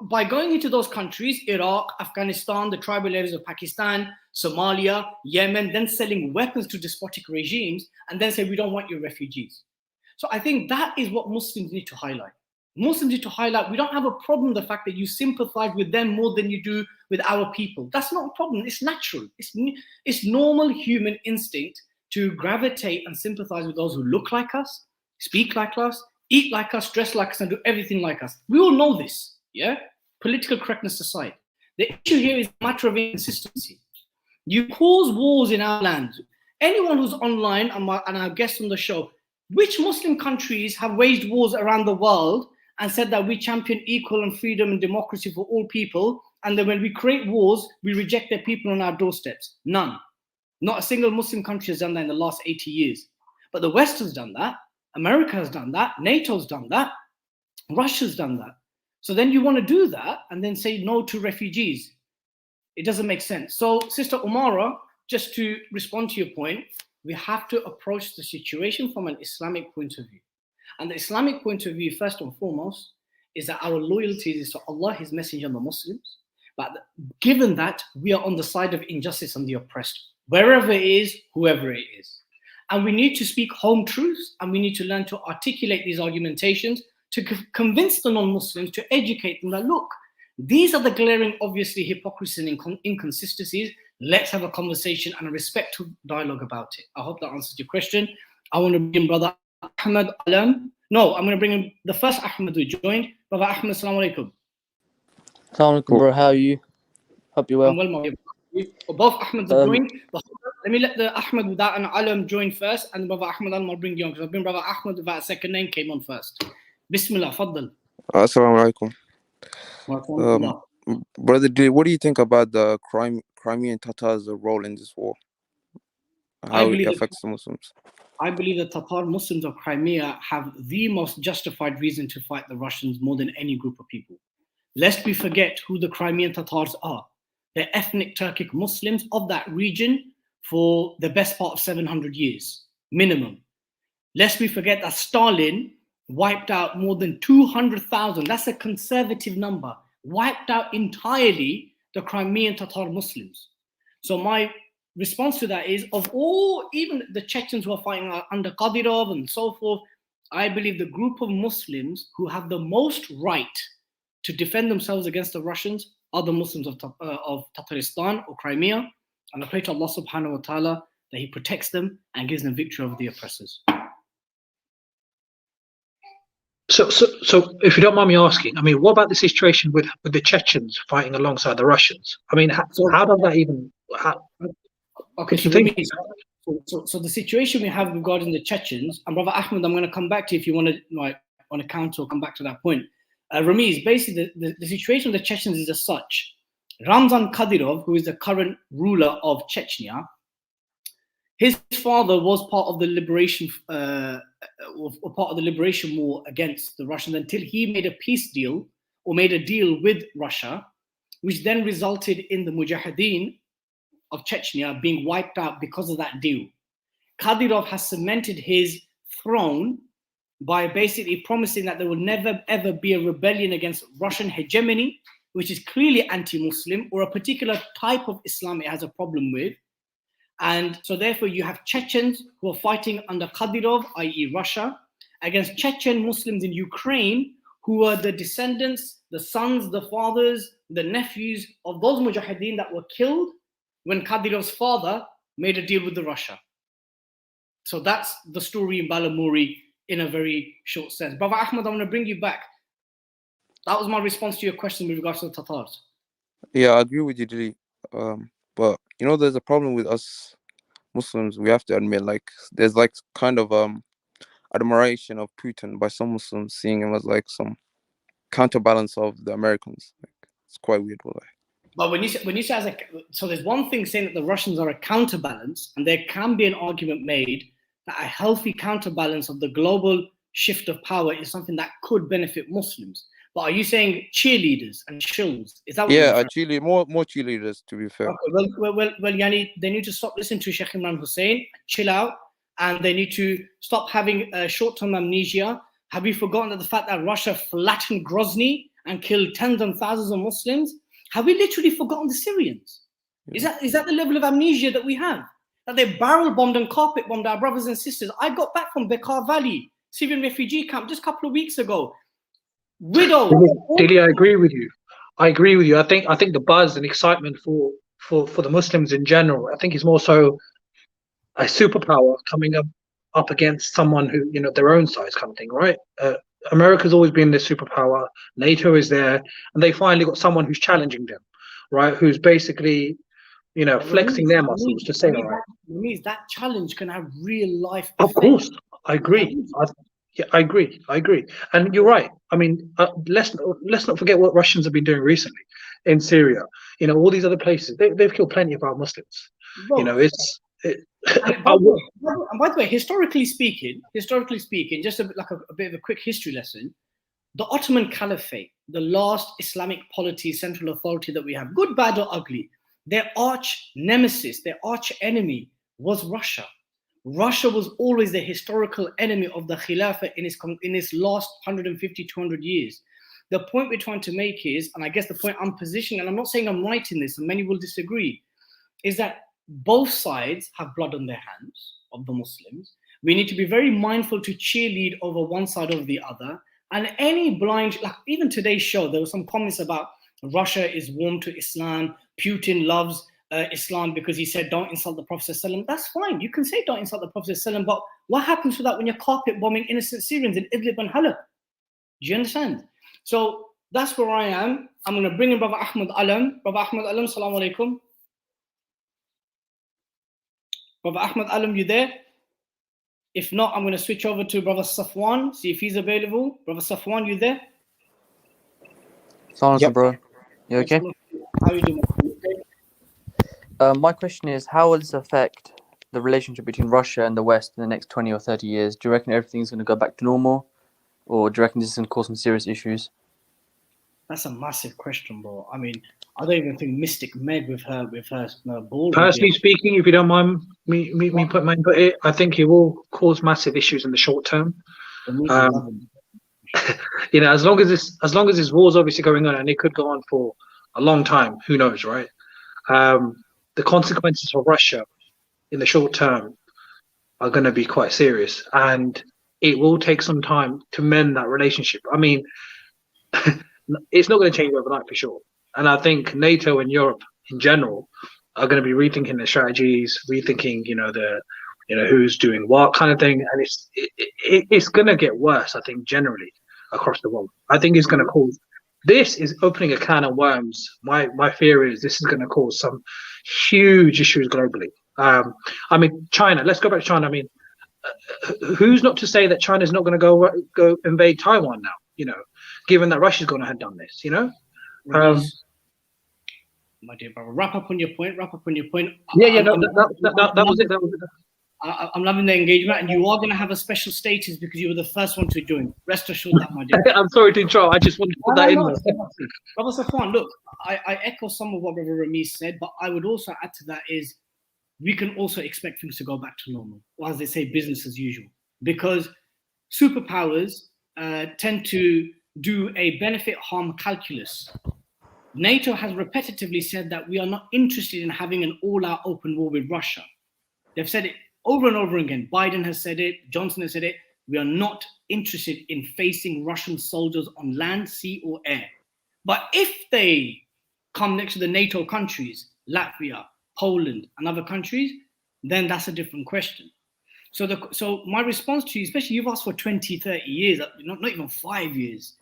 by going into those countries, Iraq, Afghanistan, the tribal areas of Pakistan, Somalia, Yemen, then selling weapons to despotic regimes and then say, we don't want your refugees. So I think that is what Muslims need to highlight. Muslims need to highlight, we don't have a problem with the fact that you sympathize with them more than you do with our people. That's not a problem. It's natural. It's normal human instinct to gravitate and sympathize with those who look like us, speak like us, eat like us, dress like us, and do everything like us. We all know this, yeah? Political correctness aside. The issue here is a matter of inconsistency. You cause wars in our land. Anyone who's online and our guests on the show, which Muslim countries have waged wars around the world and said that we champion equal and freedom and democracy for all people, and then when we create wars, we reject their people on our doorsteps? None. Not a single Muslim country has done that in the last 80 years. But the West has done that. America has done that. NATO's done that. Russia's done that. So then you want to do that and then say no to refugees. It doesn't make sense. So, Sister Umara, just to respond to your point, we have to approach the situation from an Islamic point of view. And the Islamic point of view, first and foremost, is that our loyalty is to Allah, His Messenger, and the Muslims. But given that, we are on the side of injustice and the oppressed, wherever it is, whoever it is. And we need to speak home truths, and we need to learn to articulate these argumentations to convince the non-Muslims, to educate them that, look, these are the glaring, obviously, hypocrisies and inconsistencies. Let's have a conversation and a respectful dialogue about it. I hope that answers your question. I want to bring Brother Ahmed Alam. No, I'm going to bring in the first Ahmed who joined. Brother Ahmed, assalamu alaikum. Assalamu alaikum, bro. How are you? Hope you're well. I'm well, my dear. Both Ahmeds are joined. Let me let the Ahmed without an Alam join first, and Brother Ahmed Alam I'll bring you on, because I've been Brother Ahmed without a second name came on first. Bismillah, faddal. Assalamu alaikum. Brother D, what do you think about the Crimean Tatars' role in this war? How it affects the Muslims? I believe the Tatar Muslims of Crimea have the most justified reason to fight the Russians more than any group of people. Lest we forget who the Crimean Tatars are. They're ethnic Turkic Muslims of that region for the best part of 700 years, minimum. Lest we forget that Stalin wiped out more than 200,000, that's a conservative number, wiped out entirely the Crimean Tatar Muslims. So my response to that is, of all, even the Chechens who are fighting under Kadyrov and so forth, I believe the group of Muslims who have the most right to defend themselves against the Russians are the Muslims of Tataristan or Crimea. And I pray to Allah subhanahu wa ta'ala that He protects them and gives them victory over the oppressors. So if you don't mind me asking, I mean, what about the situation with the Chechens fighting alongside the Russians? I mean, how does that even... Okay, so the situation we have regarding the Chechens, and Brother Ahmed, I'm going to come back to you if you want to counter or come back to that point. Ramiz, basically the situation of the Chechens is as such. Ramzan Kadyrov, who is the current ruler of Chechnya, his father was part of the liberation war against the Russians until he made a peace deal or made a deal with Russia, which then resulted in the Mujahideen of Chechnya being wiped out because of that deal. Kadyrov has cemented his throne by basically promising that there will never ever be a rebellion against Russian hegemony, which is clearly anti-Muslim, or a particular type of Islam it has a problem with. And so therefore you have Chechens who are fighting under Kadyrov, i.e. Russia, against Chechen Muslims in Ukraine, who are the descendants, the sons, the fathers, the nephews of those Mujahideen that were killed when Kadyrov's father made a deal with the Russia. So that's the story in Balamuri in a very short sense. Brother Ahmed, I want to bring you back. That was my response to your question with regards to the Tatars. Yeah, I agree with you, Dili. But you know, there's a problem with us Muslims. We have to admit, like, there's like kind of admiration of Putin by some Muslims, seeing him as like some counterbalance of the Americans. Like, it's quite weird. But when you say as a, so there's one thing saying that the Russians are a counterbalance, and there can be an argument made that a healthy counterbalance of the global shift of power is something that could benefit Muslims. But are you saying cheerleaders and shills? Is that what you're more cheerleaders, to be fair. Okay, well, Yani, they need to stop listening to Sheikh Imran Hussein, chill out, and they need to stop having short-term amnesia. Have you forgotten that the fact that Russia flattened Grozny and killed tens and thousands of Muslims? Have we literally forgotten the Syrians? Yeah. Is that the level of amnesia that we have? That they barrel bombed and carpet bombed our brothers and sisters? I got back from Beqaa Valley, Syrian refugee camp, just a couple of weeks ago. Widows. Dili, I agree with you. I think the buzz and excitement for the Muslims in general, I think is more so a superpower coming up up against someone who, you know, their own size kind of thing, right? America's always been the superpower. NATO is there, and they finally got someone who's challenging them, right? Who's basically, you know, flexing their muscles to say, all right. Means that challenge can have real life Of effect. course, I agree. I agree. And you're right. I mean, let's not forget what Russians have been doing recently in Syria. You know, all these other places. They've killed plenty of our Muslims. Bro, you know, and by the way, historically speaking, just a bit of a quick history lesson. The Ottoman Caliphate, the last Islamic polity, central authority that we have, good, bad, or ugly, their arch nemesis, their arch enemy was Russia. Russia was always the historical enemy of the Khilafah in its last 150, 200 years. The point we're trying to make is, and I guess the point I'm positioning, and I'm not saying I'm right in this, and many will disagree, is that both sides have blood on their hands of the Muslims. We need to be very mindful to cheerlead over one side or the other. And any blind, like even today's show, there were some comments about Russia is warm to Islam, Putin loves Islam because he said don't insult the Prophet ﷺ. That's fine, you can say don't insult the Prophet ﷺ, but what happens with that when you're carpet bombing innocent Syrians in Idlib and Halab? Do you understand? So that's where I am. I'm going to bring in Brother Ahmad Alam. Brother Ahmad Alam, Assalamu alaikum. Brother Ahmad Alam, you there? If not, I'm going to switch over to Brother Safwan, see if he's available. Brother Safwan, you there? Assalamu alaikum, bro. You okay? How are you doing? My question is, how will this affect the relationship between Russia and the West in the next 20 or 30 years? Do you reckon everything's going to go back to normal? Or do you reckon this is going to cause some serious issues? That's a massive question, bro. I mean, I don't even think Mystic Meg with her ball. Personally speaking, if you don't mind me put my input it, I think it will cause massive issues in the short term. You know, as long as this war's obviously going on, and it could go on for a long time, who knows, right? The consequences for Russia in the short term are going to be quite serious, and it will take some time to mend that relationship. I mean, it's not going to change overnight for sure. And I think NATO and Europe in general are going to be rethinking their strategies, rethinking, you know, who's doing what kind of thing. And it's going to get worse, I think, generally across the world. I think it's going to cause, this is opening a can of worms. My fear is this is going to cause some huge issues globally. I mean, China, let's go back to China. I mean, who's not to say that China's not going to go invade Taiwan now, you know, given that Russia's going to have done this, you know? My dear brother, wrap up on your point. That was it. I'm loving the engagement, and you are going to have a special status because you were the first one to join. Rest assured that, my dear. I'm sorry to interrupt. I just wanted to put that in there. Brother Safwan, look, I echo some of what Brother Ramesh said, but I would also add to that is we can also expect things to go back to normal, or as they say, business as usual, because superpowers tend to do a benefit-harm calculus. NATO has repetitively said that we are not interested in having an all-out open war with Russia. They've said it over and over again. Biden has said it, Johnson has said it. We are not interested in facing Russian soldiers on land, sea, or air. But if they come next to the NATO countries, Latvia, Poland, and other countries, then that's a different question. So my response to you, especially you've asked for 20, 30 years, not even 5 years.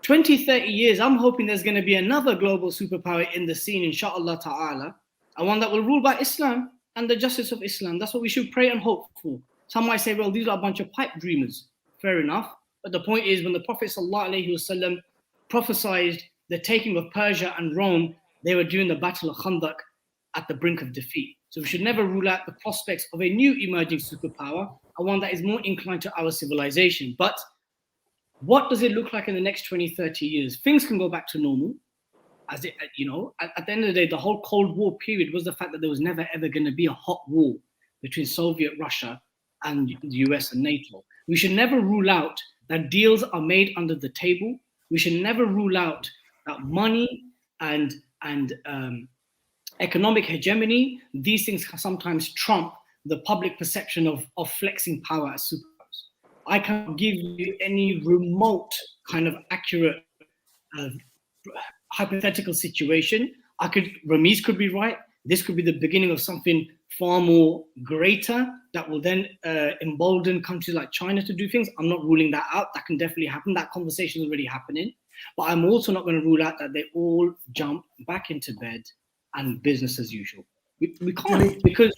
20, 30 years, I'm hoping there's going to be another global superpower in the scene, inshallah ta'ala, and one that will rule by Islam and the justice of Islam. That's what we should pray and hope for. Some might say, well, these are a bunch of pipe dreamers. Fair enough. But the point is, when the Prophet ﷺ prophesied the taking of Persia and Rome, they were during the Battle of Khandaq at the brink of defeat. So we should never rule out the prospects of a new emerging superpower, and one that is more inclined to our civilization. But what does it look like in the next 20, 30 years? Things can go back to normal. As it, you know, at the end of the day, the whole Cold War period was the fact that there was never ever going to be a hot war between Soviet Russia and the US and NATO. We should never rule out that deals are made under the table. We should never rule out that money and economic hegemony, these things sometimes trump the public perception of flexing power as superpowers. I can't give you any remote kind of accurate hypothetical situation. Ramesh could be right. This could be the beginning of something far more greater that will then embolden countries like China to do things. I'm not ruling that out. That can definitely happen. That conversation is already happening. But I'm also not going to rule out that they all jump back into bed and business as usual. We can't because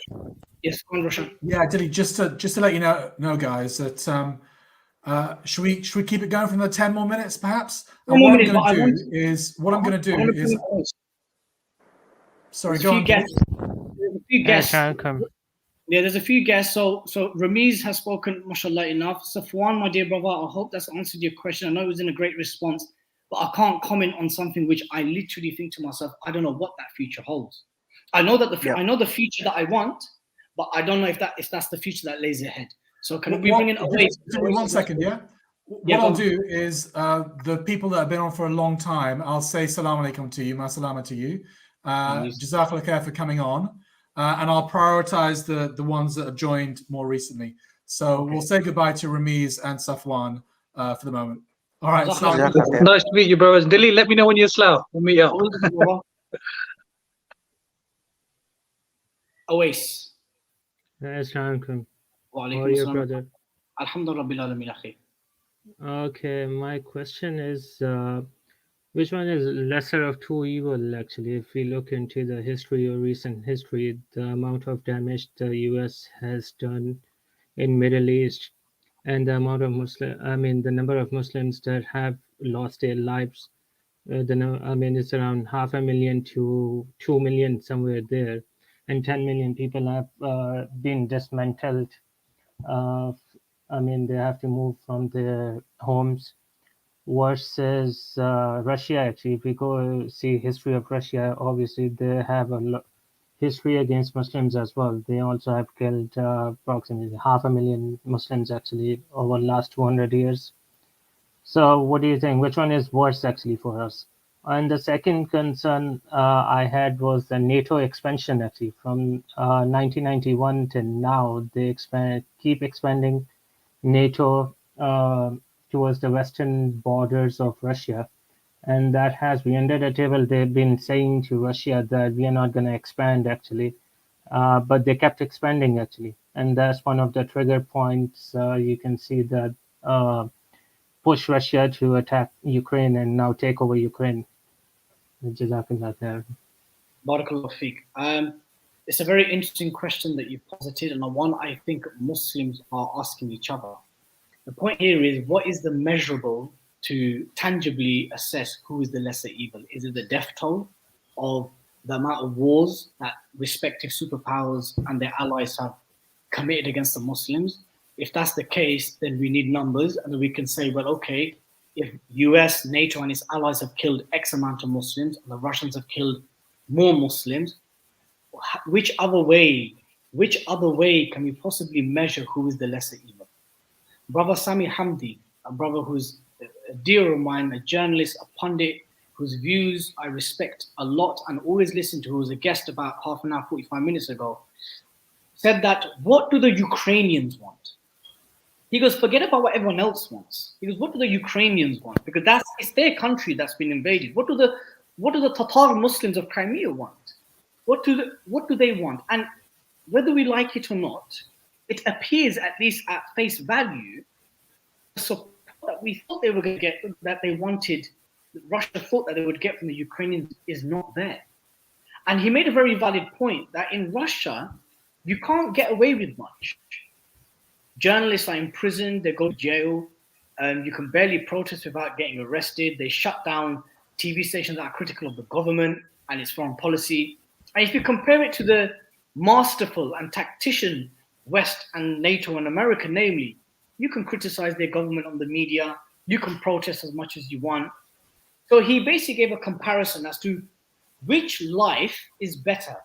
yes, go on, Roshan. Yeah, Dilly, just to let you know, guys, that should we keep it going for another 10 more minutes, perhaps? And what I'm going to do is sorry, go on. There's a few guests. Yeah, there's a few guests. So Ramiz has spoken, mashallah, enough. Safwan, my dear brother, I hope that's answered your question. I know it was in a great response, but I can't comment on something which I literally think to myself, I don't know what that future holds. I know that I know the future that I want, but I don't know if that's the future that lays ahead. So can we bring in away? 1 second, yeah? What I'll do is the people that have been on for a long time, I'll say salam alaikum to you, ma salama to you. Jazakallah khair for coming on. And I'll prioritize the ones that have joined more recently. So we'll say goodbye to Ramiz and Safwan for the moment. All right. Nice to meet you, brothers. Dilly, let me know when you're slow. We'll meet up. Awais. Assalamualaikum. Wa How are you, brother? Alhamdulillah. Okay, my question is, which one is lesser of two evil, actually? If we look into the history or recent history, the amount of damage the US has done in Middle East and the amount of the number of Muslims that have lost their lives, it's around 500,000 to 2 million, somewhere there. And 10 million people have been dismantled. They have to move from their homes. Versus Russia, actually, if we go see history of Russia, obviously they have a history against Muslims as well. They also have killed approximately 500,000 Muslims actually over the last 200 years. So what do you think? Which one is worse actually for us? And the second concern I had was the NATO expansion actually. From 1991 to now, they keep expanding NATO towards the western borders of Russia. And that we under the table, they've been saying to Russia that we are not going to expand actually. But they kept expanding actually. And that's one of the trigger points. You can see that push Russia to attack Ukraine and now take over Ukraine. Barakallahu Feek. It's a very interesting question that you posited, and one I think Muslims are asking each other. The point here is, what is the measurable to tangibly assess who is the lesser evil? Is it the death toll of the amount of wars that respective superpowers and their allies have committed against the Muslims? If that's the case, then we need numbers, and then we can say, well, okay, if US, NATO, and its allies have killed X amount of Muslims, and the Russians have killed more Muslims, which other way can we possibly measure who is the lesser evil? Brother Sami Hamdi, a brother who's a dear of mine, a journalist, a pundit, whose views I respect a lot and always listen to, who was a guest about half an hour, 45 minutes ago, said that, what do the Ukrainians want? He goes, forget about what everyone else wants. He goes, what do the Ukrainians want? Because it's their country that's been invaded. What do the Tatar Muslims of Crimea want? What do they want? And whether we like it or not, it appears, at least at face value, the support that we thought they were going to get, that they wanted, Russia thought that they would get from the Ukrainians, is not there. And he made a very valid point that in Russia, you can't get away with much. Journalists are imprisoned, they go to jail, you can barely protest without getting arrested. They shut down TV stations that are critical of the government and its foreign policy. And if you compare it to the masterful and tactician West and NATO and America, namely, you can criticize their government on the media, you can protest as much as you want. So he basically gave a comparison as to which life is better.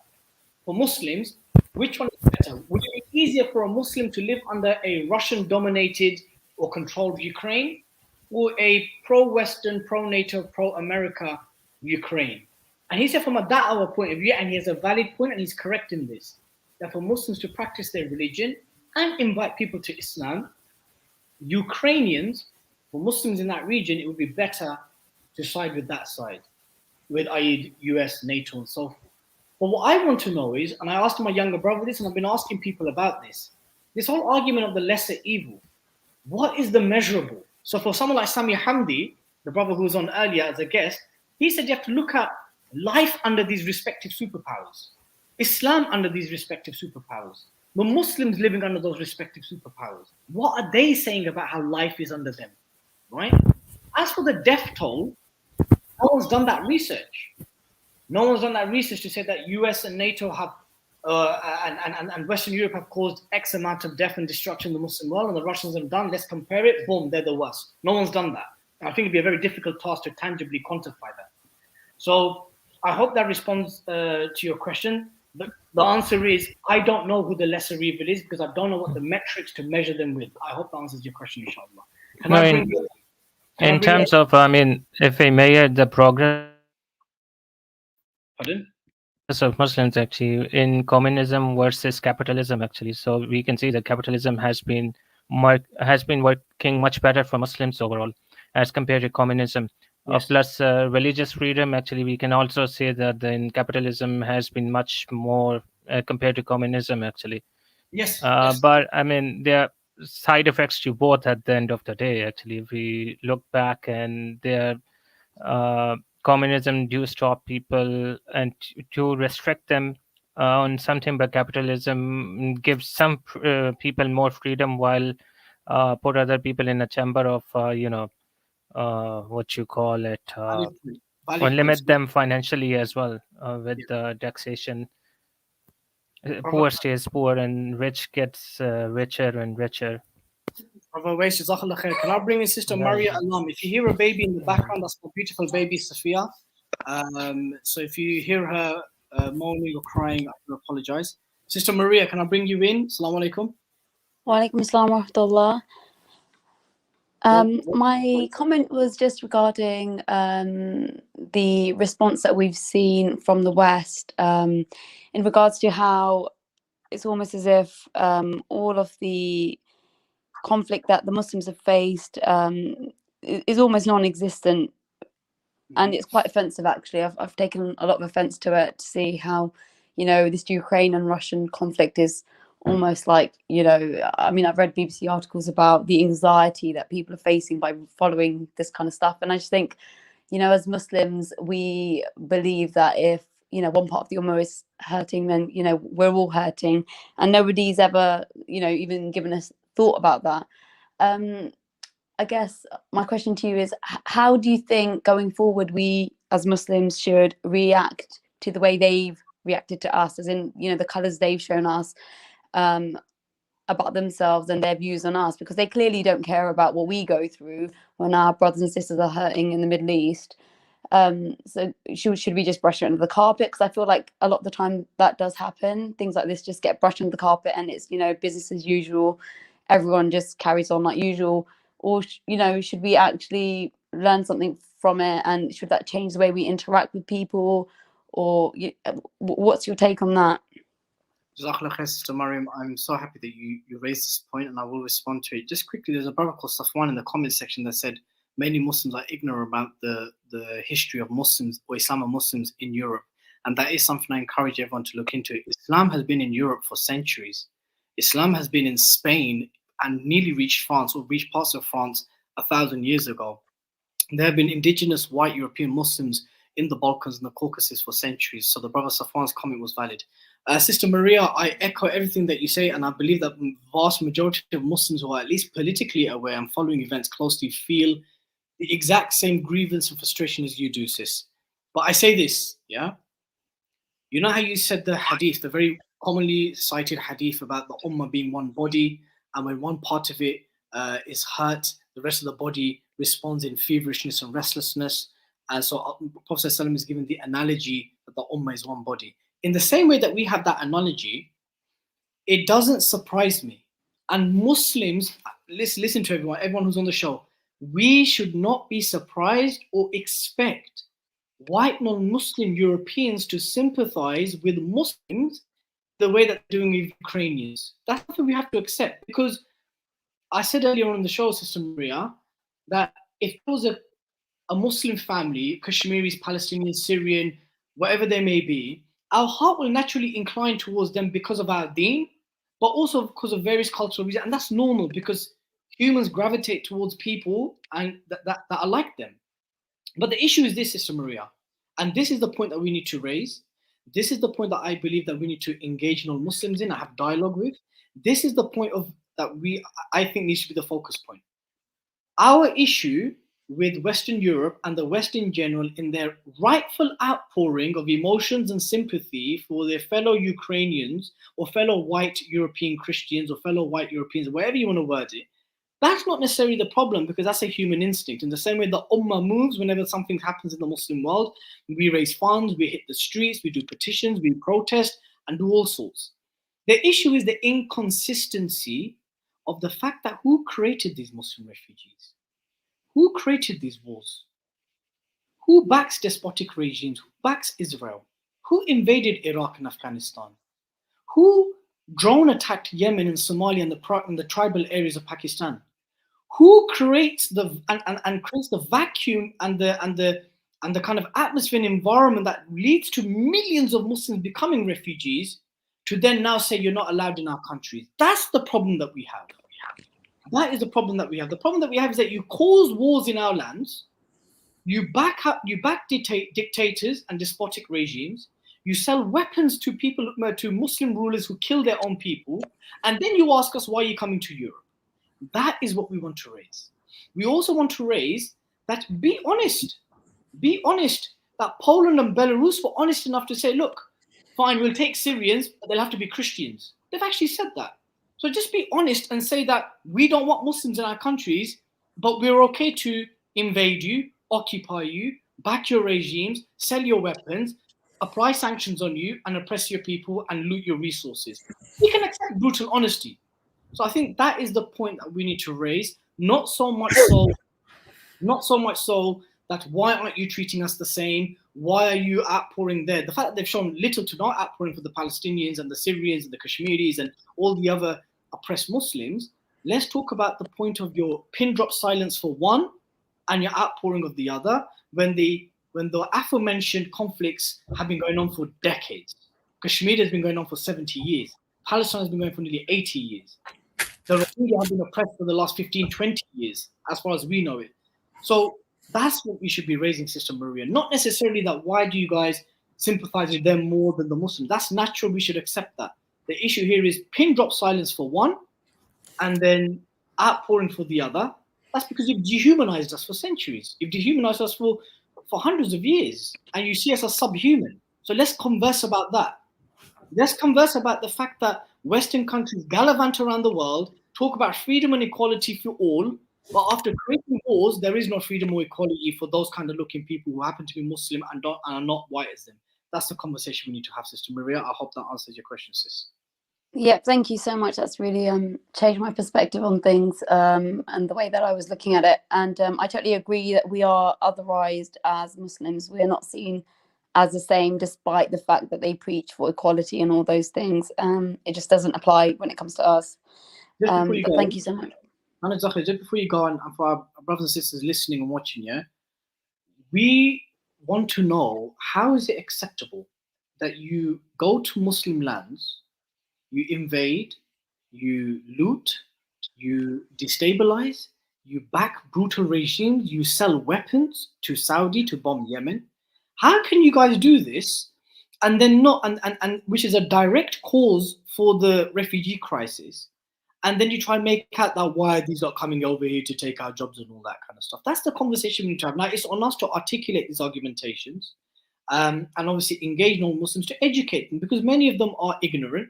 For Muslims, which one is better? Would it be easier for a Muslim to live under a Russian-dominated or controlled Ukraine, or a pro-Western, pro-NATO, pro-America Ukraine? And he said from a da'wah point of view, and he has a valid point, and he's correct in this, that for Muslims to practice their religion and invite people to Islam, Ukrainians, for Muslims in that region, it would be better to side with that side, with i.e. US, NATO, and so forth. But what I want to know is, and I asked my younger brother this, and I've been asking people about this whole argument of the lesser evil. What is the measurable? So for someone like Sami Hamdi, the brother who was on earlier as a guest, he said you have to look at life under these respective superpowers, Islam under these respective superpowers, the Muslims living under those respective superpowers. What are they saying about how life is under them, right? As for the death toll, no one's done that research. No one's done that research to say that US and NATO have and Western Europe have caused X amount of death and destruction in the Muslim world, and the Russians have done. Let's compare it. Boom, they're the worst. No one's done that. I think it'd be a very difficult task to tangibly quantify that. So I hope that responds to your question. The answer is I don't know who the lesser evil is because I don't know what the metrics to measure them with. I hope that answers your question, inshallah. In terms of, I mean, if we measure the progress Pardon? of Muslims actually in communism versus capitalism actually, so we can see that capitalism has been working much better for Muslims overall as compared to communism. Yes. Plus religious freedom actually, we can also say that in capitalism has been much more compared to communism actually. Yes. But I mean, there are side effects to both at the end of the day actually. If we look back, and there communism do stop people and to restrict them on something, but capitalism gives some people more freedom while put other people in a chamber of what you call it, or limit them financially as well with the taxation. Poor stays poor and rich gets richer and richer. Can I bring in Sister Maria Alam? If you hear a baby in the background, that's my beautiful baby, Sophia. So if you hear her moaning or crying, I do apologize. Sister Maria, can I bring you in? Assalamu alaikum. Wa alaikum assalam wa rahmatullah. My comment was just regarding the response that we've seen from the West in regards to how it's almost as if all of the conflict that the Muslims have faced is almost non-existent, and it's quite offensive actually. I've taken a lot of offense to it, to see how this Ukraine and Russian conflict is almost like I mean, I've read BBC articles about the anxiety that people are facing by following this kind of stuff, and I just think as Muslims we believe that if one part of the Ummah is hurting, then we're all hurting, and nobody's ever even given us thought about that. I guess my question to you is, how do you think going forward we as Muslims should react to the way they've reacted to us, as in the colours they've shown us about themselves and their views on us, because they clearly don't care about what we go through when our brothers and sisters are hurting in the Middle East. So should we just brush it under the carpet? Because I feel like a lot of the time that does happen. Things like this just get brushed under the carpet, and it's business as usual. Everyone just carries on like usual. Or should we actually learn something from it, and should that change the way we interact with people? Or what's your take on that? Jazakallah khair, Sister Mariam. I'm so happy that you raised this point, and I will respond to it. Just quickly, there's a brother called Safwan in the comment section that said many Muslims are ignorant about the history of Muslims or Islam and Muslims in Europe, and that is something I encourage everyone to look into. Islam has been in Europe for centuries. Islam has been in Spain and nearly reached France, or reached parts of France 1,000 years ago. There have been indigenous white European Muslims in the Balkans and the Caucasus for centuries. So the brother Safwan's comment was valid. Sister Maria, I echo everything that you say, and I believe that the vast majority of Muslims who are at least politically aware and following events closely feel the exact same grievance and frustration as you do, sis. But I say this, yeah? You know how you said the hadith, the very commonly cited hadith about the ummah being one body, and when one part of it is hurt, the rest of the body responds in feverishness and restlessness. And so Prophet ﷺ is given the analogy that the ummah is one body. In the same way that we have that analogy, it doesn't surprise me. And Muslims, listen to everyone who's on the show, we should not be surprised or expect white non-Muslim Europeans to sympathize with Muslims the way that they're doing with Ukrainians. That's something we have to accept, because I said earlier on in the show, Sister Maria, that if it was a Muslim family, Kashmiris, Palestinians, Syrian, whatever they may be, our heart will naturally incline towards them because of our deen, but also because of various cultural reasons. And that's normal because humans gravitate towards people and that are like them. But the issue is this, Sister Maria, and this is the point that we need to raise. This is the point that I believe that we need to engage non-Muslims in, I have dialogue with. This is the point of that I think needs to be the focus point. Our issue with Western Europe and the West in general in their rightful outpouring of emotions and sympathy for their fellow Ukrainians or fellow white European Christians or fellow white Europeans, whatever you want to word it, that's not necessarily the problem because that's a human instinct. In the same way the Ummah moves whenever something happens in the Muslim world, we raise funds, we hit the streets, we do petitions, we protest and do all sorts. The issue is the inconsistency of the fact that who created these Muslim refugees? Who created these wars? Who backs despotic regimes? Who backs Israel? Who invaded Iraq and Afghanistan? Who drone attacked Yemen and Somalia and the tribal areas of Pakistan? Who creates creates the vacuum and the kind of atmosphere and environment that leads to millions of Muslims becoming refugees to then now say you're not allowed in our countries? That's the problem that we have. That is the problem that we have. The problem that we have is that you cause wars in our lands, you back dictators and despotic regimes, you sell weapons to people, to Muslim rulers who kill their own people, and then you ask us why you're coming to Europe. That is what we want to raise. We also want to raise that be honest that Poland and Belarus were honest enough to say, look, fine, we'll take Syrians, but they'll have to be Christians. They've actually said that. So just be honest and say that we don't want Muslims in our countries, but we're okay to invade you, occupy you, back your regimes, sell your weapons, apply sanctions on you, and oppress your people and loot your resources. We can accept brutal honesty. So I think that is the point that we need to raise. Not so much so that why aren't you treating us the same? Why are you outpouring there? The fact that they've shown little to no outpouring for the Palestinians and the Syrians and the Kashmiris and all the other oppressed Muslims, let's talk about the point of your pin drop silence for one and your outpouring of the other when the aforementioned conflicts have been going on for decades. Kashmir has been going on for 70 years. Palestine has been going for nearly 80 years. The Rohingya have been oppressed for the last 15, 20 years, as far as we know it. So that's what we should be raising, Sister Maria. Not necessarily that why do you guys sympathize with them more than the Muslims. That's natural, we should accept that. The issue here is pin drop silence for one and then outpouring for the other. That's because you've dehumanized us for centuries. You've dehumanized us for hundreds of years and you see us as subhuman. So let's converse about that. Let's converse about the fact that Western countries gallivant around the world, talk about freedom and equality for all, but after creating wars, there is no freedom or equality for those kind of looking people who happen to be Muslim and are not white as them. That's the conversation we need to have, Sister Maria. I hope that answers your question, sis. Yeah, thank you so much. That's really changed my perspective on things and the way that I was looking at it. And I totally agree that we are otherized as Muslims. We are not seen as the same, despite the fact that they preach for equality and all those things. It just doesn't apply when it comes to us. But thank you so much. Just before you go, and for our brothers and sisters listening and watching, we want to know, how is it acceptable that you go to Muslim lands, you invade, you loot, you destabilize, you back brutal regimes, you sell weapons to Saudi to bomb Yemen? How can you guys do this and then not, and which is a direct cause for the refugee crisis, and then you try and make out that why these are coming over here to take our jobs and all that kind of stuff? That's the conversation we need to have. Now, it's on us to articulate these argumentations and obviously engage non-Muslims to educate them, because many of them are ignorant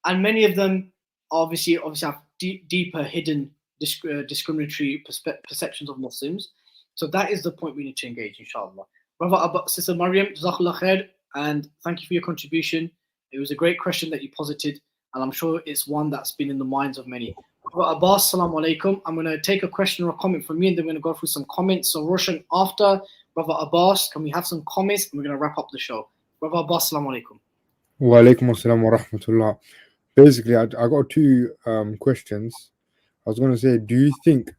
and many of them obviously have deeper hidden discriminatory perceptions of Muslims. So that is the point we need to engage, inshallah. Brother Sister Maryam, Jazakallah khair, and thank you for your contribution. It was a great question that you posited, and I'm sure it's one that's been in the minds of many. Brother Abbas, Assalamu alaikum. I'm going to take a question or a comment from you, and then we're going to go through some comments. So Roshan, after Brother Abbas, can we have some comments, and we're going to wrap up the show. Brother Abbas, Assalamu alaikum. Wa alaikum assalam wa rahmatullah. Basically, I got two questions. I was going to say, do you think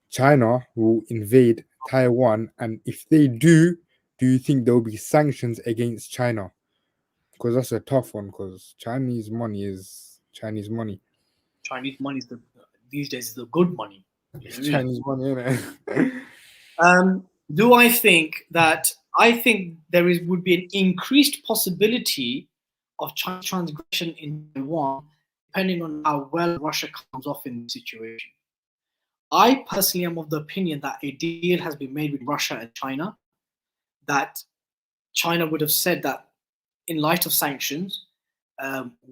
China will invade Taiwan? And if they do you think there will be sanctions against China? Because that's a tough one. Because Chinese money is Chinese money. Chinese money is these days is the good money. You know what I mean? Chinese money, innit? Do I think that there would be an increased possibility of Chinese transgression in Taiwan, depending on how well Russia comes off in the situation. I personally am of the opinion that a deal has been made with Russia and China, that China would have said that in light of sanctions,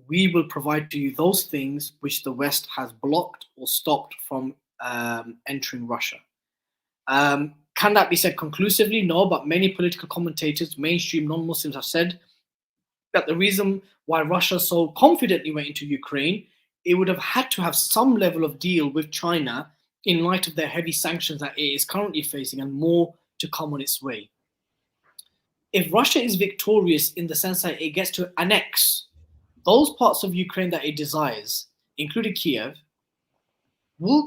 we will provide to you those things which the West has blocked or stopped from entering Russia. Can that be said conclusively? No, but many political commentators, mainstream non-Muslims, have said that the reason why Russia so confidently went into Ukraine, it would have had to have some level of deal with China in light of their heavy sanctions that it is currently facing and more to come on its way. If Russia is victorious in the sense that it gets to annex those parts of Ukraine that it desires, including Kiev,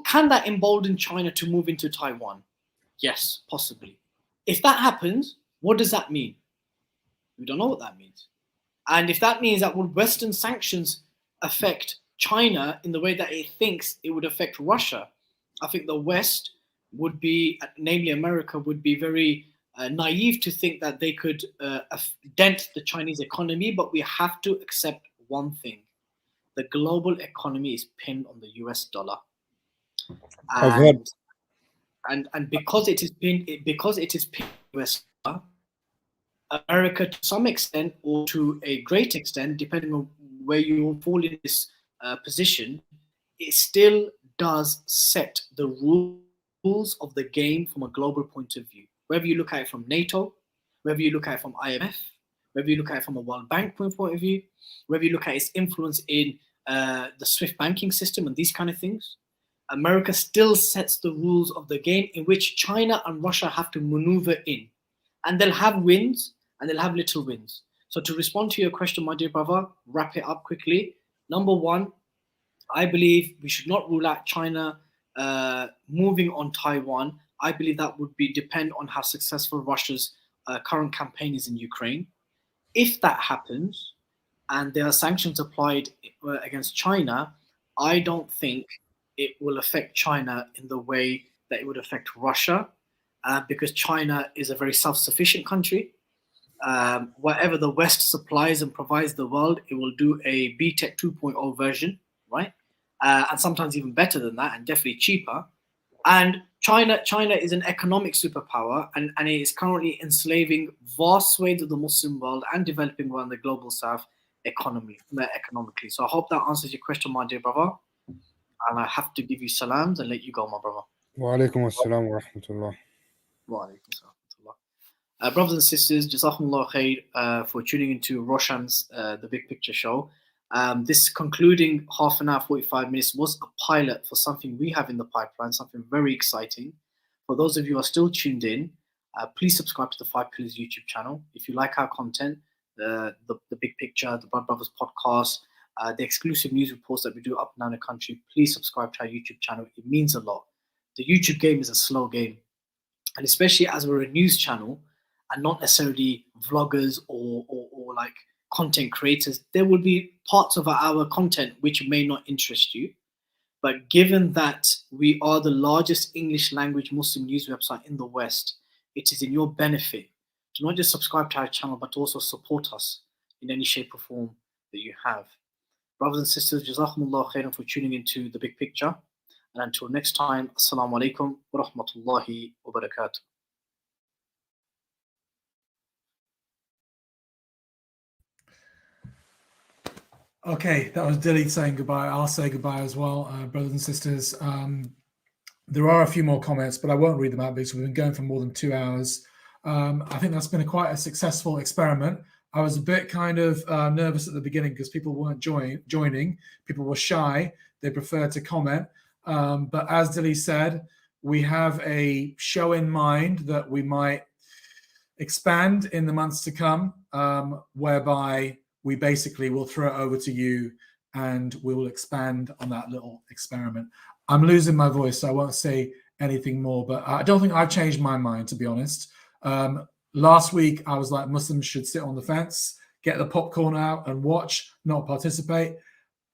can that embolden China to move into Taiwan? Yes, possibly. If that happens, what does that mean? We don't know what that means. And if that means that would Western sanctions affect China in the way that it thinks it would affect Russia, I think the West would be, namely America, would be very naive to think that they could dent the Chinese economy. But we have to accept one thing: the global economy is pinned on the US dollar. And because it is pinned, US dollar, America, to some extent or to a great extent, depending on where you fall in this position, it still does set the rules of the game from a global point of view. Whether you look at it from NATO, whether you look at it from IMF, whether you look at it from a World Bank point of view, whether you look at its influence in the SWIFT banking system and these kind of things, America still sets the rules of the game in which China and Russia have to maneuver in. And they'll have wins and they'll have little wins. So to respond to your question, my dear brother, wrap it up quickly. Number one, I believe we should not rule out China moving on Taiwan. I believe that would depend on how successful Russia's current campaign is in Ukraine. If that happens and there are sanctions applied against China, I don't think it will affect China in the way that it would affect Russia, because China is a very self-sufficient country. Whatever the West supplies and provides the world, it will do a BTEC 2.0 version, right? And sometimes even better than that, and definitely cheaper. And China is an economic superpower, and it is currently enslaving vast swathes of the Muslim world and developing world in the global south economically. So I hope that answers your question, my dear brother. And I have to give you salams and let you go, my brother. Wa alaikum assalam wa rahmatullah. Wa alaikum assalam wa rahmatullah. Brothers and sisters, jazakumullah khair for tuning into Roshan's The Big Picture Show. This concluding half an hour, 45 minutes was a pilot for something we have in the pipeline, something very exciting. For those of you who are still tuned in, please subscribe to the Five Pillars YouTube channel. If you like our content, the Big Picture, the Blood Brothers podcast, the exclusive news reports that we do up and down the country, please subscribe to our YouTube channel. It means a lot. The YouTube game is a slow game. And especially as we're a news channel and not necessarily vloggers or like content creators, there will be parts of our content which may not interest you. But given that we are the largest English language Muslim news website in the West, it is in your benefit to not just subscribe to our channel, but also support us in any shape or form that you have. Brothers and sisters, jazakumullah khairan for tuning into The Big Picture. And until next time, assalamu alaikum wa rahmatullahi wa barakatuh. Okay, that was Dilly saying goodbye. I'll say goodbye as well, brothers and sisters. There are a few more comments, but I won't read them out because we've been going for more than 2 hours. I think that's been quite a successful experiment. I was a bit kind of nervous at the beginning because people weren't joining. People were shy. They preferred to comment. But as Dilly said, we have a show in mind that we might expand in the months to come, whereby we basically will throw it over to you and we will expand on that little experiment. I'm losing my voice, so I won't say anything more, but I don't think I've changed my mind, to be honest. Last week, I was like, Muslims should sit on the fence, get the popcorn out and watch, not participate.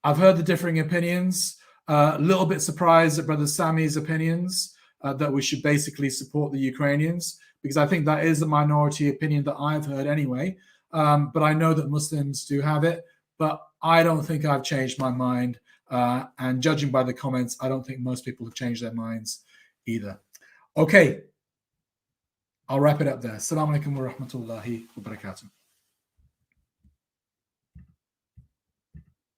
I've heard the differing opinions. A little bit surprised at Brother Sammy's opinions that we should basically support the Ukrainians, because I think that is a minority opinion that I've heard anyway. But I know that Muslims do have it, but I don't think I've changed my mind. And judging by the comments, I don't think most people have changed their minds either. Okay, I'll wrap it up there. Assalamu alaikum wa rahmatullahi wa barakatuh.